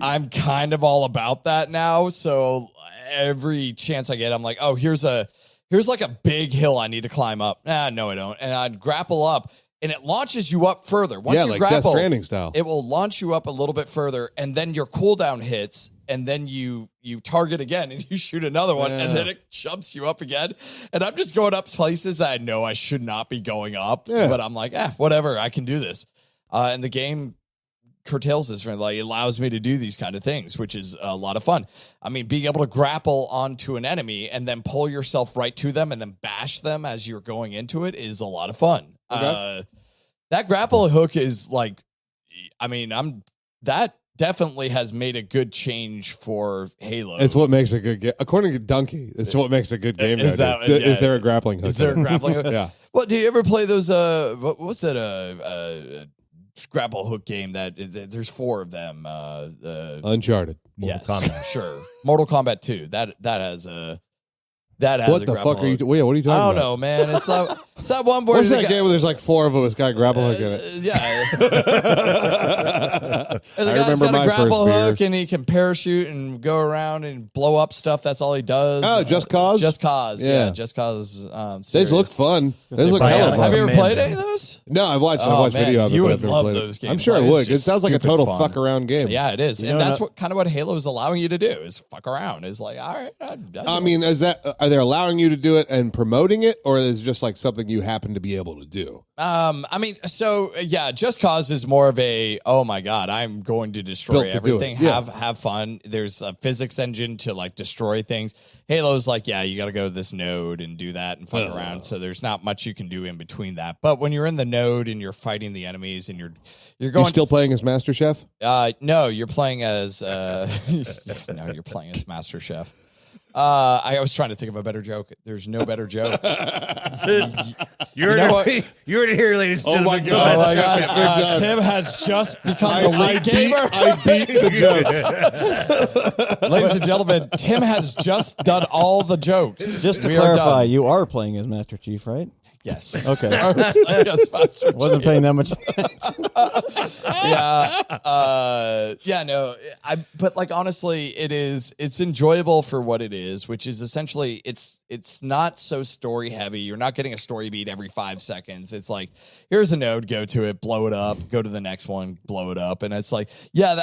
I'm kind of all about that now. So every chance I get, I'm like, oh, here's like a big hill I need to climb up. No, I don't. And I'd grapple up, and it launches you up further. Once you like grapple, Death Stranding style. it will launch you up a little bit further, and then your cooldown hits, and then you target again, and you shoot another one, and then it jumps you up again. And I'm just going up places that I know I should not be going up, but I'm like, whatever, I can do this. And the game curtails this, like, it allows me to do these kind of things, which is a lot of fun. I mean, being able to grapple onto an enemy and then pull yourself right to them and then bash them as you're going into it is a lot of fun. Okay. That grapple hook is like, I mean, that definitely has made a good change for Halo. It's what makes a good game. According to Donkey, it's what makes a good game. Is there a grappling hook? Is there a grappling hook? Yeah. Well, do you ever play those? What's that? Grapple hook game that there's 4 of them. Uncharted. Mortal Kombat. Sure. Mortal Kombat 2. That has a. What the fuck are you? What are you talking about? I don't know, man. It's that one where what's that game where there's like 4 of them? It's got a grapple hook in it. Yeah. And the guy's got a grapple hook, and he can parachute and go around and blow up stuff. That's all he does. Oh, Just Cause? Just Cause. Yeah. Just Cause. These look fun. These look hella fun. Have you ever played any of those? No, I've watched video of it. You but would I've never love played those it. games. I'm sure Like, I it's would. It just sounds like a stupid total fun. fuck around game. Yeah, it is. And that's kind of what Halo is allowing you to do, is fuck around. Is like, all right. I mean, are they allowing you to do it and promoting it, or is it just like something you happen to be able to do? I mean, so yeah, Just Cause is more of a, oh my God, I'm going to destroy everything. Have fun. There's a physics engine to like destroy things. Halo's like, yeah, you got to go to this node and do that and fuck around. So there's not much you can do in between that. But when you're in the node and you're fighting the enemies and you're going, you still playing as Master Chef? No, you're playing as you're playing as Master Chef. I was trying to think of a better joke. There's no better joke. You heard it here, ladies and gentlemen. Oh my God. Tim has just become the lead gamer. I beat the jokes. Ladies and gentlemen, Tim has just done all the jokes. Just to clarify, you are playing as Master Chief, right? Yes. Okay. Yes, Master Chief. Wasn't paying that much. But like, honestly, it's enjoyable for what it is, which is essentially it's not so story heavy. You're not getting a story beat every 5 seconds. It's like, here's a node, go to it, blow it up, go to the next one, blow it up. And it's like,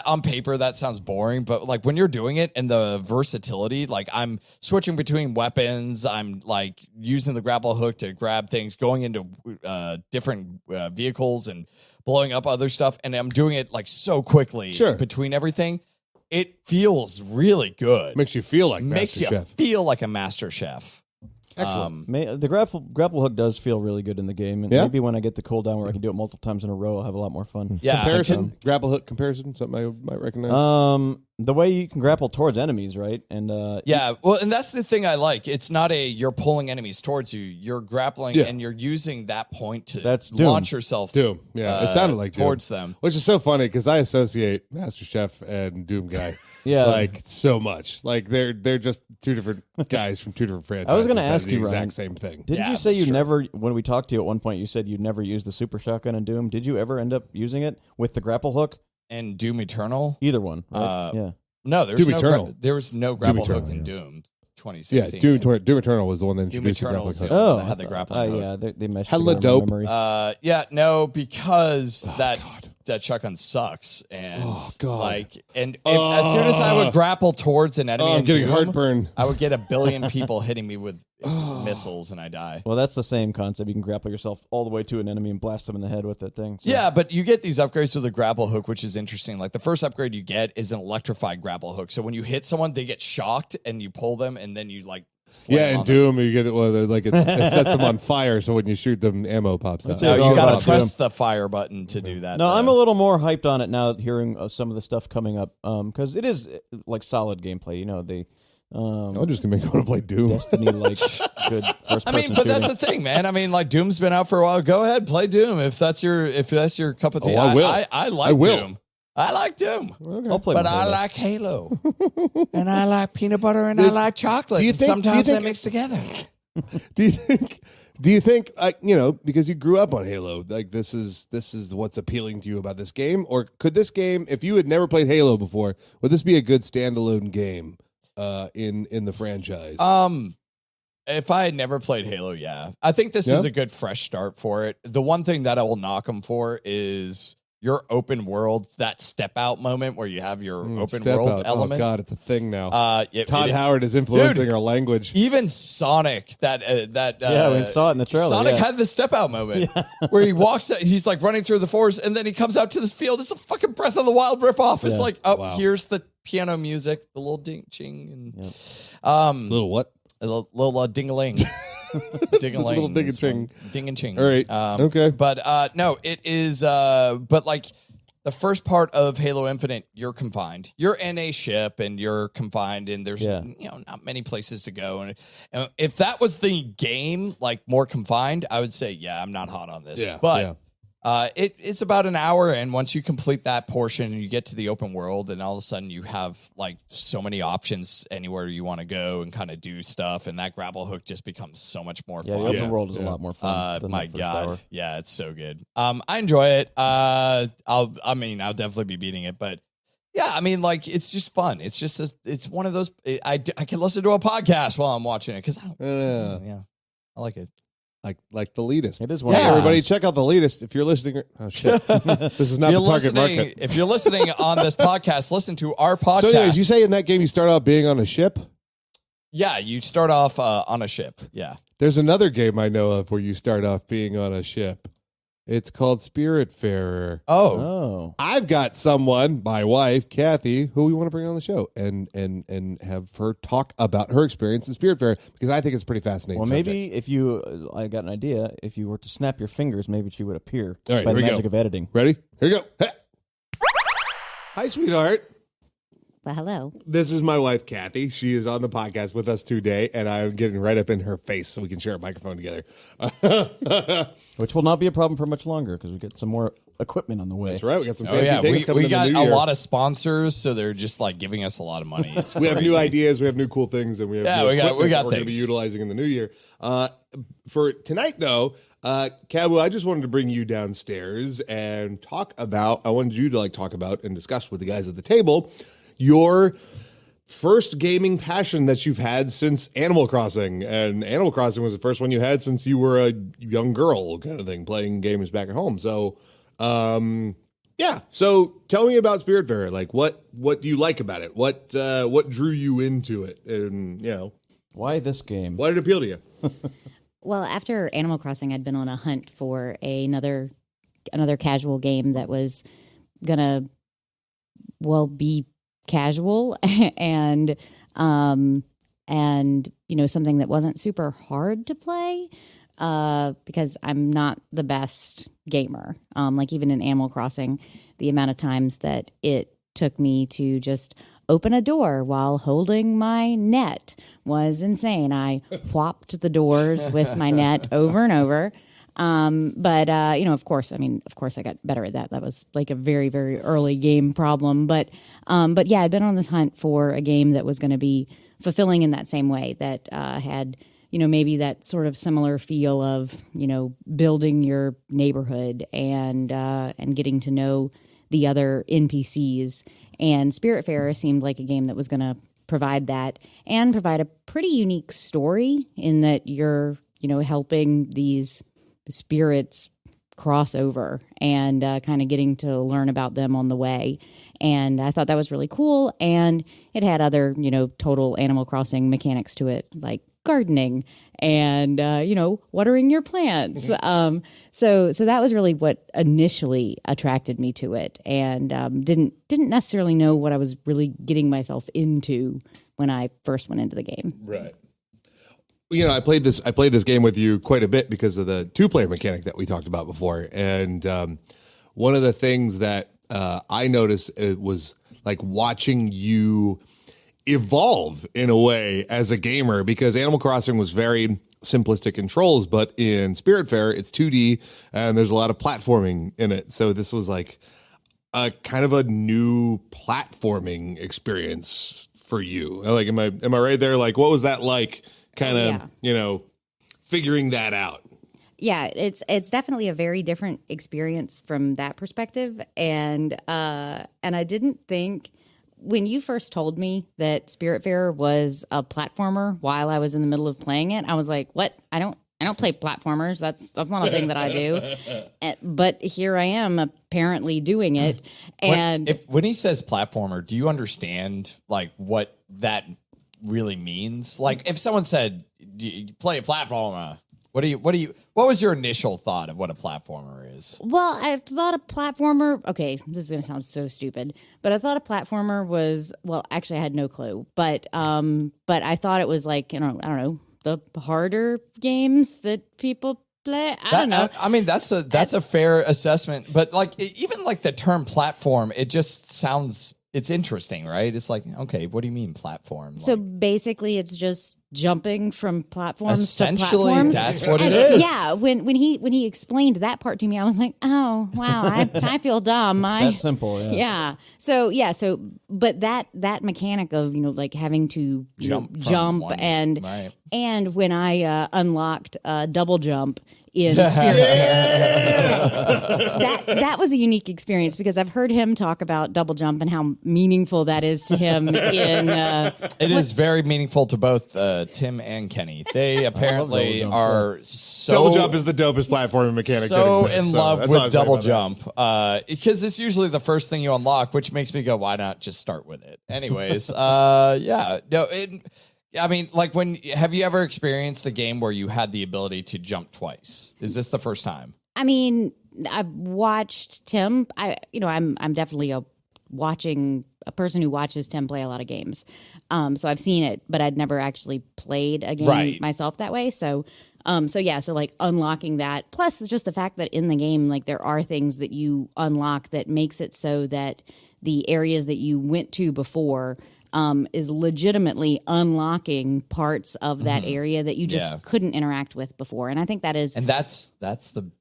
on paper that sounds boring, but like when you're doing it and the versatility, like I'm switching between weapons, I'm like using the grapple hook to grab things, going into different vehicles and blowing up other stuff, and I'm doing it like so quickly between everything. It feels really good. Makes you feel like Master Chef. Feel like a Master Chef. Excellent. The grapple hook does feel really good in the game, and maybe when I get the cooldown where I can do it multiple times in a row, I'll have a lot more fun. Yeah, grapple hook comparison, something I might recognize. the way you can grapple towards enemies, right? And yeah, well, and that's the thing I like. It's not you're pulling enemies towards you. You're grappling and you're using that point to launch yourself. Doom. Yeah, it sounded like towards Doom, them, which is so funny because I associate Master Chef and Doom guy. Yeah, like so much. Like they're just two different guys from two different franchises. I was going to ask the you, exact Ryan, same thing. Didn't you say you never? When we talked to you at one point, you said you never used the super shotgun in Doom. Did you ever end up using it with the grapple hook? And Doom Eternal, Either one. Right? Yeah. No, there was no grapple hook in Doom 2016. Yeah, Doom Eternal was the one that introduced the grapple hook. That had the grappling hook. Yeah, they meshed hella together dope. in memory. Because that shotgun sucks, and as soon as I would grapple towards an enemy, I'm getting Doom, heartburn. I would get 1 billion people hitting me with missiles, and I die. Well, that's the same concept. You can grapple yourself all the way to an enemy and blast them in the head with that thing. So. Yeah, but you get these upgrades with the grapple hook, which is interesting. Like the first upgrade you get is an electrified grapple hook. So when you hit someone, they get shocked, and you pull them, and then you like. In Doom, you get it it sets them on fire. So when you shoot them, ammo pops out. No, you got to press the fire button to do that. No, I'm a little more hyped on it now, hearing some of the stuff coming up, because it is like solid gameplay. You know, I'm just gonna make me want to play Doom. Destiny, like good first. I mean, but that's the thing, man. I mean, like Doom's been out for a while. Go ahead, play Doom if that's your cup of tea. I will. I like Doom. I like Doom. Okay. I'll play, but I like Halo, and I like peanut butter, and I like chocolate. Sometimes they mix together. Do you think because you grew up on Halo, like this is what's appealing to you about this game, or could this game, if you had never played Halo before, would this be a good standalone game in the franchise? If I had never played Halo, yeah, I think this is a good fresh start for it. The one thing that I will knock them for is your open world, that step out moment where you have your open world element. Oh God, it's a thing now. Todd Howard is influencing our language. Even Sonic, we saw it in the trailer. Sonic had the step out moment where he walks. He's like running through the forest, and then he comes out to this field. It's a fucking Breath of the Wild ripoff. It's like, here's the piano music, the little ding ching, and little what? A little ding-a-ling. Ding-a-ling. Little ding-a-ching. Ding-and-ching. All right. Okay. But no, it is, but like the first part of Halo Infinite, you're confined. You're in a ship and you're confined and there's, not many places to go. And if that was the game, like more confined, I would say, I'm not hot on this. Yeah. But it's about an hour, and once you complete that portion, you get to the open world, and all of a sudden you have like so many options anywhere you want to go and kind of do stuff, and that grapple hook just becomes so much more fun. The open world is a lot more fun. My God, it's so good. I enjoy it. I'll definitely be beating it, but yeah, I mean, like it's just fun. It's just it's one of those. I can listen to a podcast while I'm watching it because I like it. Like The Leetist. It is one. Hey, everybody, check out The Leetist. If you're listening, oh shit, this is not the target market. If you're listening on this podcast, listen to our podcast. So, anyways, you say in that game you start out being on a ship? Yeah, you start off on a ship. Yeah. There's another game I know of where you start off being on a ship. It's called Spiritfarer. Oh. I've got someone, my wife, Cathy, who we want to bring on the show and have her talk about her experience in Spiritfarer because I think it's pretty fascinating. Well, maybe if I got an idea, if you were to snap your fingers, maybe she would appear All right, by the here we magic go. of editing. Ready? Here you go. Hey. Hi, sweetheart. Well, hello. This is my wife, Cathy. She is on the podcast with us today, and I'm getting right up in her face so we can share a microphone together. Which will not be a problem for much longer because we get some more equipment on the way. That's right. We got some fancy things coming we in the got new a year. lot of sponsors, so they're just like giving us a lot of money. It's we have new crazy. ideas. We have new cool things, and we have new equipment we got we're going to be utilizing in the new year. For tonight, though, Cabu, I just wanted to bring you downstairs and talk about. I wanted you to talk about and discuss with the guys at the table your first gaming passion that you've had since Animal Crossing. And Animal Crossing was the first one you had since you were a young girl kind of thing, playing games back at home. So, So tell me about Spiritfarer. Like, what do you like about it? What drew you into it? And, why this game? Why did it appeal to you? Well, after Animal Crossing, I'd been on a hunt for another casual game that was gonna, be casual and something that wasn't super hard to play because I'm not the best gamer. Like even in Animal Crossing, the amount of times that it took me to just open a door while holding my net was insane. I whopped the doors with my net over and over. But of course I got better at that. That was like a very, very early game problem. But yeah, I'd been on this hunt for a game that was going to be fulfilling in that same way, that had, maybe that sort of similar feel of, building your neighborhood and getting to know the other NPCs. And Spiritfarer seemed like a game that was going to provide that and provide a pretty unique story in that you're, helping these spirits cross over and kind of getting to learn about them on the way. And I thought that was really cool. And it had other, total Animal Crossing mechanics to it, like gardening and, watering your plants. So that was really what initially attracted me to it, and didn't necessarily know what I was really getting myself into when I first went into the game. Right. I played this game with you quite a bit because of the 2-player mechanic that we talked about before. And one of the things that I noticed was like watching you evolve in a way as a gamer, because Animal Crossing was very simplistic controls, but in Spiritfarer it's 2D and there's a lot of platforming in it. So this was like a kind of a new platforming experience for you. Like, am I right there? Like, what was that like? Kind of, figuring that out. Yeah, it's definitely a very different experience from that perspective, and I didn't think, when you first told me that Spiritfarer was a platformer while I was in the middle of playing it, I was like, "What? I don't play platformers. That's not a thing that I do." But here I am, apparently doing it. And when he says platformer, do you understand like what that really means? Like, if someone said, "You play a platformer," what was your initial thought of what a platformer is? Well, I thought a platformer, okay, this is going to sound so stupid, but I thought a platformer was, well, actually I had no clue, but I thought it was like, I don't know, the harder games that people play. I don't know. I mean, that's a fair assessment, but like, even like the term platform, it just sounds, it's interesting, right? It's like, okay, what do you mean platform? So basically it's just jumping from platforms essentially, to platforms. That's what it is. Yeah, when he explained that part to me, I was like, oh wow, I feel dumb. It's that simple. Yeah. So but that mechanic of like having to jump and right. And when I unlocked double jump in Spiritfarer, that was a unique experience, because I've heard him talk about double jump and how meaningful that is to him. It is very meaningful to both Tim and Kenny. They apparently are so... Double jump is the dopest platforming mechanic. So in love with double jump. Because it's usually the first thing you unlock, which makes me go, why not just start with it? Anyways, yeah. No, I mean, like, have you ever experienced a game where you had the ability to jump twice? Is this the first time? I mean, I've watched Tim. I'm definitely a person who watches Tim play a lot of games. So I've seen it, but I'd never actually played a game myself that way. So like unlocking that, plus just the fact that in the game, like, there are things that you unlock that makes it so that the areas that you went to before is legitimately unlocking parts of that area that you just couldn't interact with before. And I think that is... And that's the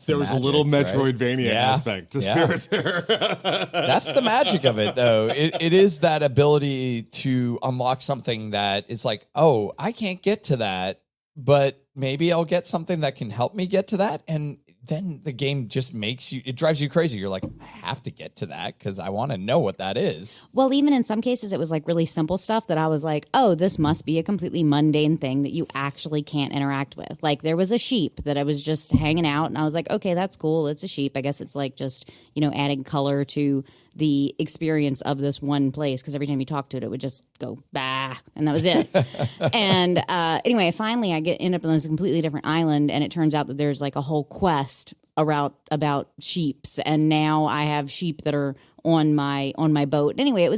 there was magic, a little Metroidvania right? aspect to Spiritfarer. That's the magic of it, though. It is that ability to unlock something that is like, oh, I can't get to that, but maybe I'll get something that can help me get to that. And then the game just it drives you crazy. You're like, I have to get to that because I want to know what that is. Well, even in some cases, it was like really simple stuff that I was like, oh, this must be a completely mundane thing that you actually can't interact with. Like, there was a sheep that I was just hanging out, and I was like, okay, that's cool. It's a sheep. I guess it's like just, adding color to the experience of this one place, because every time you talk to it would just go bah, and that was it. And anyway, finally I end up on this completely different island, and it turns out that there's like a whole quest about sheeps, and now I have sheep that are on my boat. Anyway,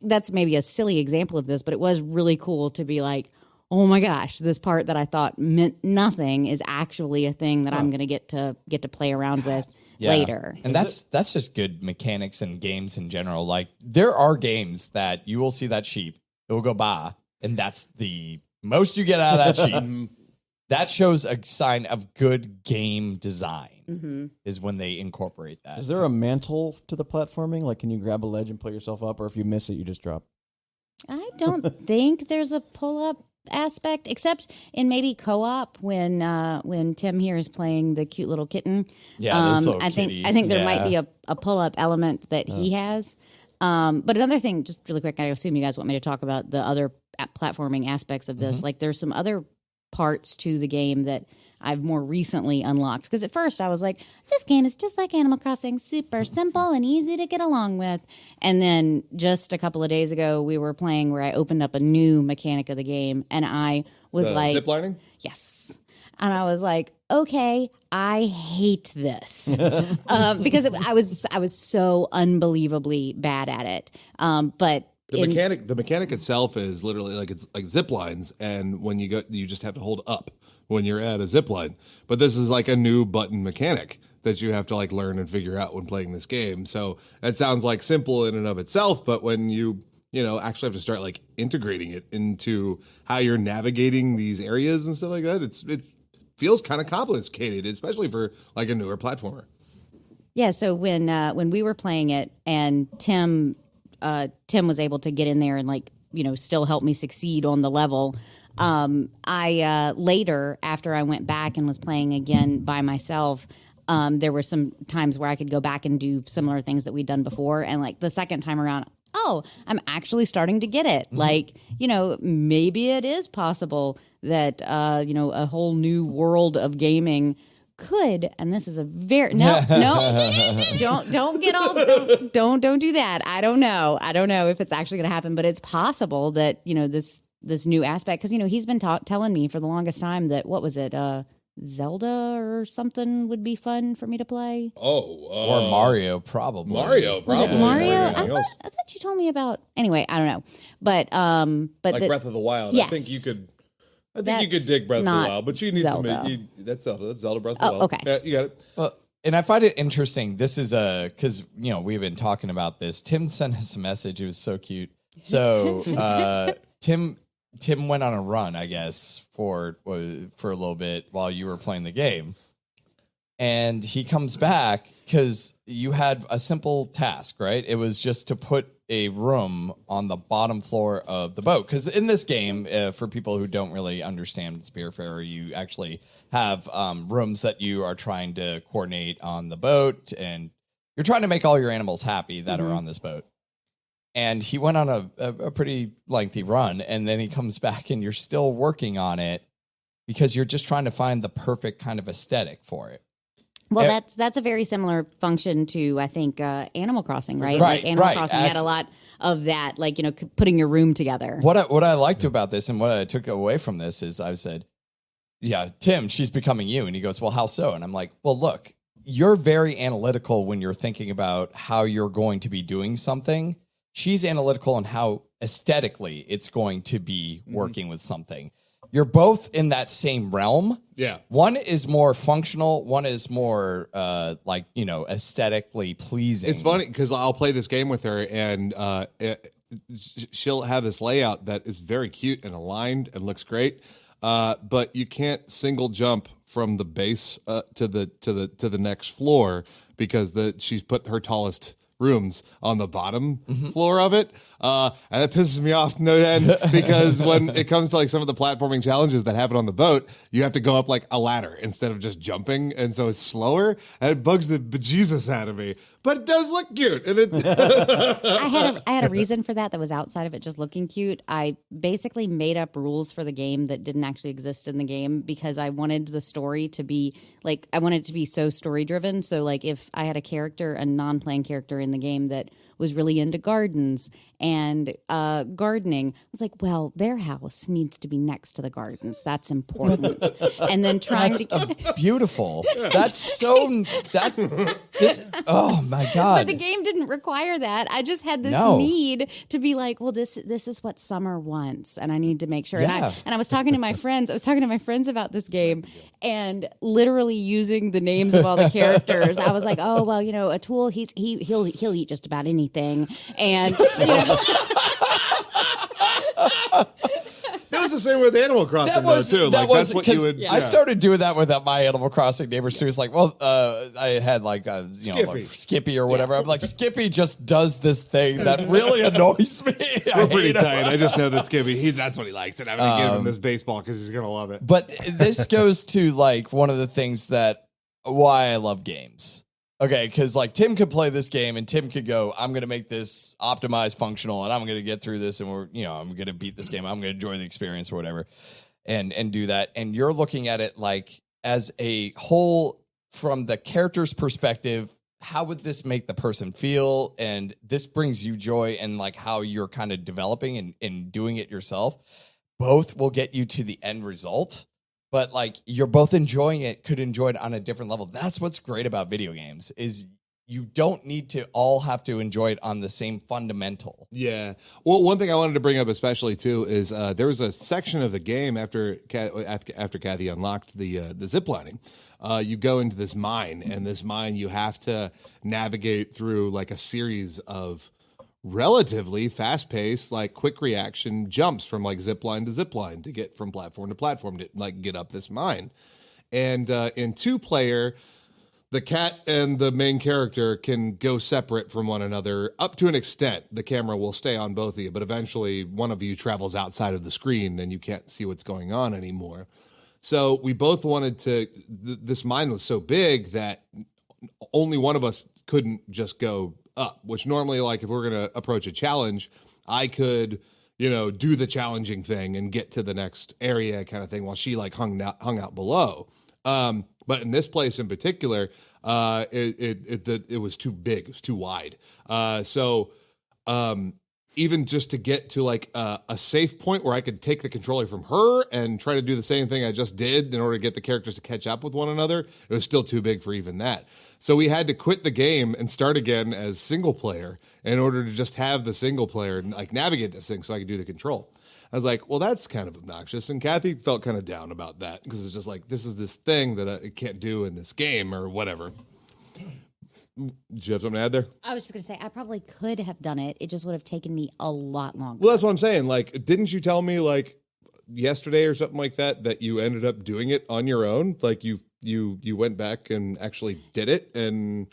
that's maybe a silly example of this, but it was really cool to be like, oh my gosh, this part that I thought meant nothing is actually a thing that I'm going to get to play around with. later. And that's just good mechanics and games in general. Like there are games that you will see that sheep, it will go by, and that's the most you get out of that sheep. That shows a sign of good game design is when they incorporate that. Is there a mantle to the platforming? Like, can you grab a ledge and pull yourself up, or if you miss it, you just drop? I don't think there's a pull-up aspect, except in maybe co-op when Tim here is playing the cute little kitten. Yeah, this little I kitty. think there might be a pull-up element that he has. But another thing, just really quick, I assume you guys want me to talk about the other platforming aspects of this. Like, there's some other parts to the game that I've more recently unlocked. Because at first I was like, this game is just like Animal Crossing, super simple and easy to get along with. And then just a couple of days ago, we were playing where I opened up a new mechanic of the game, and I was like, ziplining? yes. And I was like, okay, I hate this because I was so unbelievably bad at it. But The mechanic itself is literally like it's like zip lines, and when you go, you just have to hold up when you're at a zip line. But this is like a new button mechanic that you have to like learn and figure out when playing this game. So that sounds like simple in and of itself, but when you actually have to start like integrating it into how you're navigating these areas and stuff like that, it feels kind of complicated, especially for like a newer platformer. Yeah. So when we were playing it, and Tim was able to get in there and still help me succeed on the level. I later, after I went back and was playing again by myself, there were some times where I could go back and do similar things that we'd done before. And like the second time around, I'm actually starting to get it. Like, maybe it is possible that, a whole new world of gaming could, and this is a very don't get all don't do that. I don't know if it's actually going to happen, but it's possible that this new aspect, because he's been telling me for the longest time that what was it, Zelda or something would be fun for me to play. Or Mario, probably. Was it Mario? I thought you told me about. Anyway, I don't know, but like Breath of the Wild. Yes. I think you could dig Breath of the Wild, but you need Zelda. that's Zelda. That's Zelda Breath of the Wild. Okay. Yeah, you got it. Well, and I find it interesting. This is because we've been talking about this. Tim sent us a message. It was so cute. So Tim went on a run, I guess, for a little bit while you were playing the game, and he comes back because you had a simple task, right? It was just to put a room on the bottom floor of the boat. Because in this game, for people who don't really understand Spiritfarer, you actually have rooms that you are trying to coordinate on the boat, and you're trying to make all your animals happy that are on this boat. And he went on a pretty lengthy run, and then he comes back, and you're still working on it because you're just trying to find the perfect kind of aesthetic for it. Well, that's a very similar function to, I think, Animal Crossing, right? Right, like Animal Crossing had a lot of that, like, putting your room together. What I liked about this and what I took away from this is I said, yeah, Tim, she's becoming you. And he goes, well, how so? And I'm like, well, look, you're very analytical when you're thinking about how you're going to be doing something. She's analytical on how aesthetically it's going to be working with something. You're both in that same realm. Yeah. One is more functional. One is more aesthetically pleasing. It's funny because I'll play this game with her, and she'll have this layout that is very cute and aligned and looks great. But you can't single jump from the base to the next floor because she's put her tallest rooms on the bottom floor of it. And that pisses me off no end because when it comes to like some of the platforming challenges that happen on the boat, you have to go up like a ladder instead of just jumping. And so it's slower and it bugs the bejesus out of me, but it does look cute. And I had a reason for that was outside of it just looking cute. I basically made up rules for the game that didn't actually exist in the game because I wanted the story to be like, I wanted it to be so story driven. So like if I had a non-playing character in the game that was really into gardens and gardening, I was like, well, their house needs to be next to the gardens. That's important. And then trying beautiful. That's Oh my God. But the game didn't require that. I just had this need to be like, well, this is what summer wants, and I need to make sure. Yeah. And I was talking to my friends. I was talking to my friends about this game, and literally using the names of all the characters. I was like, oh well, a tool. He'll eat just about anything, and That was the same with Animal Crossing, too. That's what you would. I started doing that with my Animal Crossing neighbors too. It's like, well, I had like Skippy or whatever. I'm like, Skippy just does this thing that really annoys me. We're pretty tight. I just know that Skippy, that's what he likes, and I'm going to give him this baseball because he's going to love it. But this goes to like one of the things why I love games. Okay, because like Tim could play this game and Tim could go, I'm going to make this optimized functional and I'm going to get through this and I'm going to beat this game. I'm going to enjoy the experience or whatever and do that. And you're looking at it like as a whole from the character's perspective, how would this make the person feel? And this brings you joy and like how you're kind of developing and doing it yourself. Both will get you to the end result. But like you're both enjoying it, could enjoy it on a different level. That's what's great about video games is you don't need to all have to enjoy it on the same fundamental. Yeah. Well, one thing I wanted to bring up especially too is there was a section of the game after Cathy unlocked the zip lining. You go into this mine, and this mine you have to navigate through like a series of relatively fast-paced, like quick reaction jumps from like zip line to zip line to get from platform to platform to like get up this mine. And in 2-player, the cat and the main character can go separate from one another up to an extent. The camera will stay on both of you, but eventually one of you travels outside of the screen and you can't see what's going on anymore. So we both wanted to. This mine was so big that only one of us couldn't just go up, which normally, like if we're going to approach a challenge, I could, do the challenging thing and get to the next area kind of thing while she like hung out below. But in this place in particular, it was too big. It was too wide. Even just to get to like a safe point where I could take the controller from her and try to do the same thing I just did in order to get the characters to catch up with one another, it was still too big for even that. So we had to quit the game and start again as single player in order to just have the single player and like navigate this thing so I could do the control. I was like, well, that's kind of obnoxious. And Cathy felt kind of down about that because it's just like, this is this thing that I can't do in this game or whatever. Did you have something to add there? I was just going to say, I probably could have done it. It just would have taken me a lot longer. Well, that's what I'm saying. Like, didn't you tell me like yesterday or something like that you ended up doing it on your own? Like you went back and actually did it and,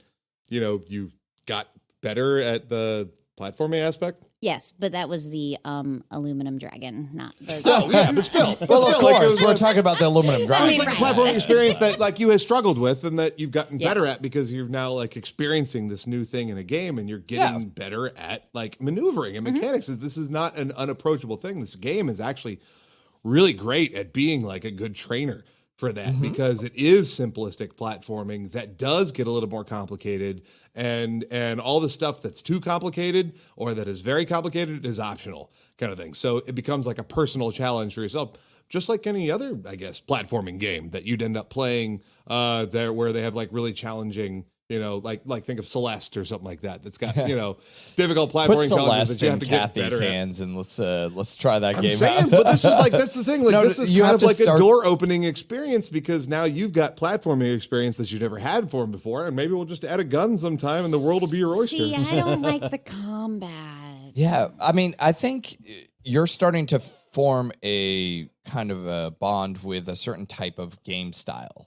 you got better at the platforming aspect? Yes, but that was the aluminum dragon, not the... Oh, yeah, but still. Well, of course, we're talking about the aluminum dragon. It's like a platforming experience that like you have struggled with and that you've gotten better at because you're now like experiencing this new thing in a game and you're getting better at like maneuvering and mechanics. This is not an unapproachable thing. This game is actually really great at being like a good trainer for that because it is simplistic platforming that does get a little more complicated and all the stuff that's too complicated or that is very complicated is optional kind of thing. So it becomes like a personal challenge for yourself, just like any other, I guess, platforming game that you'd end up playing there where they have like really challenging, like think of Celeste or something like that. That's got, difficult platforming challenges that you have to get Cathy's better hands and let's try that game saying, out. But this is like, that's the thing. Like this is you kind have of like to a door opening experience because now you've got platforming experience that you've never had for before. And maybe we'll just add a gun sometime and the world will be your oyster. See, I don't like the combat. Yeah. I mean, I think you're starting to form a kind of a bond with a certain type of game style.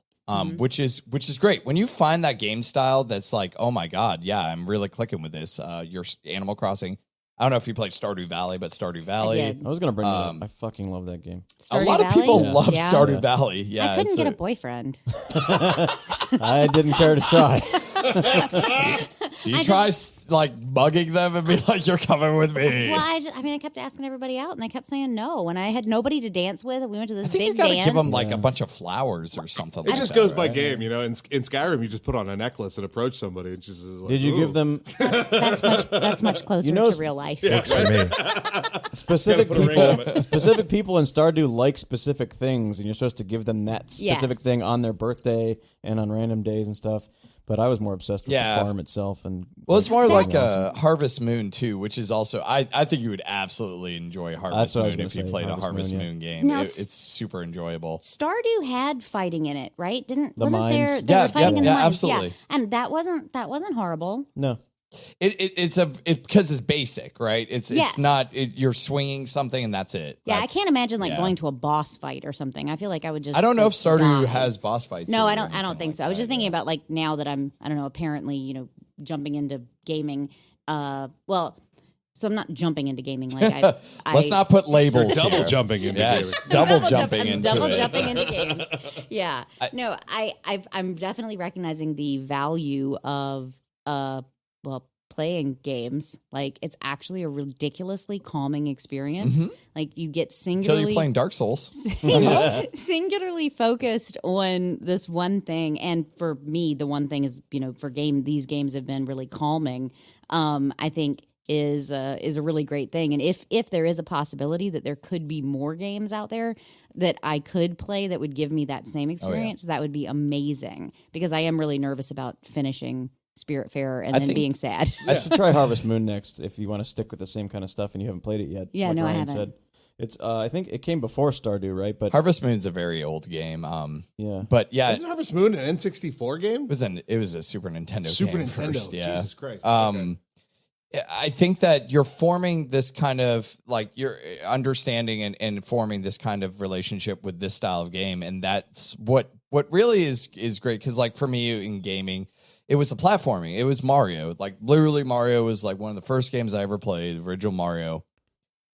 Which is great. When you find that game style that's like, oh my God, yeah, I'm really clicking with this. Your Animal Crossing. I don't know if you played Stardew Valley, but Stardew Valley. I was going to bring that up. I fucking love that game. A lot of people love Stardew Valley. Yeah, I couldn't get a boyfriend. I didn't care to try. Do you try like bugging them and be like, "You're coming with me"? Well, I kept asking everybody out, and they kept saying no. And I had nobody to dance with. We went to this big you gotta dance. give them like a bunch of flowers or something. It just goes by game, In Skyrim, you just put on a necklace and approach somebody. It just is like, did you give them? That's much closer to real life. Works for me. Specific people in Stardew like specific things, and you're supposed to give them that specific thing on their birthday and on random days and stuff. But I was more obsessed with the farm itself. And well, it's more like Harvest Moon too, which is also I think you would absolutely enjoy Harvest Moon if you played a Harvest Moon game. Now, it's super enjoyable. Stardew had fighting in it, right? Wasn't mines. there were fighting in the mines? Absolutely. Yeah, and that wasn't horrible. No. It's because it's basic, right? It's not you're swinging something and that's it. Yeah, I can't imagine going to a boss fight or something. I feel like I would just. I don't know if Stardew has boss fights. No, I don't think so. I was just thinking about now that I'm apparently jumping into gaming. So I'm not jumping into gaming. Let's not put labels. Double here. jumping into gaming. Double jumping into double it. jumping into games. Yeah, I'm definitely recognizing the value of playing games. Like, it's actually a ridiculously calming experience. Mm-hmm. Like, you get Until singularly you're playing Dark Souls. singularly focused on this one thing. And for me, the one thing is, these games have been really calming. I think is a really great thing. And if there is a possibility that there could be more games out there that I could play that would give me that same experience, that would be amazing. Because I am really nervous about finishing Spiritfarer and then being sad. I should try Harvest Moon next if you want to stick with the same kind of stuff and you haven't played it yet. Yeah, like no, Ryan I haven't. said. It's I think it came before Stardew, right? But Harvest Moon's a very old game. Yeah. But yeah, Isn't Harvest Moon an N64 game? it was a Super Nintendo Super game Nintendo. first, yeah. Jesus Christ. I think that you're forming this kind of you're understanding and forming this kind of relationship with this style of game, and that's what really is great. Because for me in gaming, it was the platforming. It was Mario. Literally, Mario was one of the first games I ever played, original Mario,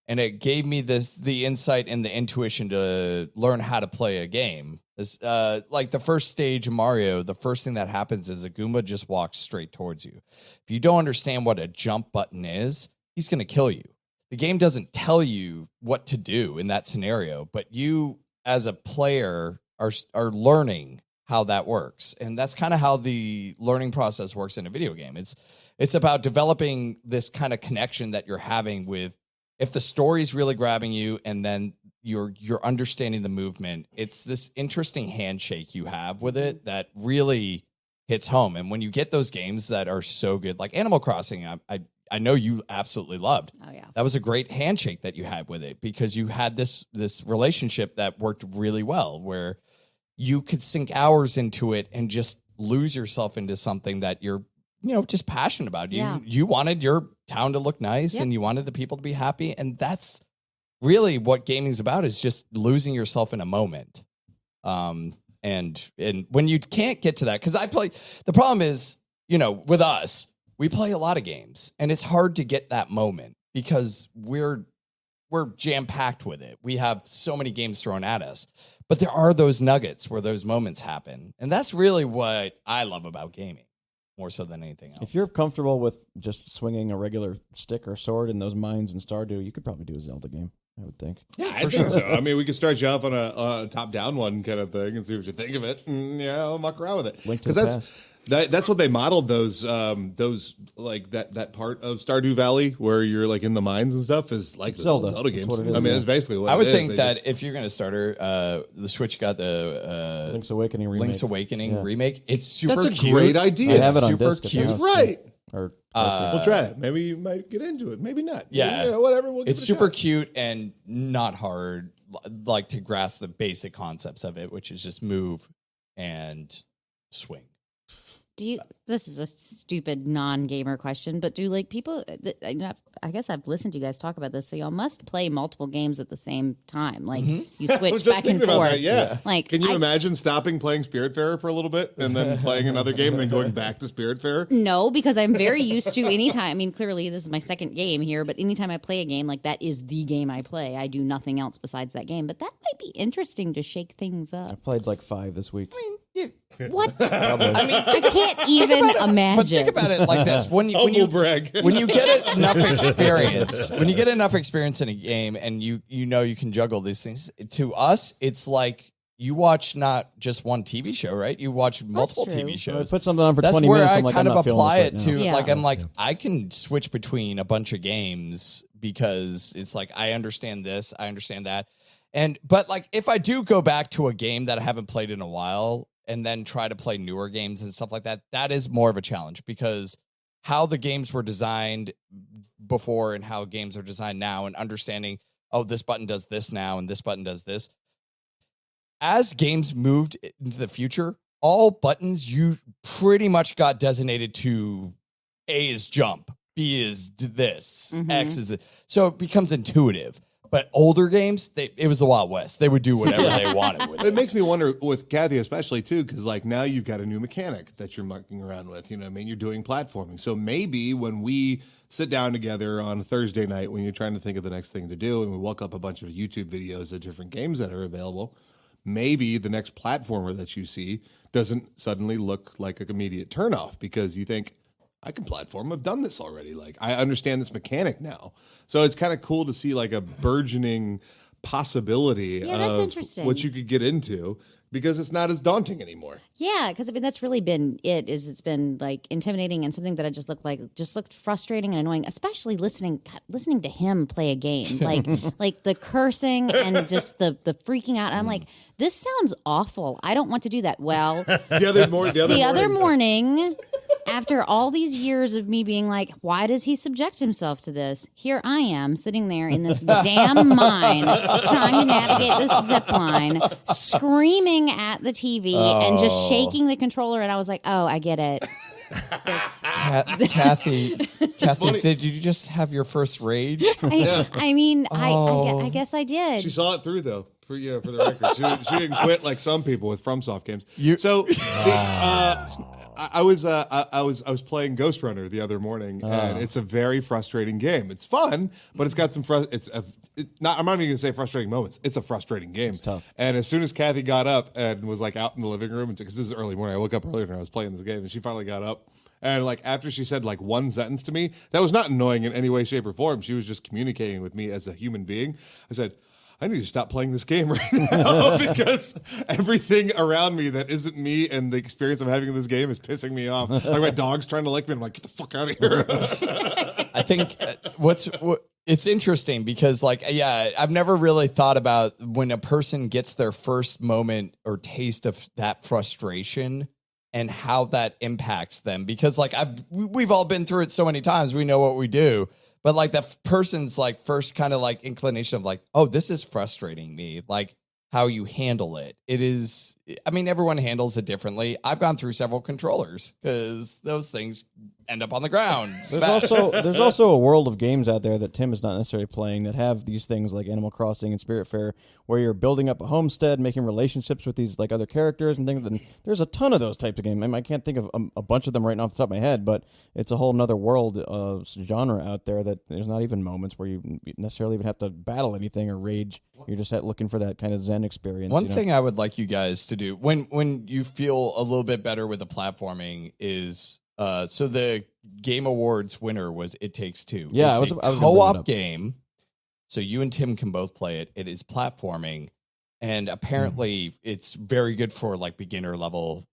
and it gave me the insight and the intuition to learn how to play a game. The first stage of Mario, the first thing that happens is a Goomba just walks straight towards you. If you don't understand what a jump button is, he's going to kill you. The game doesn't tell you what to do in that scenario, but you as a player are learning how that works. And that's kind of how the learning process works in a video game. It's about developing this kind of connection that you're having with, if the story's really grabbing you and then you're understanding the movement, it's this interesting handshake you have with it that really hits home. And when you get those games that are so good, like Animal Crossing, I know you absolutely loved. Oh yeah, that was a great handshake that you had with it, because you had this relationship that worked really well, where you could sink hours into it and just lose yourself into something that you're just passionate about. You wanted your town to look nice, and you wanted the people to be happy, and that's really what gaming's about, is just losing yourself in a moment. And when you can't get to that, because the problem is, with us, we play a lot of games, and it's hard to get that moment because we're jam-packed with it. We have so many games thrown at us, but there are those nuggets where those moments happen. And that's really what I love about gaming, more so than anything else. If you're comfortable with just swinging a regular stick or sword in those mines in Stardew, you could probably do a Zelda game, I would think. Yeah, I think so. I mean, we could start you off on a top-down one kind of thing and see what you think of it, and muck around with it. Link to the past. That's what they modeled those like that part of Stardew Valley where you're in the mines and stuff is like the Zelda games. What it is, I mean, it's basically what I would it is. think that if you're going to start her, the Switch got the Link's Awakening remake. It's super that's a cute. great idea. I have it on super disc at the cute. house, Right. Or We'll try it. Maybe you might get into it. Maybe not. Yeah. Whatever. We'll give It's it a super shot. cute and not hard, to grasp the basic concepts of it, which is just move and swing. This is a stupid non-gamer question, but do people? I guess I've listened to you guys talk about this. So y'all must play multiple games at the same time. You I switch was just back and thinking about forth. that, yeah. Can you I- imagine stopping playing Spiritfarer for a little bit and then playing another game and then going back to Spiritfarer? No, because I'm very used to anytime. I mean, clearly this is my second game here, but anytime I play a game, that is the game I play. I do nothing else besides that game. But that might be interesting to shake things I up. played 5 this week. What? I can't even imagine. But think about it like this: when you brag. when you get enough experience in a game, and you can juggle these things. To us, it's like you watch not just one TV show, right? You watch multiple true. TV shows. I put something on for That's 20 where minutes. I I'm kind I'm of not feeling apply this it right to. now. Yeah. I can switch between a bunch of games because it's I understand this, I understand that, but if I do go back to a game that I haven't played in a while, and then try to play newer games and stuff like that, that is more of a challenge because how the games were designed before and how games are designed now and understanding, oh, this button does this now and this button does this. As games moved into the future, all buttons you pretty much got designated to A is jump, B is this, X is this. So it becomes intuitive. But older games, it was the Wild West. They would do whatever they wanted with it. It makes me wonder with Cathy especially too, because like now you've got a new mechanic that you're mucking around with. You know what I mean? You're doing platforming. So maybe when we sit down together on Thursday night when you're trying to think of the next thing to do and we look up a bunch of YouTube videos of different games that are available, maybe the next platformer that you see doesn't suddenly look like an immediate turnoff because you think, I can platform. I've done this already. Like I understand this mechanic now. So it's kind of cool to see like a burgeoning possibility that's of interesting. what you could get into because it's not as daunting anymore. Yeah, because I mean that's really been it. It's been like intimidating and something that I just looked frustrating and annoying, especially listening to him play a game, like the cursing and just the freaking out. And I'm like, this sounds awful. I don't want to do that. Well, the other morning. After all these years of me being like, why does he subject himself to this? Here I am sitting there in this damn mine trying to navigate this zip line, screaming at the TV and just shaking the controller. And I was like, oh, I get it. Cathy, did you just have your first rage? I guess I did. She saw it through though. For the record, she didn't quit like some people with FromSoft games. I was playing Ghost Runner the other morning, and it's a very frustrating game. It's fun, but it's got some I'm not even going to say frustrating moments. It's a frustrating game. It's tough. And as soon as Cathy got up and was like out in the living room, because this is early morning, I woke up earlier and I was playing this game, and she finally got up. And like after she said like one sentence to me, that was not annoying in any way, shape, or form. She was just communicating with me as a human being. I said, I need to stop playing this game right now because everything around me that isn't me and the experience I'm having in this game is pissing me off. Like my dog's trying to lick me. I'm like, get the fuck out of here. I think it's interesting because I've never really thought about when a person gets their first moment or taste of that frustration and how that impacts them. Because we've all been through it so many times. We know what we do. But like the person's like first kind of like inclination of like, oh, this is frustrating me. Like how you handle it. It is, I mean, everyone handles it differently. I've gone through several controllers because those things end up on the ground. There's also a world of games out there that Tim is not necessarily playing that have these things like Animal Crossing and Spiritfarer, where you're building up a homestead, making relationships with these like other characters and things. And there's a ton of those types of games. I mean, I can't think of a bunch of them right now off the top of my head, but it's a whole nother world of genre out there that there's not even moments where you necessarily even have to battle anything or rage. You're just looking for that kind of Zen experience. One thing I would like you guys to do when you feel a little bit better with the platforming is so the Game Awards winner was It Takes Two. Yeah, it's I was co-op game, so you and Tim can both play it. It is platforming, and apparently it's very good for like beginner level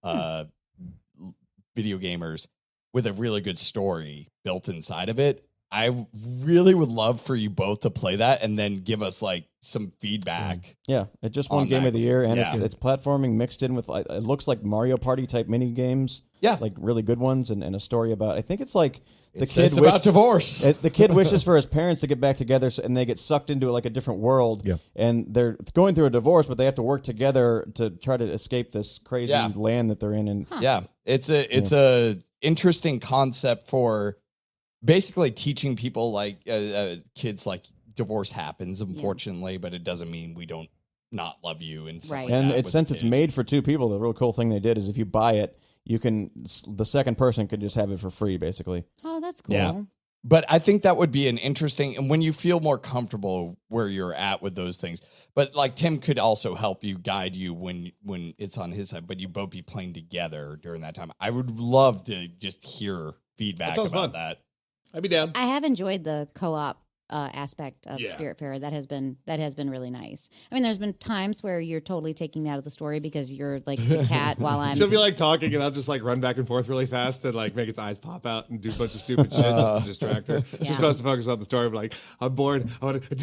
video gamers with a really good story built inside of it. I really would love for you both to play that and then give us like some feedback. Yeah, it just won Game of the Year, and it's platforming mixed in with it looks like Mario Party type mini games. Yeah, like really good ones, and a story about. I think it's like it's about divorce. The kid wishes for his parents to get back together, and they get sucked into like a different world. Yeah. And they're going through a divorce, but they have to work together to try to escape this crazy land that they're in. And it's a interesting concept for basically teaching people like kids like divorce happens, unfortunately, but it doesn't mean we don't not love you and stuff like and that. Since it's made for two people, the real cool thing they did is if you buy it, the second person could just have it for free, basically. Oh, that's cool. Yeah. But I think that would be an interesting, and when you feel more comfortable where you're at with those things. But like Tim could also help you, guide you when it's on his side, but you both be playing together during that time. I would love to just hear feedback about that. I'd be down. I have enjoyed the co-op aspect of Spiritfarer that has been really nice. I mean, there's been times where you're totally taking me out of the story because you're like the cat while I'm. She'll be like talking, and I'll just like run back and forth really fast and like make its eyes pop out and do a bunch of stupid shit just to distract her. She's supposed to focus on the story. But like, I'm bored. I want to.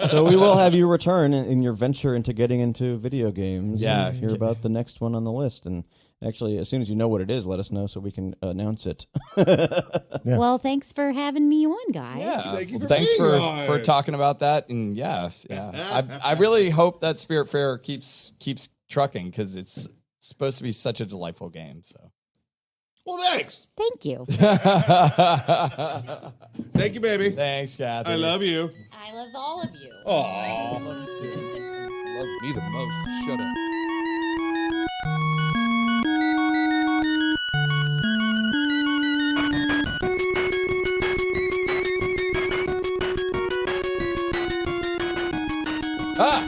So we will have you return in your venture into getting into video games. Yeah. And hear about the next one on the list. And actually, as soon as you know what it is, let us know so we can announce it. Well, thanks for having me on, guys. Yeah, Thanks for talking about that. And I really hope that Spiritfarer keeps trucking because it's supposed to be such a delightful game. So, Well, thanks. Thank you. Thank you, baby. Thanks, Cathy. I love you. I love all of you. Aw. Love you too. Love me the most. Shut up.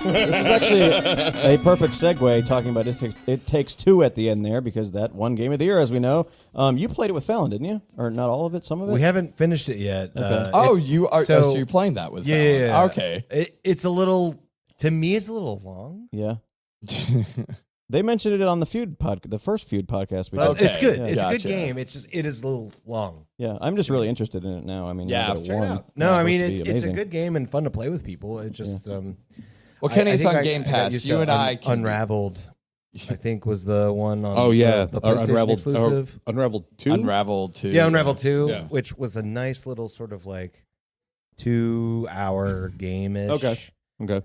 This is actually a perfect segue talking about It Takes Two at the end there because that won Game of the Year, as we know. You played it with Fallon, didn't you? Or not all of it, some of it? We haven't finished it yet. Okay. You are. So you're playing that with Fallon. Yeah. Okay. It's a little. To me, it's a little long. Yeah. They mentioned it on the first Feud podcast. We did. Okay. It's good. Yeah. It's a Gotcha. good game. It is a little long. Yeah, I'm just really interested in it now. I mean, Yeah, now that it check it won, out. No, I mean supposed to be it's a amazing. good game and fun to play with people. It just Well, Kenny's think on Game got Pass. used You to and I can Unraveled. I think was the one on. Oh yeah, the PlayStation Unraveled. exclusive. Unraveled 2. Unravel 2. Yeah, Unravel 2, Yeah. which was a nice little sort of like 2-hour game-ish. Okay.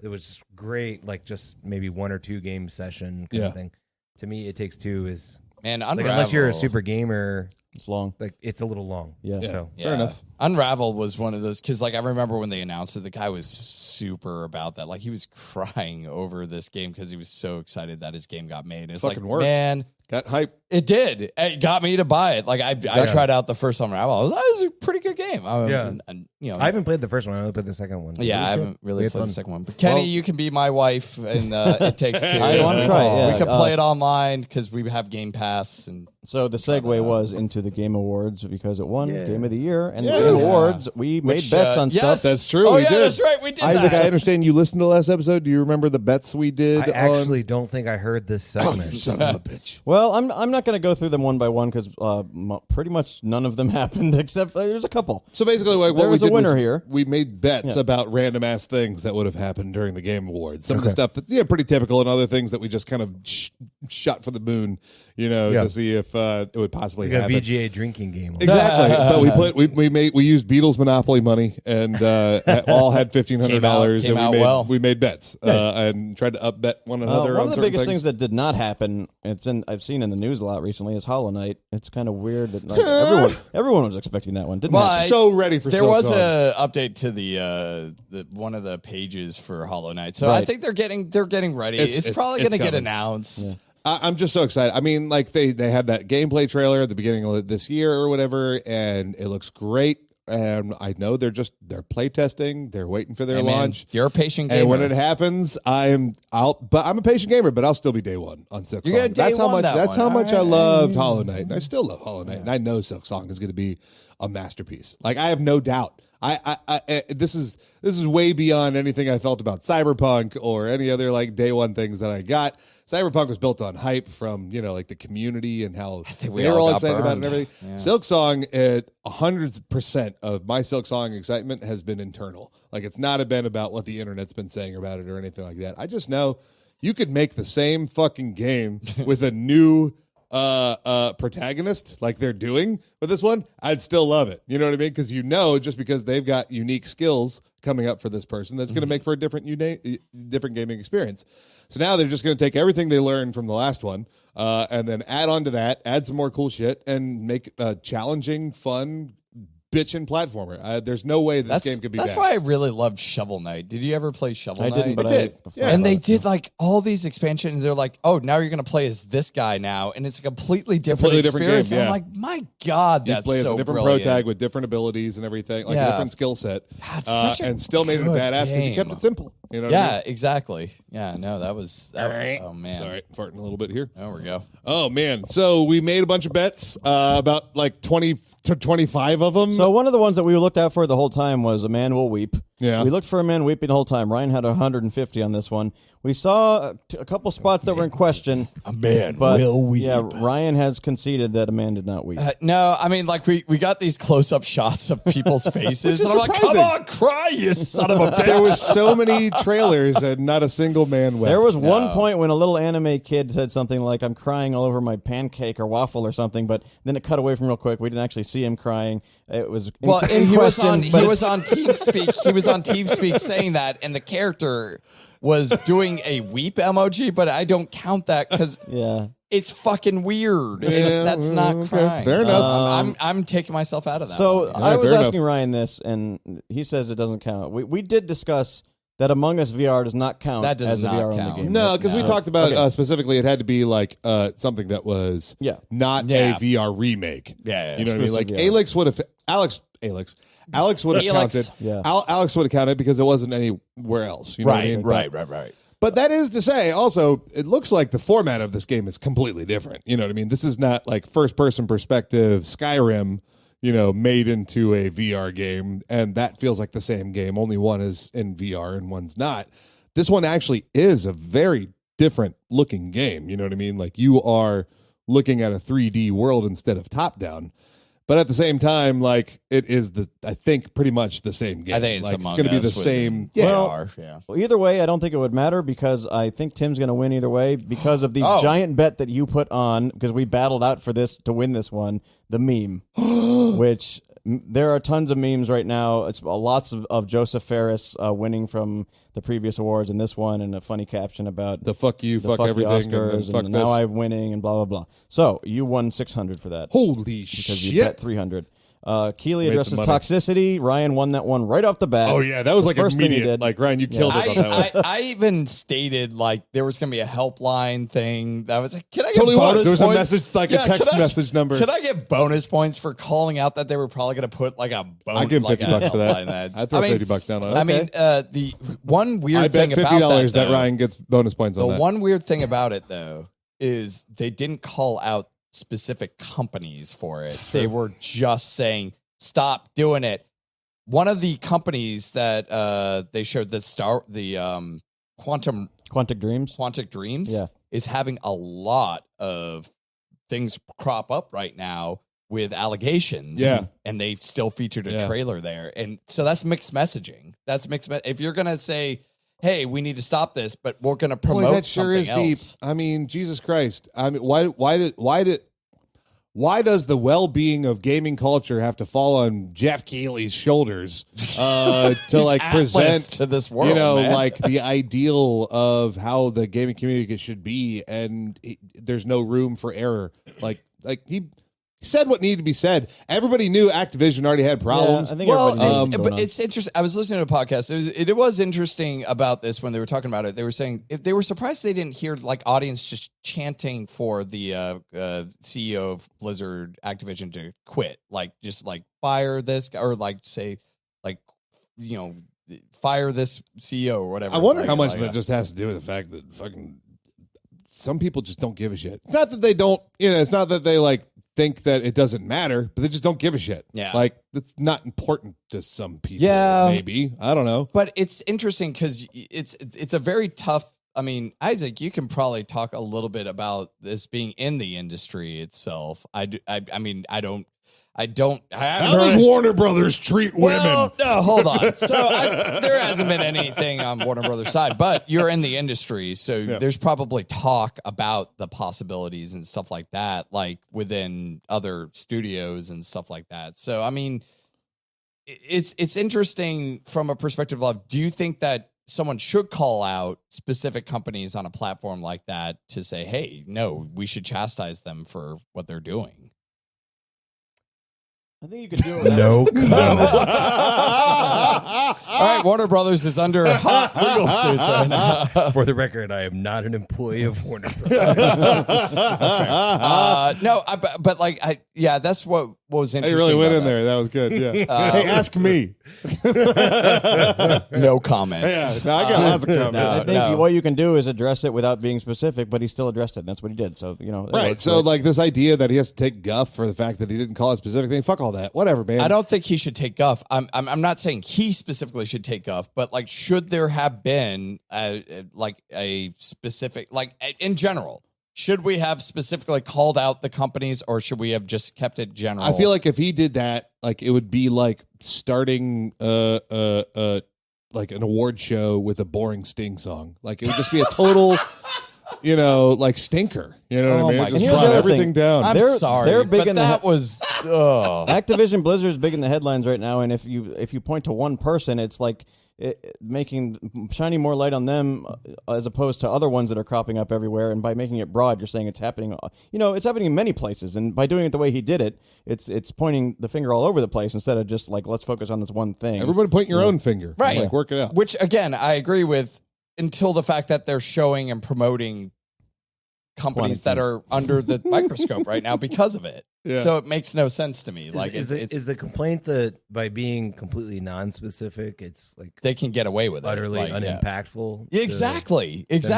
It was great, like just maybe 1 or 2 game session kind of thing. To me, It Takes Two is Man, like Unravel. unless you're a super gamer, It's long. like it's a little long. Yeah. So Yeah. Fair enough. Unravel was one of those because, like, I remember when they announced it, the guy was super about that. Like, he was crying over this game because he was so excited that his game got made. It's Fucking like, worked. man, Got hype. it did. It got me to buy it. Like, I tried out the first Unravel. I was like, this is a pretty good game. And, you know, I haven't played the first one. I only played the second one. yeah, I It was haven't good. really We had played the fun. second one. But Kenny, you can be my wife, and It Takes Two. I want to try it. Yeah. We can play it online because we have Game Pass. And So the segue was into the Game Awards because it won Yeah. Game of the Year, and the Game Awards we made Which, bets on yes. stuff. That's true. Oh, we yeah, did. that's right. We did Isaac, that. I understand you listened to the last episode. Do you remember the bets we did? I actually don't think I heard this segment. son of a bitch. Well, I'm not going to go through them one by one because pretty much none of them happened except there's a couple. So basically, like, what There we was a did winner was here. we made bets about random ass things that would have happened during the Game Awards. Some of the stuff that pretty typical, and other things that we just kind of shot for the moon, to see if it would possibly Like a happen. VGA drinking game. Exactly, but we used Beatles Monopoly money and all had $1,500, Came out and well. we made bets and tried to upbet one another. One on of the certain biggest things that did not happen, I've seen in the news a lot recently, is Hollow Knight. It's kind of weird that like, everyone was expecting that one, didn't Well, they? I'm so ready for There Silk was Song. a update to the one of the pages for Hollow Knight, so I Right. think they're getting ready. It's It's probably going to get coming. announced. I'm just so excited. I mean, like they had that gameplay trailer at the beginning of this year or whatever, and it looks great. And I know they're play testing. They're waiting for their Hey, man, launch. you're a patient gamer. And when it happens, I'm a patient gamer, but I'll still be day one on Silk You're Song. gonna day one that That's one. how much I All right. loved Hollow Knight, and I still love Hollow Knight, and I know Silk Song is going to be a masterpiece. Like I have no doubt. This is way beyond anything I felt about Cyberpunk or any other like day one things that I got. Cyberpunk was built on hype from like the community and how we they were all all got excited about it burned. and everything. Yeah. Silk Song, 100% of my Silk Song excitement has been internal. Like it's not been about what the internet's been saying about it or anything like that. I just know you could make the same fucking game with a new protagonist like they're doing with this one, I'd still love it. You know what I mean? Because just because they've got unique skills coming up for this person, that's going to make for a different gaming experience. So now they're just going to take everything they learned from the last one and then add on to that, add some more cool shit, and make a challenging, fun, bitchin' platformer. There's no way this game could be That's bad. why I really loved Shovel Knight. Did you ever play Shovel I Knight? didn't, but I did. before Yeah. I And bought they it. did like all these expansions. They're like, oh, now you're going to play as this guy now, and it's a completely different experience. game, And yeah. I'm like, my God, You that's play as so a different brilliant. pro tag with different abilities and everything, like Yeah. a different skill set, God, such a and still made it good badass because you kept game. it simple. You know what I mean? Exactly. Yeah, no, that was. Oh man, Sorry, farting a little bit here. There we go. Oh man, so we made a bunch of bets, about like 20 to 25 of them. So one of the ones that we looked out for the whole time was A Man Will Weep. Yeah. We looked for A Man Weeping the whole time. Ryan had 150 on this one. We saw a couple spots that were in question. A man but will weep. Yeah, Ryan has conceded that A Man did not weep. No, I mean, like we got these close-up shots of people's faces, and I'm like, come on, cry, you son of a bitch. There was so many trailers and not a single man wept. There was one point when a little anime kid said something like, I'm crying all over my pancake or waffle or something, but then it cut away from real quick. We didn't actually see him crying. It was and he was on TeamSpeak. He was on TeamSpeak saying that, and the character was doing a weep emoji, but I don't count that because it's fucking weird. Yeah, that's not crying. Fair enough. I'm taking myself out of that. So one. I was fair asking Ryan this, and he says it doesn't count. We did discuss that Among Us VR does not count That does as a not VR count. only game. No, because we No. talked about Okay. specifically it had to be like something that was not Yeah. a VR remake. Yeah, You know what I mean? Like Exclusive VR. Alex would have Alex would have Alex. counted. Yeah. Alex would have counted because it wasn't anywhere else. You know what I mean? right. But that is to say, also, it looks like the format of this game is completely different. You know what I mean? This is not like first-person perspective Skyrim, made into a VR game, and that feels like the same game. Only one is in VR and one's not. This one actually is a very different looking game. You know what I mean? Like you are looking at a 3D world instead of top-down. But at the same time, like it is I think pretty much the same game. I think it's like, going to be the same. Well, Well, either way, I don't think it would matter because I think Tim's going to win either way because of the giant bet that you put on, because we battled out for this to win this one, the meme, which there are tons of memes right now. It's lots of Joseph Ferris winning from the previous awards in this one, and a funny caption about the fuck you, the fuck everything, Oscars, and then fuck and this. now I'm winning, and blah, blah, blah. So you won 600 for that. Holy Because shit. you bet 300. Keeley Made addresses some money. toxicity. Ryan won that one right off the bat. Oh yeah, that was The like first thing he immediate. did. Like Ryan, you killed it on that one. I even stated like there was going to be a helpline thing. That was like, can I get Totally bonus was. There was a points? message, like a text message number. Can I get bonus points for calling out that they were probably going to put like a bonus? I'd give him $50 for that. Helpline I'd throw $50 down on it. I mean, the one weird I bet thing about $50 that though, Ryan gets bonus points on the that. one weird thing about it though is they didn't call out specific companies for it. They were just saying stop doing it. One of the companies that they showed the Quantic Dreams. Yeah. is having a lot of things crop up right now with allegations. Yeah. And they still featured a trailer there. And so that's mixed messaging. If you're going to say, hey, we need to stop this, but we're going to promote Boy, that sure is something else. deep. I mean, Jesus Christ. I mean, why does the well-being of gaming culture have to fall on Jeff Keighley's shoulders to like Atlas present to this world, man. like the ideal of how the gaming community should be, and there's no room for error. Like he said what needed to be said. Everybody knew Activision already had problems. Yeah, I think everybody knows what's going but on. it's interesting. I was listening to a podcast. It was interesting about this when they were talking about it. They were saying if they were surprised they didn't hear like audience just chanting for the CEO of Blizzard Activision to quit, like just like fire this guy, or like say like fire this CEO or whatever. I wonder like, how much like, that just has to do with the fact that fucking some people just don't give a shit. It's not that they don't, it's not that they like think that it doesn't matter, but they just don't give a shit. Yeah. Like it's not important to some people. Yeah. Maybe. I don't know. But it's interesting because it's a very tough. I mean, Isaac, you can probably talk a little bit about this being in the industry itself. I mean, I don't. How does Warner Brothers treat Well, women? no, hold on. So there hasn't been anything on Warner Brothers' side, but you're in the industry, so there's probably talk about the possibilities and stuff like that, like within other studios and stuff like that. So, I mean, it's interesting from a perspective of, do you think that someone should call out specific companies on a platform like that to say, hey, no, we should chastise them for what they're doing? I think you could do it without No comment. All right, Warner Brothers is under hot legal suits right now. For the record, I am not an employee of Warner Brothers. No, but like, that's what was He interesting. really went about in there. That was good. Yeah. Hey, ask me. No comment. Yeah. No, I got lots of comments. I think what you can do is address it without being specific, but he still addressed it. And that's what he did. So Right. So like this idea that he has to take guff for the fact that he didn't call it specific thing. Fuck all that. Whatever, man. I don't think he should take guff. I'm not saying he specifically should take guff, but like, should there have been a specific, like in general, should we have specifically called out the companies, or should we have just kept it general? I feel like if he did that, like it would be like starting like an award show with a boring Sting song. Like it would just be a total, like stinker. You know what I mean? Just here's the brought other everything thing. down. I'm sorry, they're big but in that was Activision Blizzard's big in the headlines right now, and if you point to one person, it's like shining more light on them as opposed to other ones that are cropping up everywhere. And by making it broad, you're saying it's happening. It's happening in many places, and by doing it the way he did it, it's pointing the finger all over the place instead of just like let's focus on this one thing. Everybody point your own finger. Right. Like work it out. Which again, I agree with until the fact that they're showing and promoting companies that are under the microscope right now because of it. Yeah. So it makes no sense to me. Is the complaint that by being completely non-specific, it's like they can get away with utterly it, unimpactful? Exactly. any There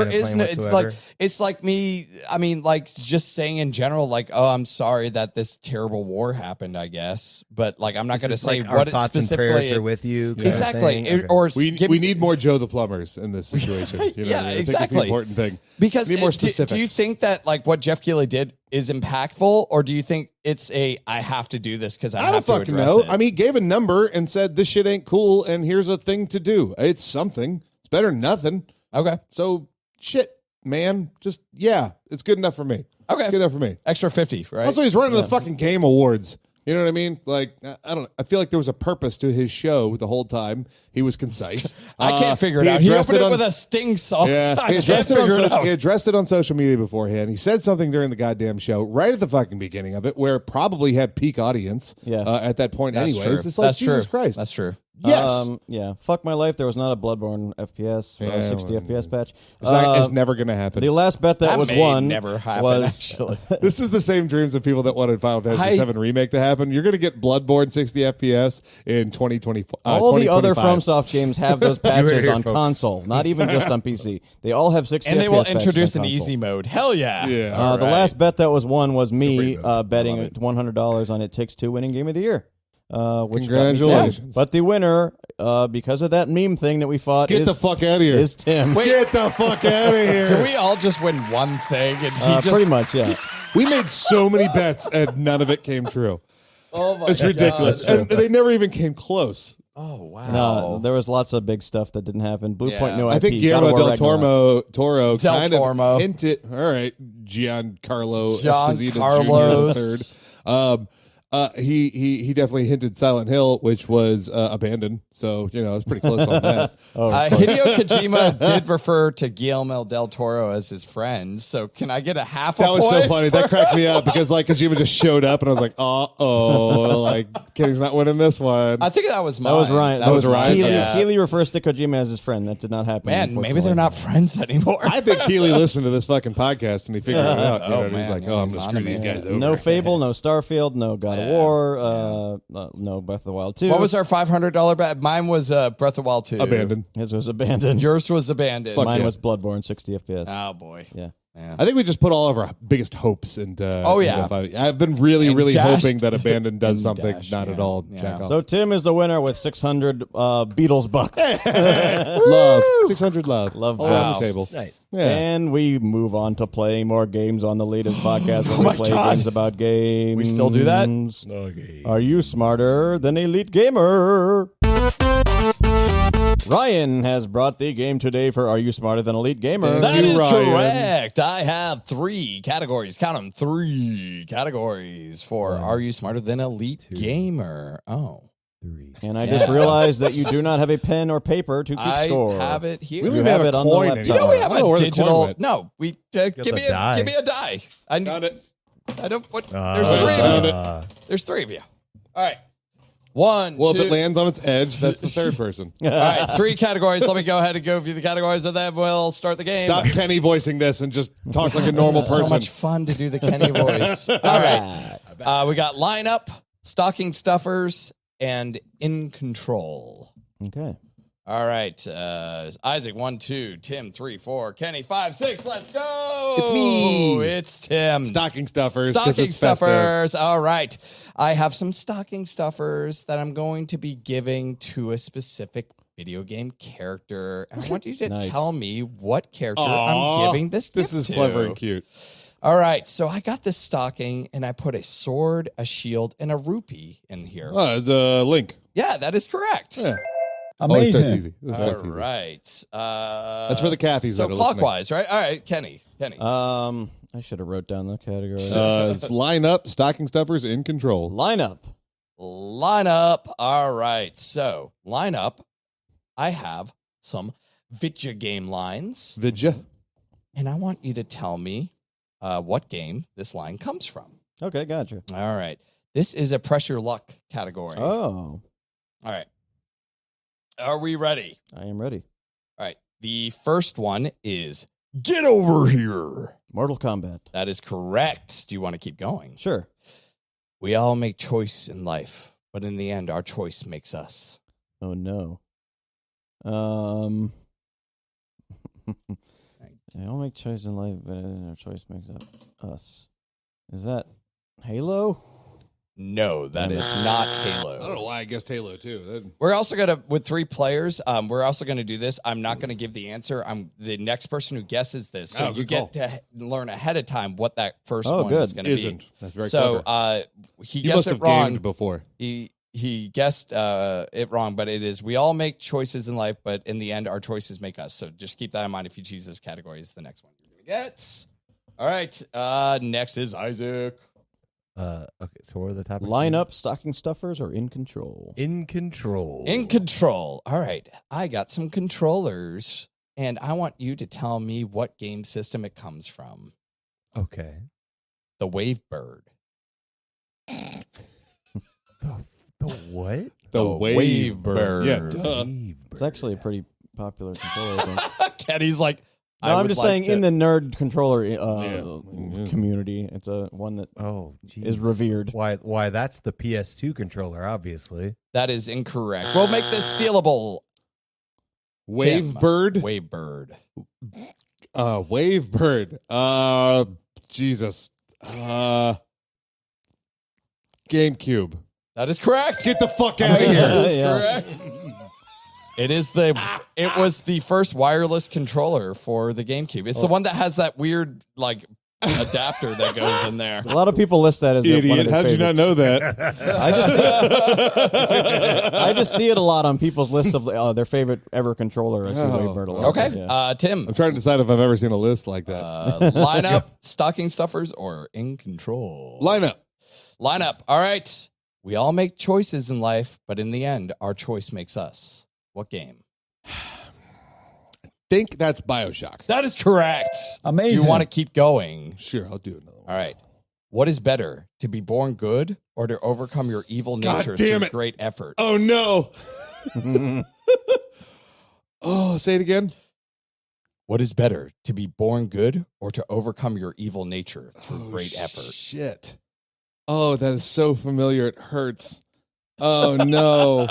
kind of is claim no. whatsoever? It's like me. I mean, like just saying in general, like, oh, I'm sorry that this terrible war happened. I guess, but like, I'm not going to say like our what it thoughts and specifically. prayers are with you. kind of Exactly. thing? Okay. Or We need more Joe the Plumbers in this situation. You know Yeah, what I mean? I think it's exactly. the important thing. Because We need more do specifics. you think that like what Jeff Keighley did is impactful, or do you think it's I have to do this because I I don't have to fucking address know. it? I mean, he gave a number and said this shit ain't cool, and here's a thing to do. It's something. It's better than nothing. Okay. So shit, man. Just it's good enough for me. Okay. It's good enough for me. Extra 50, right? Also, he's running the fucking game awards. You know what I mean? Like, I don't know. I feel like there was a purpose to his show the whole time. He was concise. I can't figure it he out. He addressed opened it on- with a Sting song. Yeah, I he can't addressed, figure it out. he addressed it on social media beforehand. He said something during the goddamn show, right at the fucking beginning of it, where it probably had peak audience at that point That's anyways. true. It's like, That's Jesus true. Christ. That's true. Yes. Fuck my life. There was not a Bloodborne FPS, 60 FPS patch. It's never going to happen. The last bet that was may won never happen, was actually. This is the same dreams of people that wanted Final Fantasy VII Remake to happen. You're going to get Bloodborne 60 FPS in 2024. all the other FromSoft games have those patches here, on folks. console, not even just on PC. They all have 60 And FPS they will patches introduce on an console. easy mode. Hell yeah. Yeah. The last bet that was won was me pretty good. betting $100 on It Takes Two winning Game of the Year. Which Congratulations. But the winner, because of that meme thing that we fought, Get is, the fuck out of here. is Tim. Get the fuck out of here. Do we all just win one thing? And he just Pretty much, yeah. We made so many bets and none of it came true. Oh my It's ridiculous. God. And they never even came close. Oh wow. No, there was lots of big stuff that didn't happen. Blue Yeah. Point New IP. I think God Guillermo of War del Ragnarok. Toro Del kind Tormo. of hinted. All right, Giancarlo Esposito Giancarlos. Jr. III. He definitely hinted Silent Hill, which was abandoned. So I was pretty close on that. Hideo Kojima did refer to Guillermo del Toro as his friend. So can I get a half a That was point? so funny. That cracked me up because Kojima just showed up and I was like, Kenny's not winning this one. I think that was mine. That was Ryan. That was Ryan? Keeley, Yeah. Keeley refers to Kojima as his friend. That did not happen. Man, maybe unfortunately. they're not friends anymore. I think Keeley listened to this fucking podcast and he figured it out. Oh, And he's man. like, Yeah, I'm he's going to on screw it, these man. guys over. No Fable, no Starfield, no God of War, no Breath of the Wild 2. What was our $500 bet? Mine was Breath of the Wild 2. Abandoned. His was abandoned. Yours was abandoned. Mine yeah. was Bloodborne 60 FPS. Oh boy. Yeah. I think we just put all of our biggest hopes into. Oh, yeah. into I've been really, And really Dash- hoping that Abandoned does and something. Dash, Not yeah. at all. Yeah. Jack off. So Tim is the winner with 600 Beatles bucks. Love 600 love. Love all on Wow. the table. Nice. Yeah. And we move on to playing more games on the latest podcast where my we play God. games about games. We still do that? Are you smarter than Elite Gamer? Ryan has brought the game today for Are You Smarter Than Elite Gamer? That you, is Ryan. correct. I have 3 categories. Count them. 3 categories for Are You Smarter Than Elite Gamer? Oh. 3. And I just realized that you do not have a pen or paper to keep I score. have it here. We don't You even have have it a on the coin laptop. You know we have I don't know a where the coin digital. went. No, we give the me die. a die. I Found it. I don't. What? Uh, There's 3 of you. Found There's 3 of you. All right. 1, Well, 2. if it lands on its edge, that's the third person. All right, 3 categories. Let me go ahead and go through the categories, and then we'll start the game. Stop Kenny voicing this and just talk like a normal So person. much fun to do the Kenny voice. All right. We got lineup, stocking stuffers, and in control. Okay. All right. Isaac, 1, 2, Tim, 3, 4, Kenny, 5, 6. Let's go. It's me. It's Tim. Stocking stuffers. 'cause Stocking it's festive. stuffers. All right. I have some stocking stuffers that I'm going to be giving to a specific video game character. And I want you to Nice. tell me what character Aw, I'm giving this This gift is to. clever and cute. All right. So I got this stocking and I put a sword, a shield, and a rupee in here. Oh, it's a Link. Yeah, that is correct. Yeah. Always starts easy. Always All starts easy. right. That's for the Cathys So that are listening. clockwise, right? All right, Kenny. I should have wrote down the category. It's line up, stocking stuffers in control. Lineup. Line up. All right. So line up. I have some video game lines, Vidya. and I want you to tell me what game this line comes from. Okay, gotcha. All right. This is a pressure luck category. Oh, All right. Are we ready? I am ready. All right. The first one is get over here. Mortal Kombat. That is correct. Do you want to keep going? Sure. We all make choice in life, but in the end, our choice makes us. Oh no. I all make choices in life, but our choice makes up us. Is that Halo? No, that is not Halo. I don't know why I guessed Halo too. We're also gonna, with 3 players, we're also gonna do this. I'm not gonna give the answer. I'm the next person who guesses this. So you get to learn ahead of time what that first one is gonna Isn't. be. That's very So clever. He You must guessed it have wrong. gamed before. He guessed it wrong, but it is we all make choices in life, but in the end, our choices make us. So just keep that in mind if you choose this category. Is the next one you're gonna get. All right. Next is Isaac. Okay, so what are the topics? Line up, stocking stuffers, or in control? In control. In control. All right. I got some controllers, and I want you to tell me what game system it comes from. Okay. The Wave Bird. The what? The Wave Bird. Yeah, duh. It's actually a pretty popular controller, I think. Kenny's like, No, I'm just saying, in the nerd controller Yeah. community, it's a one that Oh, geez. is revered. Why? That's the PS2 controller, obviously. That is incorrect. We'll make this stealable. Wave Tim. Bird. Wave Bird. Wave Bird. Jesus. GameCube. That is correct. Get the fuck out of That here. is Yeah. correct. It was the first wireless controller for the GameCube. It's the one that has that weird adapter that goes in there. A lot of people list that as one of Idiot. their How did you not favorites. know that? I just see it a lot on people's lists of their favorite ever controller. I see Oh. Wave Bird a lot. Okay, Yeah. Tim. I'm trying to decide if I've ever seen a list like that. Lineup, stocking stuffers, or in control? Lineup. Lineup. All right. We all make choices in life, but in the end, our choice makes us. What game? Think that's BioShock. That is correct. Amazing. Do you want to keep going? Sure, I'll do another one. All right. What is better, to be born good or to overcome your evil God nature damn through it. great effort? Oh, no. Oh, say it again. What is better, to be born good or to overcome your evil nature through great effort? Shit. Oh, that is so familiar. It hurts. Oh, no.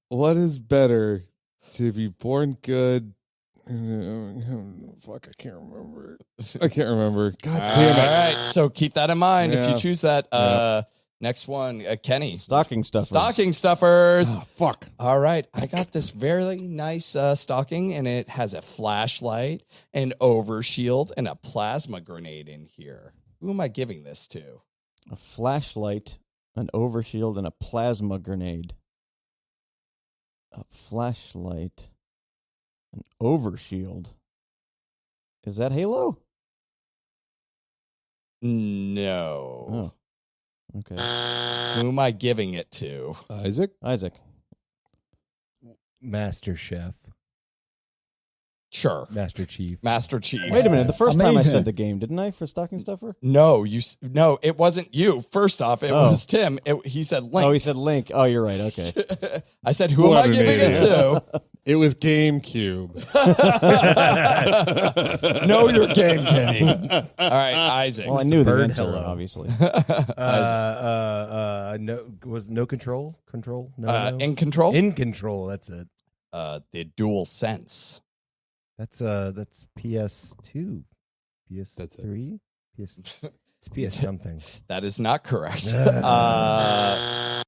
What is better, to be born good? Fuck, I can't remember. God damn it. All right. So keep that in mind if Yeah. you choose that. Yeah. Next one, Kenny. Stocking stuffers. Stocking stuffers. Oh, fuck. All right. I got this very nice stocking, and it has a flashlight, an overshield, and a plasma grenade in here. Who am I giving this to? A flashlight, an overshield, and a plasma grenade. A flashlight, an overshield. Is that Halo? No. Oh. Okay. Who am I giving it to? Isaac? Isaac. Master Chef. Sure. Master Chief. Wait a minute. The first time I said the game, didn't I, for Stocking Stuffer? No, it wasn't you. First off, it was Tim. He said Link. Oh, he said Link. Oh, you're right. Okay. I said, who am I giving it to? It was GameCube. Know your game, Kenny. All right, Isaac. Well, I knew the Bird answer, hello. obviously. No control? Control? No. In Control? In Control, that's it. The Dual Sense. That's PS2. PS3? It's PS something. That is not correct.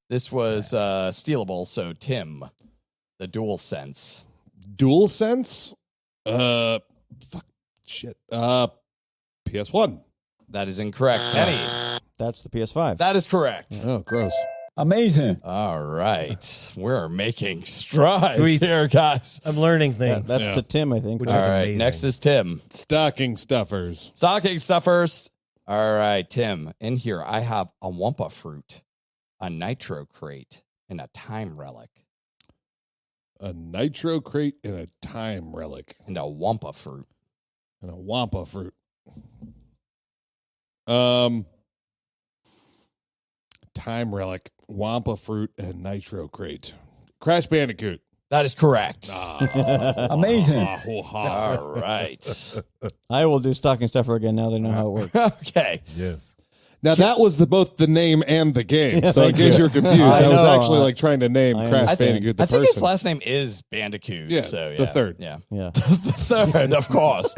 This was stealable, so Tim, the Dual Sense. Dual Sense? Shit. PS1. That is incorrect. Kenny, That's the PS5. that is correct. Oh, gross. Amazing. All right. We're making strides Sweet. here, guys. I'm learning Yeah, things. that's to Tim, I think. Which All is right. amazing. Next is Tim. Stocking stuffers. Stocking stuffers. All right, Tim. In here, I have a Wumpa fruit, a nitro crate, and a time relic. A nitro crate and a time relic. And a Wumpa fruit. And a Wampa fruit. Time relic, Wampa fruit, and nitro crate. Crash Bandicoot. That is correct. Amazing. All right. I will do Stocking Stuffer again now that I know how it works. Okay. Yes. Now that was both the name and the game. Yeah, So in thank case you. you're confused, I I was know. actually like trying to name I Crash understand. Bandicoot the I think person. his last name is Bandicoot. Yeah, so, yeah. the third. Yeah. Yeah. The third, of course.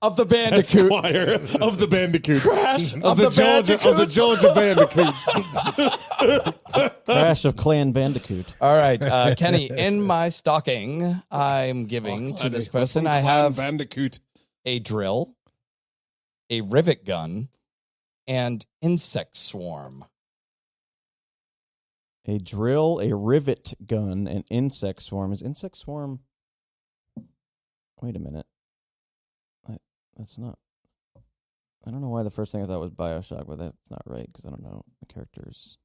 Of the Bandicoot. Esquire of the Bandicoots. Crash of the Georgia Bandicoots. Crash of Clan Bandicoot. All right, Kenny, in my stocking, I'm giving to this person, I have Bandicoot. a drill, a rivet gun, and insect swarm. A drill, a rivet gun, an insect swarm. Is insect swarm... Wait a minute. That's not... I don't know why the first thing I thought was Bioshock, but that's not right, because I don't know the characters.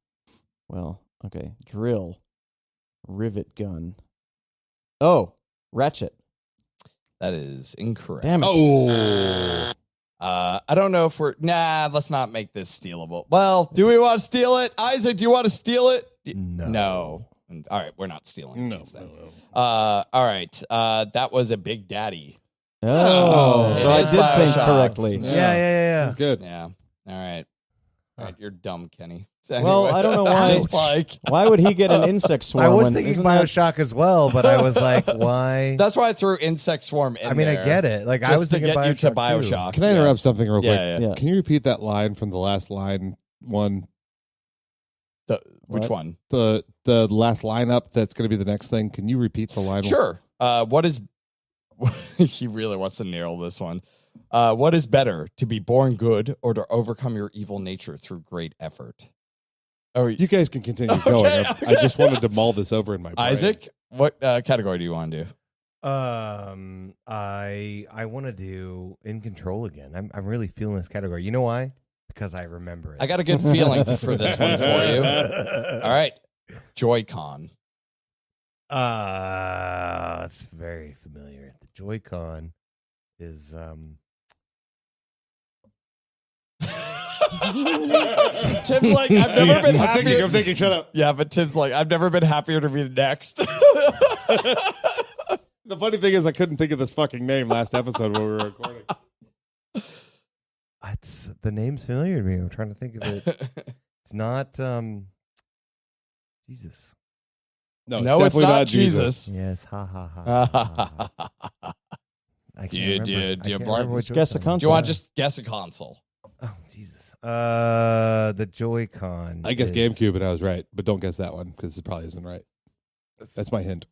Well, okay. Drill, rivet gun. Oh, Ratchet. That is incorrect. Damn it. Oh. I don't know if let's not make this stealable. Well, do we want to steal it? Isaac, do you want to steal it? No. All right, we're not stealing these then. All right, that was a Big Daddy. Oh, so I It is did think Bioshock. correctly. Yeah. That's good. Yeah. All right. All right, you're dumb, Kenny. Well, I don't know why. Just like, Why would he get an insect swarm? I was when- thinking isn't that- Bioshock as well, but I was like, why? that's why I threw insect swarm in I mean, there. I get it. Like, Just I was to thinking get you to Bioshock. Bioshock. Can I interrupt something real quick? Yeah. Can you repeat that line from the last line one? Which What? one? The last lineup that's going to be the next thing. Can you repeat the line? Sure. What is... he really wants to nail this one. What is better, to be born good or to overcome your evil nature through great effort? Oh, You guys can continue going. I just wanted to mull this over in my brain. Isaac, what category do you want to do? I want to do In Control again. I'm really feeling this category. You know why? Because I remember it. I got a good feeling for this one for you. All right. Joy-Con. It's very familiar. The Joy-Con is Tim's like, I've never been happier. I'm thinking, shut up. Yeah, but Tim's like, I've never been happier to be the next. The funny thing is I couldn't think of this fucking name last episode when we were recording. the name's familiar to me. I'm trying to think of it. It's not Jesus. No, No, it's definitely not Jesus. Yes, ha ha ha. I can't You remember. did. I You can't blank- remember what Just guess a Joy-Con. Do you want to just guess a console? Oh Jesus. The Joy-Con. I guess is- GameCube and I was right, but don't guess that one because it probably isn't right. That's my hint.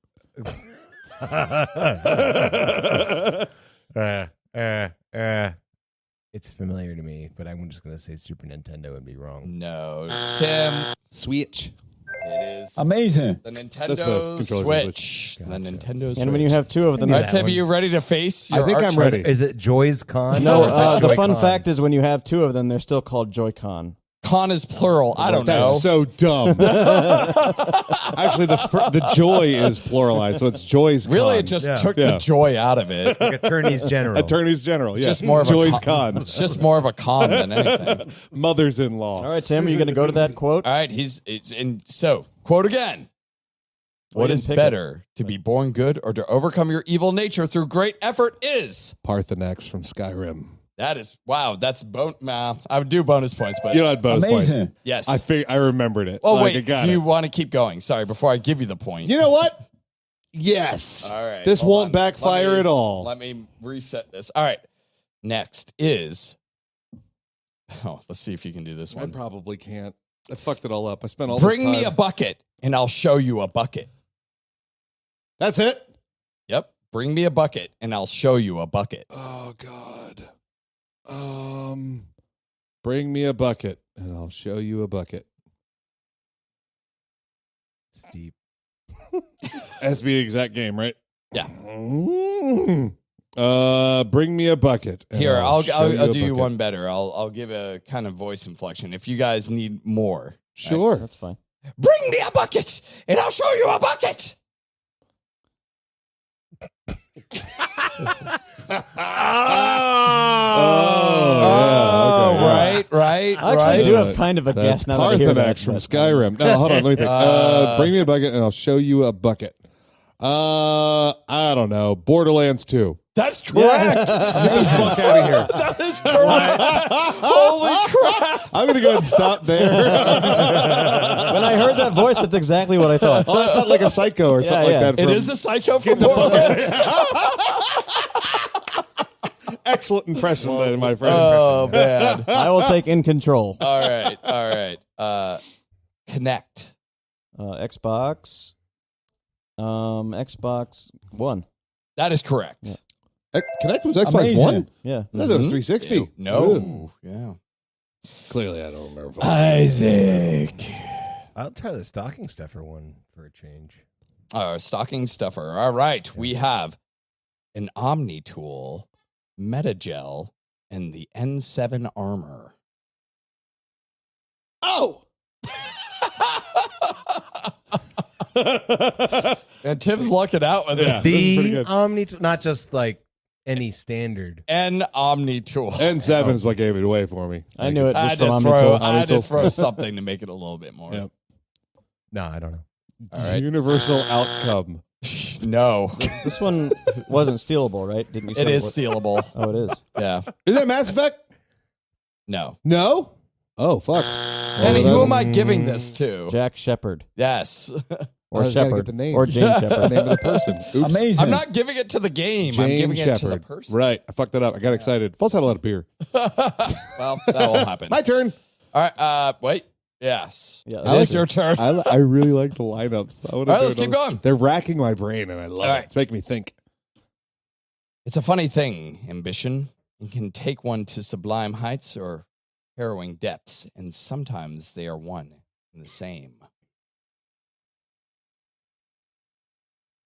It's familiar to me, but I'm just gonna say Super Nintendo and be wrong. No. Tim, Switch. it is Amazing. the That's the Nintendo controller Switch. The Nintendo Switch. And when you have two of them, I knew All that right, Tim, one. are you ready to face I your think I'm arch- ready. Is it Joy's Con? no, Or is it the fun Joy-Cons? fact is when you have two of them, they're still called Joy-Con. Con is plural. I don't know. That's so dumb. Actually, the joy is pluralized, so it's Joy's Con. Really, it just took the joy out of it. Like attorneys general. Attorneys General, yeah. Just more of Joy's a Con. It's just more of a con than anything. Mothers-in-law. All right, Tim, are you going to go to that quote? All right, so quote again. What is better, to be born good or to overcome your evil nature through great effort is? Parthenax from Skyrim. That is, wow, that's, I would do bonus points, but. You don't have bonus Amazing. points. Yes. I remembered it. Oh, Like, wait, I got do you it. want to keep going? Sorry, before I give you the point. You know what? Yes. All right. This hold won't on. backfire at all. Let me reset this. All right. Next is, let's see if you can do this I one. probably can't. I fucked it all up. I spent all this Bring time. me a bucket and I'll show you a bucket. That's it? Yep. Bring me a bucket and I'll show you a bucket. Oh, God. Bring me a bucket, and I'll show you a bucket. Steep. Has to be the exact game, right? Yeah. Bring me a bucket. and Here, I'll show do a you bucket. one better. I'll give a kind of voice inflection if you guys need more. Sure. That's fine. Bring me a bucket and I'll show you a bucket. Right. I actually do have kind of a That's guess now that I hear that. Parthenax from Skyrim. No, hold on. Let me think. Bring me a bucket, and I'll show you a bucket. I don't know. Borderlands 2. That's correct. Get the fuck out of here. That is correct. Holy crap. I'm going to go ahead and stop there. When I heard that voice, that's exactly what I thought. Oh, I felt like a psycho or something yeah. like that. It from- is a psycho from the fuck Borderlands. Excellent impression, then, my friend. Oh, man. I will take In Control. All right. Connect. Xbox. Xbox One. That is correct. Yeah. Connect was Xbox Amazing. One? Yeah. I thought it was 360. No. Ooh. Yeah. Clearly, I don't remember. Isaac. I'll try the stocking stuffer one for a change. Stocking stuffer. All right. We have an Omni tool, Metagel, and the N7 armor. Oh! And Tim's lucking out with Yeah. it. This is pretty The good. Omni, not just like any standard. An Omni tool. N7 is what gave it away for me. I knew it I just had from to Omnitool. I had to throw something to make it a little bit more. Yep. No, I don't know. All right. Universal outcome. No. This one wasn't stealable, right? Didn't you say It is was? stealable. Oh, it is. Yeah. Is that Mass Effect? No. No? Oh, fuck. Kenny, who am I giving this to? Jack Shepard. Yes. Or I just gotta Shepard. get the name. Or Jane That's the Shepard. name of the person. Oops. Amazing. I'm not giving it to the game. I'm Jane giving it to the Shepard. person. Right. I fucked that up. I got excited. Plus, I had a lot of beer. Well, that will happen. My turn. All right. Wait. Yes. Yeah, It is your turn. I really like the lineups. All right, let's keep going. They're racking my brain, and I love All it. right. It's making me think. It's a funny thing, ambition. It can take one to sublime heights or harrowing depths, and sometimes they are one and the same.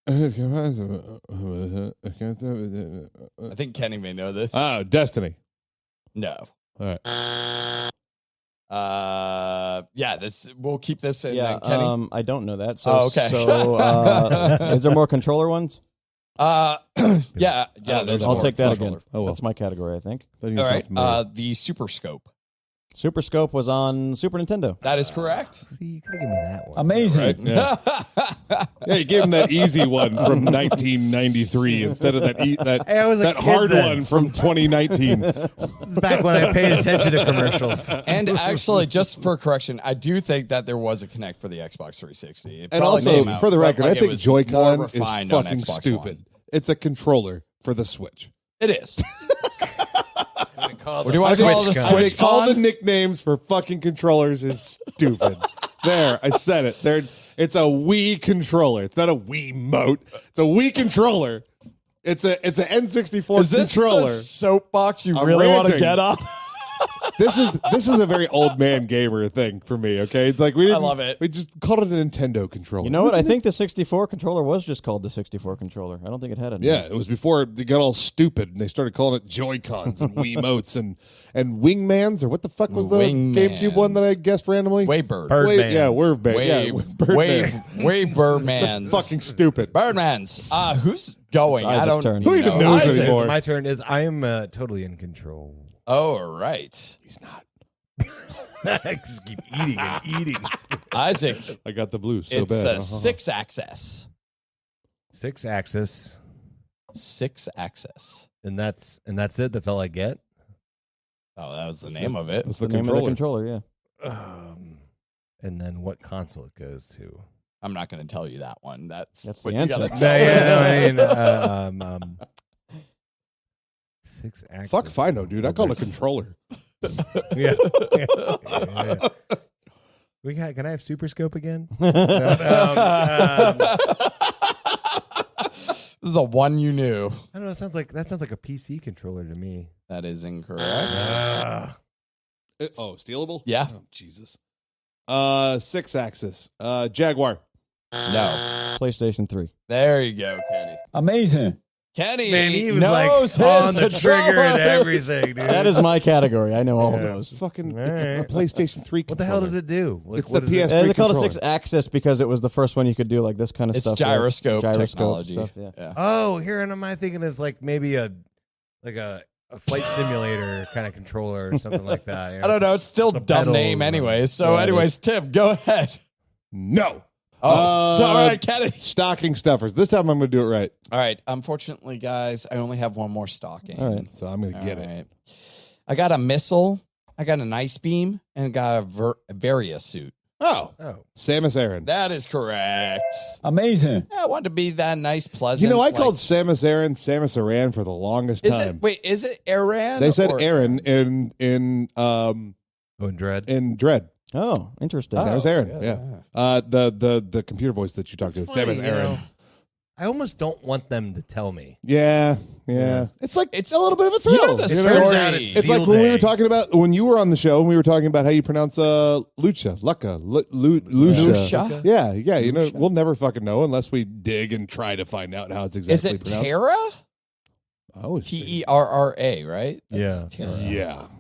I I think Kenny may know this. Oh, Destiny. No. All right. Yeah, this we'll keep this in Yeah, Kenny. I don't know that. So, Oh, okay. So, is there more controller ones? Yeah, don't know there's that I'll more take that controller. again. Oh, well. That's my category, I think. That All sounds right, familiar. the Super Scope. Super Scope was on Super Nintendo. That is correct. See, you could have given me that one. Amazing. Right? Yeah. Yeah, you gave him that easy one from 1993 instead of that Hey, I was a that kid hard then. one from 2020. This is back when I paid attention to commercials. And actually, just for correction, I do think that there was a Connect for the Xbox 360. It And probably also, came out, for the but, record, like, I it think was more Joy-Con is refined on fucking Xbox stupid. One. It's a controller for the Switch. It is. What do you want to call it? A I think all the Switch-Con? nicknames for fucking controllers is stupid. There, I said it. It's a Wii controller. It's not a Wii mote. It's a Wii controller. It's an N64 Is this controller. the soapbox you I'm really want to ranting. get on? This is a very old man gamer thing for me. Okay, it's like I love it. We just called it a Nintendo controller. You know what? I think the 64 controller was just called the 64 controller. I don't think it had a name. Yeah, it was before they got all stupid and they started calling it Joy-Cons and Wiimotes and Wingmans, or what the fuck was the Wingmans. GameCube one that I guessed randomly? Waybird. Birdmans. Yeah, Birdman. Yeah, Birdmans. Birdmans. Fucking stupid. Birdmans. Who's going? It's I don't Isaac's turn. Who even know. knows Isaac. anymore? My turn is I am totally in control. Oh, right. He's not. Just keep eating and eating. Isaac, I got the blues so it's bad. the 6-axis. 6-axis, 6-axis. and that's it. That's all I get. Oh, that was the name of it. That's the the name of the controller. controller, yeah. And then what console it goes to? I'm not going to tell you that one. That's That's what the you answer. gotta No, tell. I mean, 6-axis. Fuck if I know, dude. I call it a controller. Yeah. Can I have Super Scope again? This is the one you knew. I don't know. That sounds like a PC controller to me. That is incorrect. Stealable? Yeah. Oh, Jesus. 6-axis. Jaguar. No. PlayStation 3. There you go, Kenny. Amazing. Kenny Man, he was knows like on his the trigger and controllers. everything, dude. That is my category. I know all of those. Fucking All it's a right. PlayStation 3 What the hell does it do? It's what the is it? PS3 They call it a controller. 6-axis because it was the first one you could do like this kind of It's stuff. gyroscope Gyroscope technology. stuff, yeah. Oh, here and am I thinking is like maybe a flight simulator kind of controller or something like that. I don't know. It's still a The dumb pedals name and- anyways. So, Yeah, it anyways, Tim, go ahead. No. Oh, all right, Kenny. Stocking stuffers. This time I'm going to do it right. All right. Unfortunately, guys, I only have one more stocking. All right. So I'm going to get All it. right. I got a missile. I got an ice beam, and I got a Varia suit. Oh. Oh, Samus Aran. That is correct. Amazing. Yeah, I wanted to be that nice, pleasant. You know, I like- called Samus Aran for the longest Is time. it? Wait, is it Aran? They said or- Aran in and Dread. Dread. Oh, interesting. Samus Aran. Yeah. The computer voice that you talked to. Funny, Samus you Aran. know, I almost don't want them to tell me. Yeah. It's like It's- it's a little bit of a You thrill. know the It story. turns out it's It's like Seal when we Day. were talking about when you were on the show and we were talking about how you pronounce Lucha. Lucia? Yeah. You know, we'll never fucking know unless we dig and try to find out how it's Is exactly it pronounced. Terra? Oh, it's Terra, right? That's Yeah. Terra.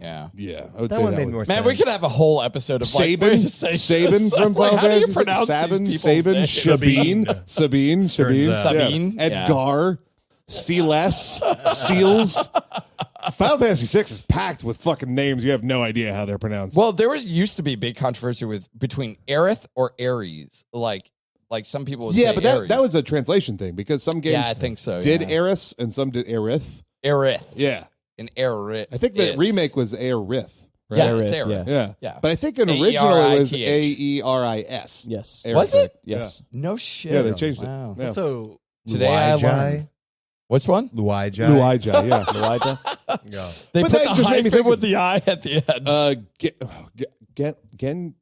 Yeah. Yeah. I would That say one that made would- more Man, sense. we could have a whole episode of like, wait a second. Sabin from Like, Final how do you Fantasy. pronounce Sabin, these people's Sabin, names? Sabine, Turns out. Sabine, yeah. yeah. Edgar, Seles, Seals. Final Fantasy 6 is packed with fucking names. You have no idea how they're pronounced. Well, there used to be big controversy between Aerith or Ares. Like some people would yeah, say but Ares. that was a translation thing because some games Yeah, I think so. did yeah. Aerith and some did Aerith. Aerith. Yeah. And Aerith. I think the remake was Aerith. Right? Yeah, it's Aerith, Aerith. yeah. Yeah. Yeah. But I think in original it was Aerith. Aeris. Yes. Was it? Yes. No shit. Yeah, they changed Wow. it. Yeah. So Today I learned. What's one? Luigi. Luigi, yeah. Elijah. Yeah. They But put that the just made me hyphen think with of- the I at the end.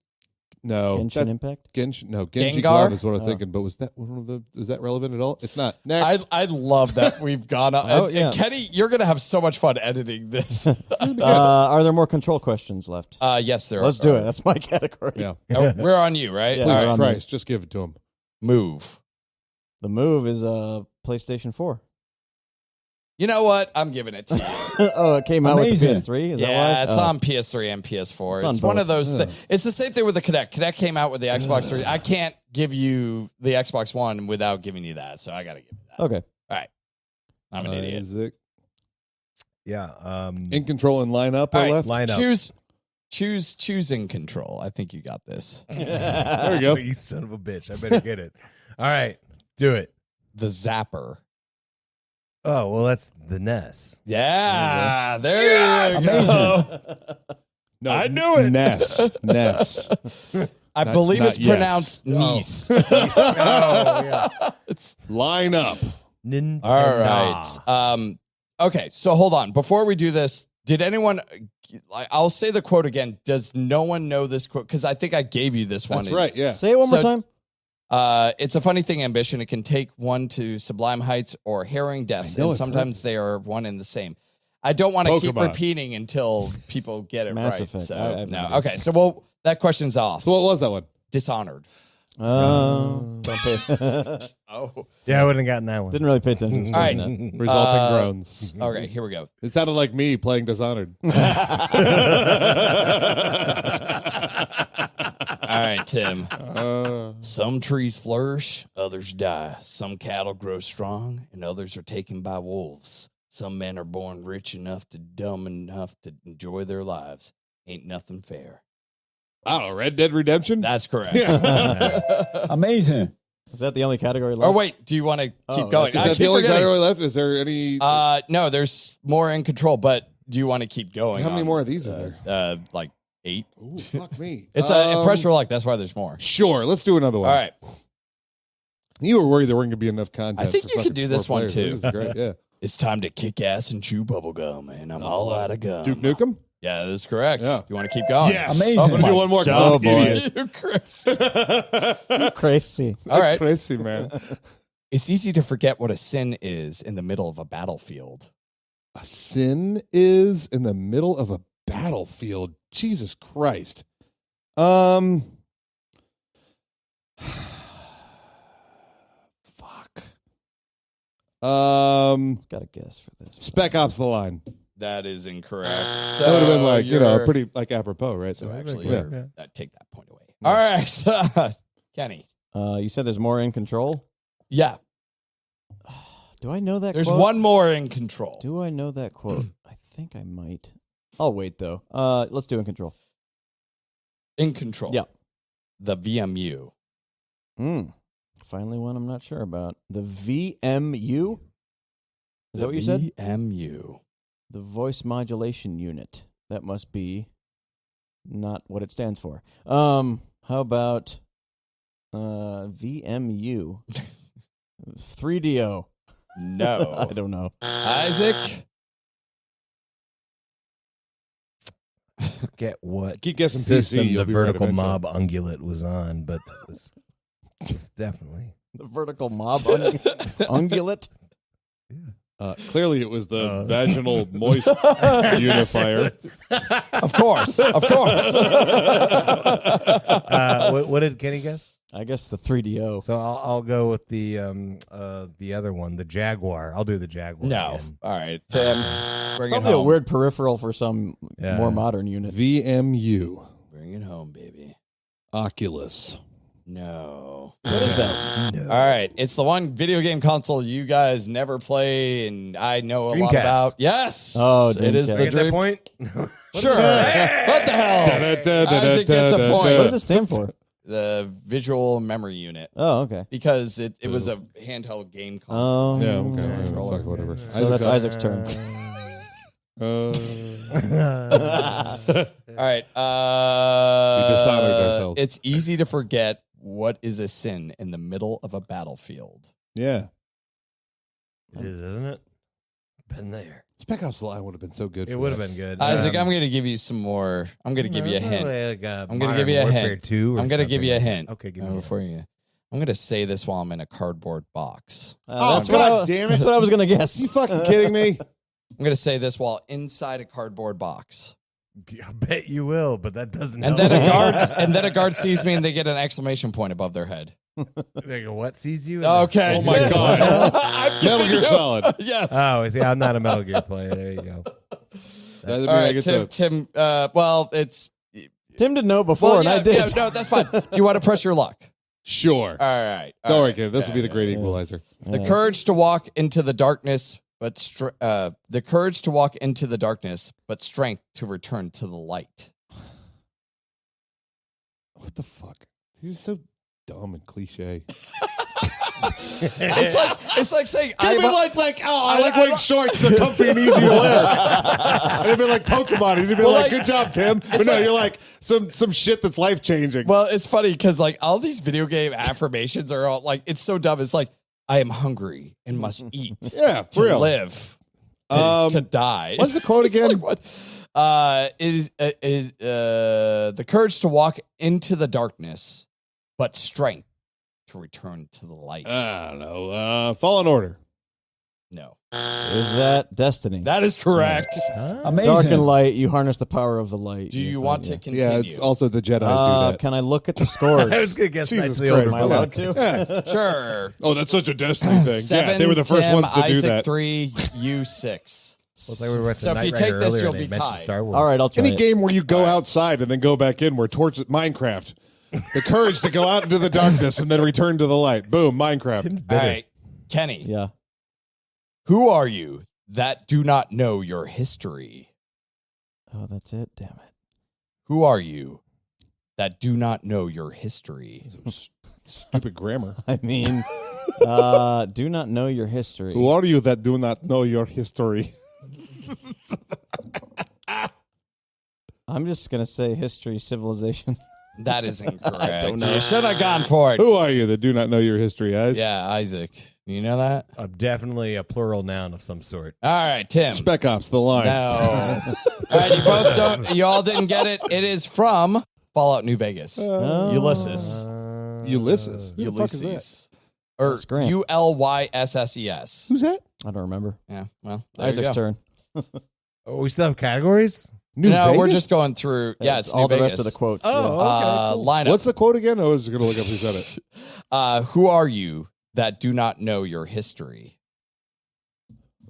No, Genshin that's Impact. Genshin. No, Genji Gengar? Glove is what I'm thinking. But was that one of the? Is that relevant at all? It's not. Next, I love that we've gone up. Oh, and yeah. Kenny, you're going to have so much fun editing this. Are there more control questions left? Yes, there Let's are. do it. That's my category. yeah. We're on you, right? Yeah. All Please, right. on Christ, just give it to him. Move. The move is PlayStation 4. You know what? I'm giving it to you. Oh, it came out Amazing. with the PS3? Is that Yeah, why? it's Oh. on PS3 and PS4. It's on It's one both. of those things. It's the same thing with the Kinect. Kinect came out with the Xbox 3. I can't give you the Xbox One without giving you that, so I got to give you that. Okay. All right. I'm an idiot. Isaac. Yeah. In control and line up All or right, left? Line up. Choosing control. I think you got this. There you go. You son of a bitch. I better get it. All right. Do it. The Zapper. Oh, well, that's the NES. Yeah, there you go. No, I knew it. Ness. Ness. I Not- believe not it's yes. pronounced Nice. Oh, yeah. Line up. Nintendo. All right. Okay, so hold on. Before we do this, did anyone? I'll say the quote again. Does no one know this quote? Because I think I gave you this one. That's right. Yeah. Say it one more So- time. It's a funny thing, ambition. It can take one to sublime heights or harrowing depths, I know and I've sometimes they are one and the same. I don't want to keep Pokemon. repeating until people get it Mass right. Effect. I So have no. no idea. Okay. So that question's off. So what was that one? Dishonored. Don't pay. Oh. Yeah, I wouldn't have gotten that one. Didn't really pay attention. to All right. that. Resulting groans. Okay. Here we go. It sounded like me playing Dishonored. All right, Tim. Some trees flourish, others die. Some cattle grow strong, and others are taken by wolves. Some men are born rich enough to dumb enough to enjoy their lives. Ain't nothing fair. I don't know, Red Dead Redemption? That's correct. Amazing. Is that the only category left? Oh, wait. Do you want to keep going? Is that the only category left? Is there any... No, there's more in control, but do you want to keep going? How many more of these are there? Like 8. Ooh, fuck me. It's a pressure luck. That's why there's more. Sure, let's do another one. All right. You were worried there weren't going to be enough content. I think for you could fucking do this 4 one, players. too. This is great, yeah. It's time to kick ass and chew bubblegum, and I'm all out of gum. Duke Nukem? Yeah, that's correct. Yeah. You want to keep going? Yes. Amazing. I'm going to do one more. 'cause Oh, I'm an idiot. You're crazy. Crazy. All right. Crazy, man. It's easy to forget what a sin is in the middle of a battlefield. A sin is in the middle of a battlefield. Jesus Christ. Fuck. Got a guess for this. Spec Ops: The Line. That is incorrect. That would have been like, you're- pretty like apropos, right? So actually, yeah. you're- take that point away. All right, Kenny. You said there's more in control. Yeah, Do I know that? there's quote? one more in control. Do I know that quote? I think I might. I'll wait though. Let's do in control. In control. Yeah. The VMU. Finally, one I'm not sure about. The VMU. Is that what you said? VMU. The voice modulation unit. That must be not what it stands for. How about VMU? 3DO. No. I don't know. Isaac. Forget what Keep guessing system PC, you'll the be right vertical eventually. mob ungulate was on, but it's definitely. The vertical mob ungulate. Clearly, it was the vaginal moist unifier. Of course. Of course. What did Kenny guess? I guess the 3DO. So I'll go with the other one, the Jaguar. I'll do the Jaguar. No. again. All right, Tim. Bring it Probably a home. weird peripheral for some Yeah. more modern unit. VMU. Bring it home, baby. Oculus. No. What is that? No. All right. It's the one video game console you guys never play and I know a lot Dreamcast. about. Yes. Oh, it is Dreamcast. the Get that Dream. point? Sure. What the hell? Isaac gets a point. What does it stand for? The visual memory unit. Oh, okay. Because it was a handheld game console. Oh, Yeah, okay. so Fuck, whatever. that's Isaac's turn. All right. We dishonored ourselves. It's easy to forget what is a sin in the middle of a battlefield. Yeah. It is, isn't it? Been there. Spec Ops: The Line would have been so good. It for would have that. been good. Isaac, I'm going to give you some more. I'm going to give you a hint. I'm gonna give you a hint. 2 I'm going to give you a hint. Okay, give me a before you. I'm going to say this while I'm in a cardboard box. That's God what damn it. That's what I was going to guess. You fucking kidding me? I'm going to say this while inside a cardboard box. I bet you will, but that doesn't And help. then a guard sees me and they get an exclamation point above their head. They go, what sees you? Okay. Oh my God. I'm Metal giving Gear you- Solid. Yes. Oh, see, I'm not a Metal Gear player. There you go. Doesn't mean All I right, get Tim. to- Tim. Well, it's Tim didn't know before, well, and I did. Yeah, no, that's fine. Do you want to press your luck? Sure. All right. Don't worry, kid. This will be the great equalizer. The courage to walk into the darkness, but the courage to walk into the darkness, but strength to return to the light. What the fuck? He's so dumb and cliche. It's like saying I like wearing shorts. They're comfy and easy to wear. And it'd be like Pokemon. And you'd be like, good job, Tim. But no, you're like some shit that's life changing. Well, it's funny because like all these video game affirmations are all like it's so dumb. It's like I am hungry and must eat Yeah, to for real. live, to die. What's the quote It's again? like, what? It is the courage to walk into the darkness, but strength to return to the light. I don't know. Fallen Order. No. Is that Destiny? That is correct. Amazing. Dark and light, you harness the power of the light. Do you want to continue? Yeah, it's also the Jedi's do that. Can I look at the scores? I was going to guess Jesus nicely Christ. Am I over. allowed to? Sure. Oh, that's such a Destiny thing. 7, they were the first Tim, ones to Isaac do that. 3, you 6. Well, it's like we were at the So if Knight you Rider take this, earlier, you'll they be mentioned tied. Star Wars. All right, I'll try Any it. game where you go outside and then go back in, where towards Minecraft, the courage to go out into the darkness and then return to the light. Boom, Minecraft. Tim's All bitter. right. Kenny, Yeah. who are you that do not know your history? Oh, that's it. Damn it. Who are you that do not know your history? Stupid grammar. I mean, do not know your history. Who are you that do not know your history? I'm just gonna say history, civilization. That is incorrect. I don't know. You should have gone for it. Who are you that do not know your history, guys? Yeah, Isaac. You know that? Definitely a plural noun of some sort. All right, Tim. Spec Ops, the line. No. All right, you both don't. You all didn't get it. It is from Fallout New Vegas. Ulysses. Ulysses. Who the fuck is that? Ulysses. Or That's Grant. Ulysses. Who's that? I don't remember. Yeah. Well, there you Isaac's go. turn. Oh, we still have categories? New No, we're Vegas? just going through. Yeah, it's all New the Vegas. rest of the quotes. Oh, Lineup. What's the quote again? I was going to look up who said it. Who are you that do not know your history?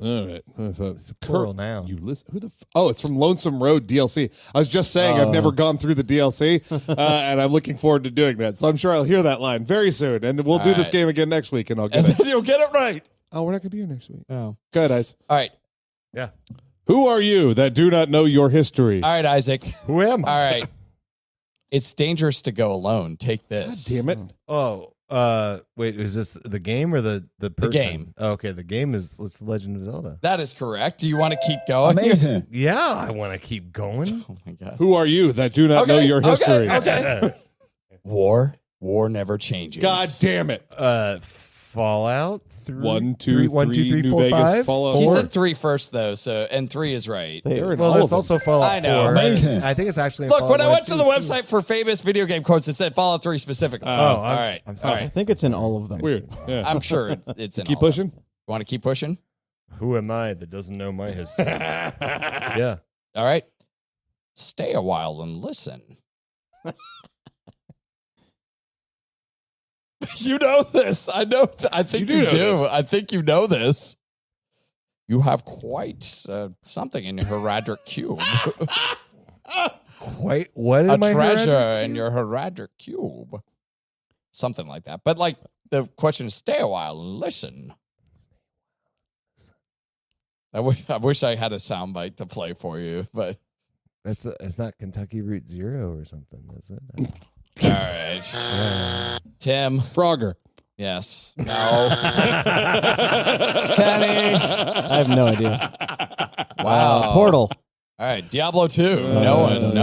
All right. It's a plural noun. Ulysses. Who the? Oh, it's from Lonesome Road DLC. I was just saying I've never gone through the DLC, and I'm looking forward to doing that. So I'm sure I'll hear that line very soon, and we'll do this right. game again next week, and I'll get And it. then you'll get it right. Oh, we're not going to be here next week. Oh. Go ahead, Ice. All right. Yeah. Who are you that do not know your history? All right, Isaac. Who am I? All right. It's dangerous to go alone. Take this. Damn it. Oh, wait, is this the game or the person? game. Oh, okay, the game is it's The Legend of Zelda. That is correct. Do you want to keep going? Amazing. Yeah, I want to keep going. Oh my god. Who are you that do not know your history? Okay. War never changes. God damn it. Fallout 3. 1, 2, 3, New 4, Vegas, 5. Fallout He 4. said 3 first though, and 3 is right. They're in Well, all that's of them. also Fallout I know. 4. Amazing. I think it's actually in Look, Fallout when I 1 went to the too. website for famous video game quotes, it said Fallout 3 specifically. All right. I'm All sorry. I right. think it's in all of them. Weird. Yeah. I'm sure it's in Keep all of pushing. them. You want to keep pushing? Who am I that doesn't know my history? Yeah. All right. Stay a while and listen. You know this. I know. I think you You do know do. this. I think you know this. You have quite something in your heraldic cube. Quite what A am I treasure hearing? in your heraldic cube. Something like that. But like the question is, stay a while and listen. I wish I had a soundbite to play for you, but It's not Kentucky Route Zero or something, is it? all right. Tim. Frogger. Yes. No. Kenny. I have no idea. Wow. Portal. All right. Diablo 2. No one.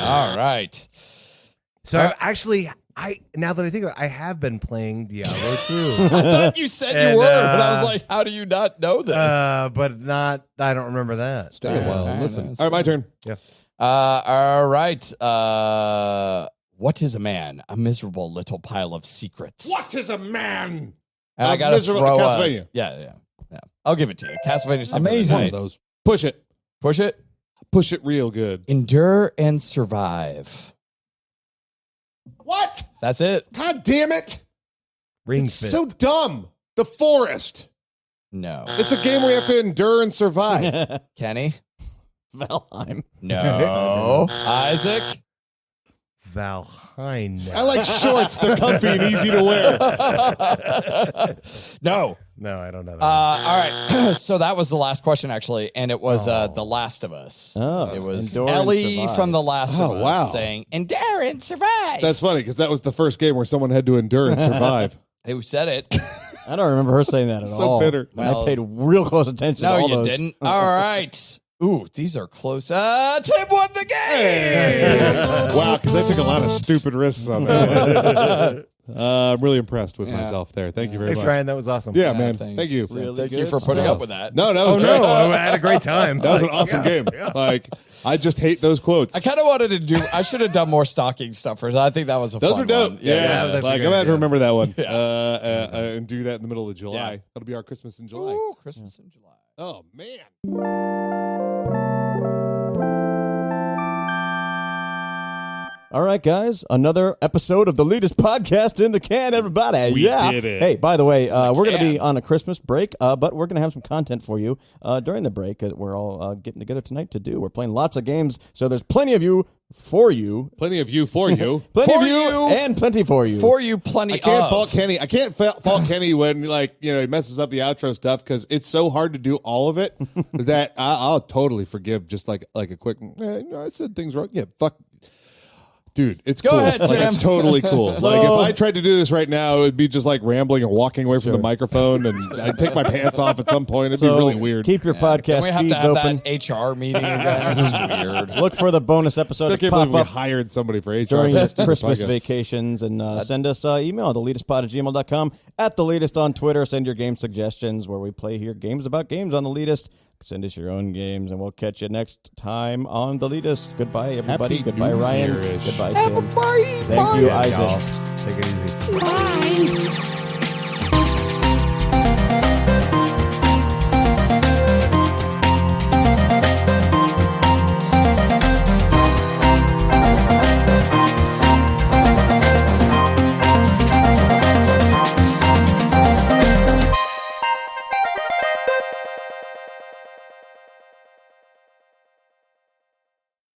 All right. So actually, now that I think about it, I have been playing Diablo 2. I thought you said And, you were, and I was like, how do you not know this? But not. I don't remember that. Stay a while and listen. that's All right, my turn. Yeah. All right. What is a man? A miserable little pile of secrets. What is a man? And I A gotta miserable- throw Castlevania. Yeah. I'll give it to you. Castlevania. Symphony of the Amazing. One Night. of those. Push it. Push it. Push it real good. Endure and survive. What? That's it. God damn it. Ring It's Fit. so dumb. The Forest. No. It's a game where you have to endure and survive. Kenny? Valheim. No. Isaac? Valheim. I like shorts. They're comfy and easy to wear. No. No, I don't know that. All right. So that was the last question, actually, and it was The Last of Us. Oh, It was endure and Ellie survive. from The Last of Oh, Us wow. saying, endure and survive. That's funny because that was the first game where someone had to endure and survive. Who said it? I don't remember her saying that at So all. bitter. And I paid real close attention No, to all you those. didn't. All right. Ooh, these are close. Tim won the game. Wow, because I took a lot of stupid risks on that. I'm really impressed with myself there. Thank you very Thanks, much. Ryan. That was awesome. Yeah, man. Thank you. Really Thank you good for putting stuff. up with that. No, Oh, was no. great. I had a great time. That was an awesome game. Like, I just hate those quotes. I kind of wanted to do. I should have done more stocking stuffers. I think that was a Those fun were dope. one. Yeah, that was actually like a I'm good gonna have to idea. remember that one. And do that in the middle of July. Yeah. That'll be our Christmas in July. Ooh, Christmas in July. Oh man. All right, guys, another episode of the Leetist podcast in the can, everybody. We did it. Hey, by the way, we're going to can. be on a Christmas break, but we're going to have some content for you during the break that we're all getting together tonight to do. We're playing lots of games, so there's plenty of you for you. Plenty of you for you. Plenty For of you, you. and plenty for you. For you, plenty I can't of. fault Kenny. I can't fault Kenny when he messes up the outro stuff because it's so hard to do all of it that I'll totally forgive just like a quick. I said things wrong. Yeah, fuck. Dude, it's Go cool. ahead, Like, Tim. it's totally cool. Like if I tried to do this right now, it would be just like rambling and walking away from the microphone, and I'd take my pants off at some point. It'd be really weird. Keep your Can podcast we have feeds to have open. that HR meeting again? This is weird. Look for the bonus episode Still to can't pop believe we up hired somebody for HR during your for Christmas podcast. vacations, and send us email at TheLeetistPod@gmail.com, at TheLeetist on Twitter. Send your game suggestions where we play here games about games on The Leetist. Send us your own games, and we'll catch you next time on The Leetist. Goodbye, everybody. Happy Goodbye, New Ryan. Year-ish. Goodbye, Tim. Thank you, Yeah, Isaac. y'all. Take it easy. Bye.